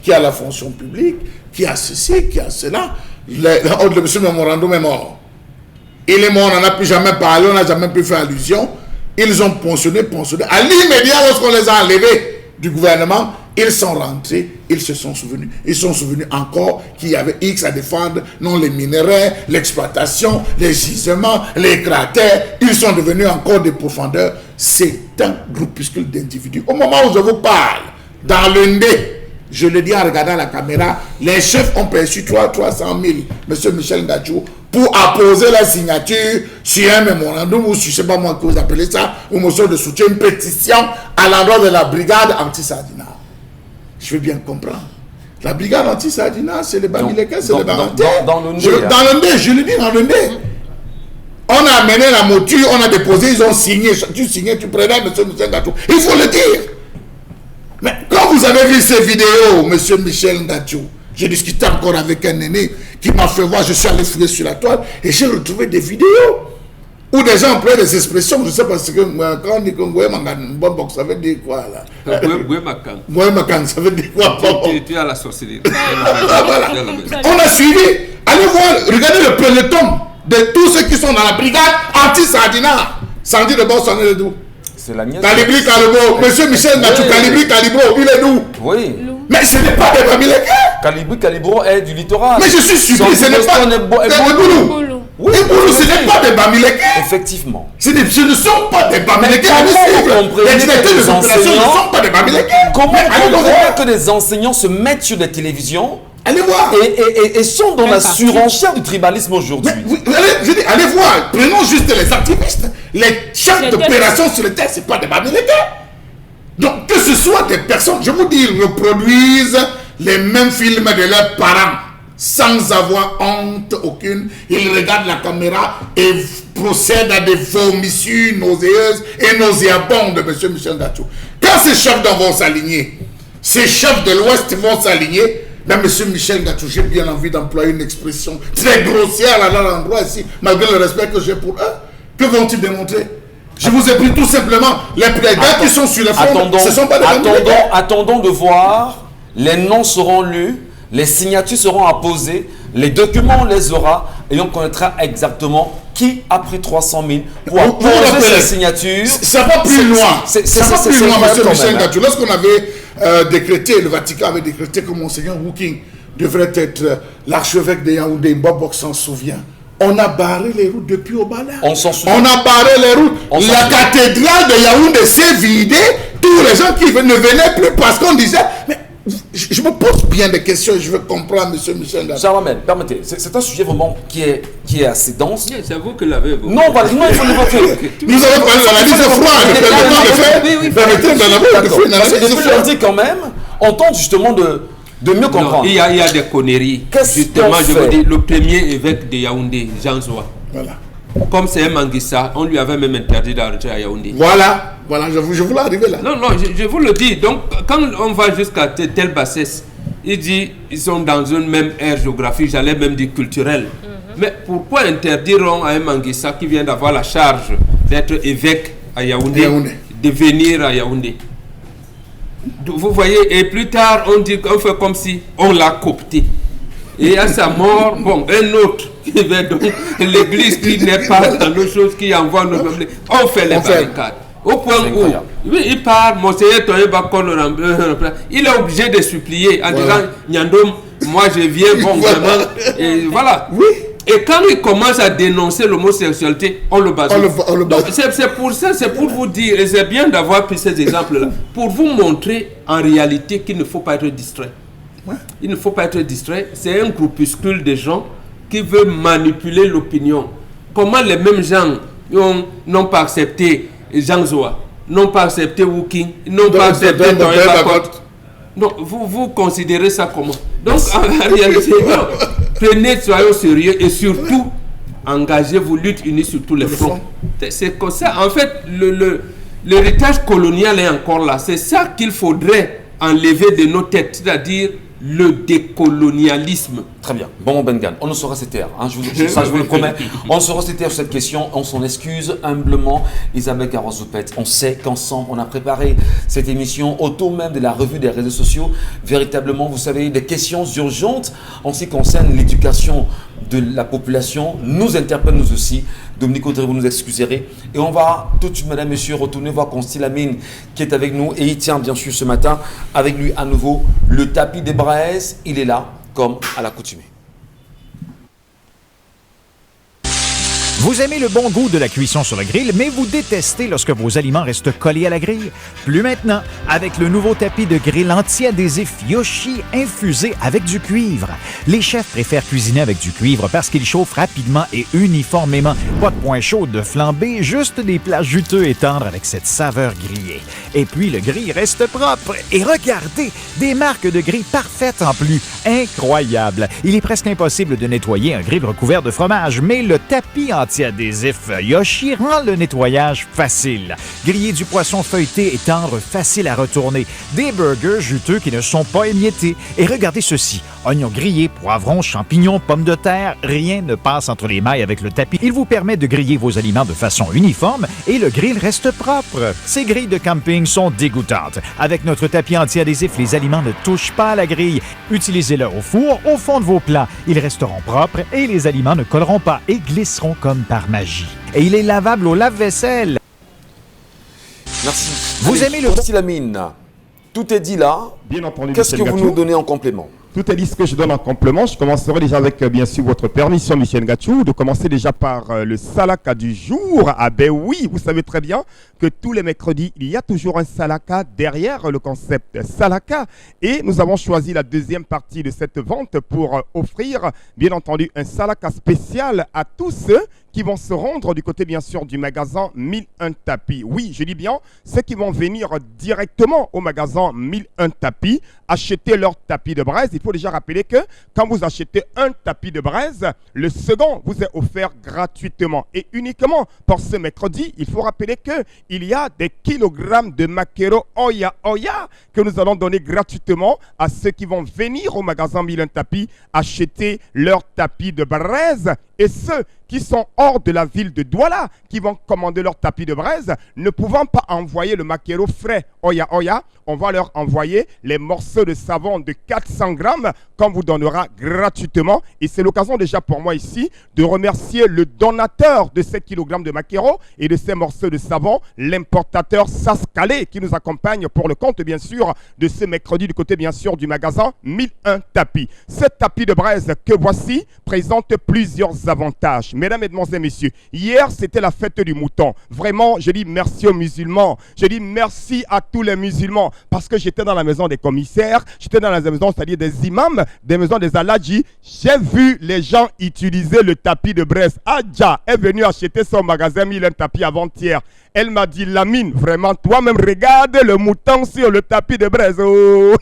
Qui a la fonction publique, qui a ceci, qui a cela. Ce mémorandum est mort. Il est mort, on n'en a plus jamais parlé, on n'a jamais pu faire allusion. Ils ont pensionné. À l'immédiat, lorsqu'on les a enlevés du gouvernement, ils sont rentrés, ils se sont souvenus. Ils sont souvenus encore qu'il y avait X à défendre, non les minéraux, l'exploitation, les gisements, les cratères. Ils sont devenus encore des profondeurs. C'est un groupuscule d'individus. Au moment où je vous parle, dans le nez, je le dis en regardant la caméra, les chefs ont perçu 300 000, monsieur Michel Ngacho, pour apposer la signature sur un mémorandum ou sur, je ne sais pas moi que vous appelez ça, une motion de soutien, une pétition à l'endroit de la brigade anti-Sardina. Je veux bien comprendre. La brigade anti-Sardina, c'est les Bamileke, c'est les Barantais. Dans le nez, je le dis dans le nez. On a amené la mouture, on a déposé, ils ont signé. Tu signais, tu prenais, monsieur Michel Ngacho. Il faut le dire. Mais quand vous avez vu ces vidéos, monsieur Michel Ngacho, j'ai discuté encore avec un aîné qui m'a fait voir, je suis allé fouiller sur la toile et j'ai retrouvé des vidéos où des gens emploient des expressions, je ne sais pas ce que quand on dit que Mbonbok, ça veut dire quoi là? Makan, ça veut dire quoi? Tu as la sorcellerie. Voilà. On a suivi, allez voir, regardez le peloton de tous ceux qui sont dans la brigade anti-Sardina. Sandy de Boss, on est d'où? C'est la nièce. Calibri Calibro, monsieur Michel Ngacho, Calibri Calibro, il est d'où? Oui. Mais ce n'est pas des Bamileke. Calibri Calibro est du littoral. Mais je suis surpris, ce n'est pas des Boulou. Oui, Boulou, ce n'est pas des Bamileke. Effectivement. Ce ne sont pas des Bamileke. Les directeurs des opérations ne sont pas des Bamileke. Comment comprendre que des enseignants se mettent sur des télévisions? Allez voir. Et sont dans la surenchère du tribalisme aujourd'hui. Allez voir. Prenons juste les activistes. Les chefs d'opération sur le terrain, ce n'est pas des Bamileke. Donc, que ce soit des personnes, je vous dis, ils reproduisent les mêmes films de leurs parents sans avoir honte aucune. Ils regardent la caméra et procèdent à des vomissures nauséeuses et nauséabondes de M. Michel Ngacho. Quand ces chefs vont s'aligner, ces chefs de l'Ouest vont s'aligner, mais M. Michel Ngacho, j'ai bien envie d'employer une expression très grossière à l'endroit ici, malgré le respect que j'ai pour eux. Que vont-ils démontrer? Je vous ai pris tout simplement les plaidoirs qui sont sur le front. Ce sont pas des attendons de voir. Les noms seront lus, les signatures seront apposées, les documents on les aura et on connaîtra exactement qui a pris 300 000 pour apposer ces signatures. Ça va plus loin. Ça va plus loin, M. Michel Ngacho. Lorsqu'on avait décrété, le Vatican avait décrété que Monseigneur Wooking devrait être l'archevêque de Yaoundé, Mbonbok s'en souvient. On a barré les routes depuis Obala. On a barré les routes. La cathédrale de Yaoundé s'est vidée. Tous les gens qui ne venaient plus parce qu'on disait... Mais je me pose bien des questions et je veux comprendre, M. Michel Ngacho. Charles, permettez. C'est un sujet vraiment qui est assez dense. C'est vous qui l'avez évoqué. Non, voilà, non, il faut l'évoquer. Nous avons parlé de l'analyse de froid. Permettez de faire dire quand même, on tente justement de mieux comprendre. Non, il y a des conneries. Justement, je veux dire, le premier évêque de Yaoundé, Jean Zoua. Voilà. Comme c'est un Manguissa, on lui avait même interdit d'entrer à Yaoundé. Voilà, je voulais arriver là. Non, je vous le dis. Donc, quand on va jusqu'à telle bassesse, il dit ils sont dans une même aire géographique, j'allais même dire culturelle. Mais pourquoi interdiront à un Manguissa qui vient d'avoir la charge d'être évêque à Yaoundé, de venir à Yaoundé? Vous voyez, et plus tard, on fait comme si on l'a coopté. Et à sa mort, bon, un autre qui vient donc l'église qui n'est pas dans nos choses, qui envoie nos... On fait les barricades. Au point C'est où incroyable. lui, il part, Monseigneur Toye Bakon, il est obligé de supplier en disant Nyandom, moi je viens, bon vraiment, et voilà. Oui. Et quand il commence à dénoncer l'homosexualité, on le base. On le base. Donc c'est pour ça, c'est pour vous dire, et c'est bien d'avoir pris ces exemples-là, pour vous montrer en réalité qu'il ne faut pas être distrait. Ouais. Il ne faut pas être distrait. C'est un groupuscule de gens qui veulent manipuler l'opinion. Comment les mêmes gens n'ont pas accepté Jean Zoa, n'ont pas accepté Wooking, n'ont pas accepté Toye Bakon. Donc, vous considérez ça comment? Donc, en réalité, non. Prenez, soyons sérieux et surtout, engagez-vous, lutte unie sur tous les fronts. C'est comme ça. En fait, l'héritage colonial est encore là. C'est ça qu'il faudrait enlever de nos têtes, c'est-à-dire le décolonialisme. Très bien. Bon, Bengan, on ne saura se taire. Hein, je vous le promets. On ne saura se taire sur cette question. On s'en excuse humblement. Isabelle Carrozoupette, on sait qu'ensemble, on a préparé cette émission autour même de la revue des réseaux sociaux. Véritablement, vous savez, des questions urgentes en ce qui concerne l'éducation de la population nous interpellent nous aussi. Dominique Audrey, vous nous excuserez. Et on va tout de suite, madame, monsieur, retourner voir Constille Lamine qui est avec nous. Et il tient bien sûr ce matin avec lui à nouveau le tapis des braises. Il est là, comme à l'accoutumée. Vous aimez le bon goût de la cuisson sur le grill, mais vous détestez lorsque vos aliments restent collés à la grille? Plus maintenant, avec le nouveau tapis de grill anti-adhésif Yoshi infusé avec du cuivre. Les chefs préfèrent cuisiner avec du cuivre parce qu'il chauffe rapidement et uniformément. Pas de point chaud de flambée, juste des plats juteux et tendres avec cette saveur grillée. Et puis le grill reste propre. Et regardez, des marques de grill parfaites en plus. Incroyable! Il est presque impossible de nettoyer un grill recouvert de fromage, mais le tapis anti-adhésif Yoshi rend le nettoyage facile. Griller du poisson feuilleté et tendre, facile à retourner. Des burgers juteux qui ne sont pas émiettés. Et regardez ceci. Oignons grillés, poivrons, champignons, pommes de terre, rien ne passe entre les mailles avec le tapis. Il vous permet de griller vos aliments de façon uniforme et le grill reste propre. Ces grilles de camping sont dégoûtantes. Avec notre tapis anti-adhésif, les aliments ne touchent pas à la grille. Utilisez-le au four, au fond de vos plats. Ils resteront propres et les aliments ne colleront pas et glisseront comme par magie. Et il est lavable au lave-vaisselle. Merci. Vous aimez le... Constille Lamine, tout est dit là. Bien entendu, Qu'est-ce que Michel vous Gatchou. nous donnez en complément? Tout est dit ce que je donne en complément. Je commencerai déjà avec, bien sûr, votre permission, Michel Gatchou, de commencer déjà par le salaka du jour. Ah ben oui, vous savez très bien que tous les mercredis, il y a toujours un salaka derrière le concept salaka. Et nous avons choisi la deuxième partie de cette vente pour offrir, bien entendu, un salaka spécial à tous ceux qui vont se rendre du côté, bien sûr, du magasin 1001 tapis. Oui, je dis bien, ceux qui vont venir directement au magasin 1001 tapis, acheter leur tapis de braise. Il faut déjà rappeler que quand vous achetez un tapis de braise, le second vous est offert gratuitement. Et uniquement pour ce mercredi, il faut rappeler qu'il y a des kilogrammes de maquereau Oya Oya que nous allons donner gratuitement à ceux qui vont venir au magasin 1001 tapis acheter leur tapis de braise. Et ceux qui sont hors de la ville de Douala, qui vont commander leur tapis de braise, ne pouvant pas envoyer le maquereau frais Oya Oya, on va leur envoyer les morceaux de savon de 400 grammes qu'on vous donnera gratuitement. Et c'est l'occasion déjà pour moi ici de remercier le donateur de ces kilogrammes de maquereau et de ces morceaux de savon, l'importateur Sascalé, qui nous accompagne pour le compte, bien sûr, de ce mercredi du côté, bien sûr, du magasin 1001 tapis. Ce tapis de braise que voici présente plusieurs avantages. Mesdames, Mesdemoiselles, Messieurs, hier, c'était la fête du mouton. Vraiment, je dis merci aux musulmans. Je dis merci à tous les musulmans parce que j'étais dans la maison des commissaires, j'étais dans la maison, c'est-à-dire des imams, des maisons des aladji. J'ai vu les gens utiliser le tapis de braise. Adja est venue acheter son magasin 1001 tapis avant-hier. Elle m'a dit, Lamine, vraiment, toi-même, regarde le mouton sur le tapis de braise. Oh,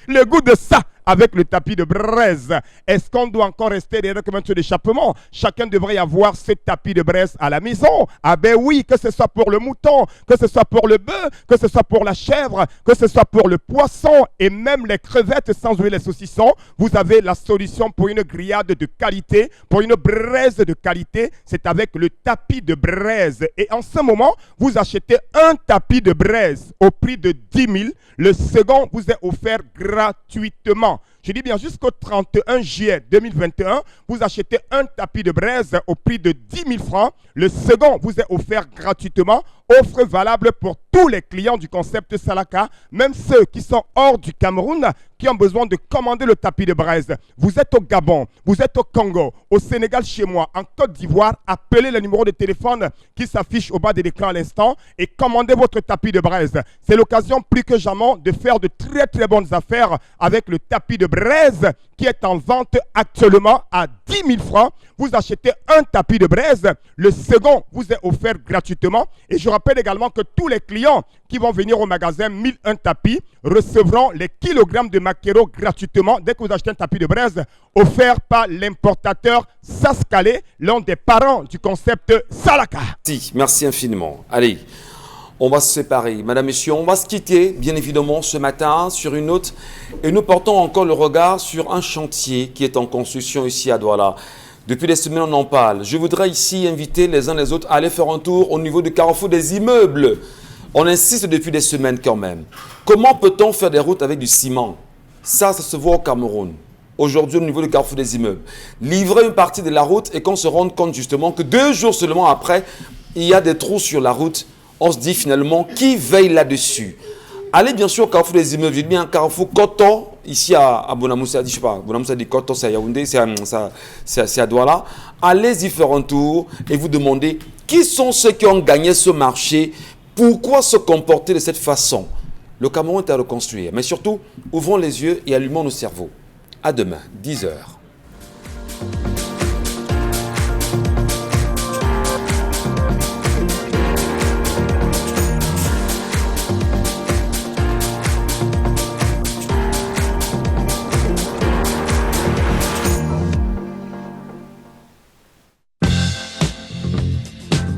le goût de ça avec le tapis de braise. Est-ce qu'on doit encore rester des recommandations d'échappement? Chacun devrait avoir ce tapis de braise à la maison. Ah ben oui, que ce soit pour le mouton, que ce soit pour le bœuf, que ce soit pour la chèvre, que ce soit pour le poisson et même les crevettes sans oublier les saucissons. Vous avez la solution pour une grillade de qualité, pour une braise de qualité. C'est avec le tapis de braise. Et en ce moment, vous achetez un tapis de braise au prix de 10 000. Le second vous est offert gratuitement. Je dis bien jusqu'au 31 juillet 2021, vous achetez un tapis de braise au prix de 10 000 francs. Le second vous est offert gratuitement. Offre valable pour tous les clients du concept Salaka, même ceux qui sont hors du Cameroun, qui ont besoin de commander le tapis de braise. Vous êtes au Gabon, vous êtes au Congo, au Sénégal chez moi, en Côte d'Ivoire, appelez le numéro de téléphone qui s'affiche au bas de l'écran à l'instant et commandez votre tapis de braise. C'est l'occasion plus que jamais de faire de très très bonnes affaires avec le tapis de braise qui est en vente actuellement à 10 000 francs. Vous achetez un tapis de braise, le second vous est offert gratuitement. Et je rappelle également que tous les clients qui vont venir au magasin 1001 tapis recevront les kilogrammes de maquereau gratuitement dès que vous achetez un tapis de braise offert par l'importateur Saskale, l'un des parents du concept Salaka. Merci infiniment. Allez, on va se séparer. Madame, Messieurs, on va se quitter, bien évidemment, ce matin sur une note. Et nous portons encore le regard sur un chantier qui est en construction ici à Douala. Depuis des semaines, on en parle. Je voudrais ici inviter les uns les autres à aller faire un tour au niveau du carrefour des immeubles. On insiste depuis des semaines quand même. Comment peut-on faire des routes avec du ciment? Ça se voit au Cameroun. Aujourd'hui, au niveau du carrefour des immeubles. Livrer une partie de la route et qu'on se rende compte justement que 2 jours seulement après, il y a des trous sur la route. On se dit finalement, qui veille là-dessus? Allez bien sûr au carrefour des immeubles. Je dis bien carrefour Koto, ici à Bonamoussa, je sais pas, Bonamoussa dit Koto, c'est à Yaoundé, c'est à Douala. Allez-y faire un tour et vous demandez qui sont ceux qui ont gagné ce marché, pourquoi se comporter de cette façon. Le Cameroun est à reconstruire, mais surtout, ouvrons les yeux et allumons nos cerveaux. À demain, 10h.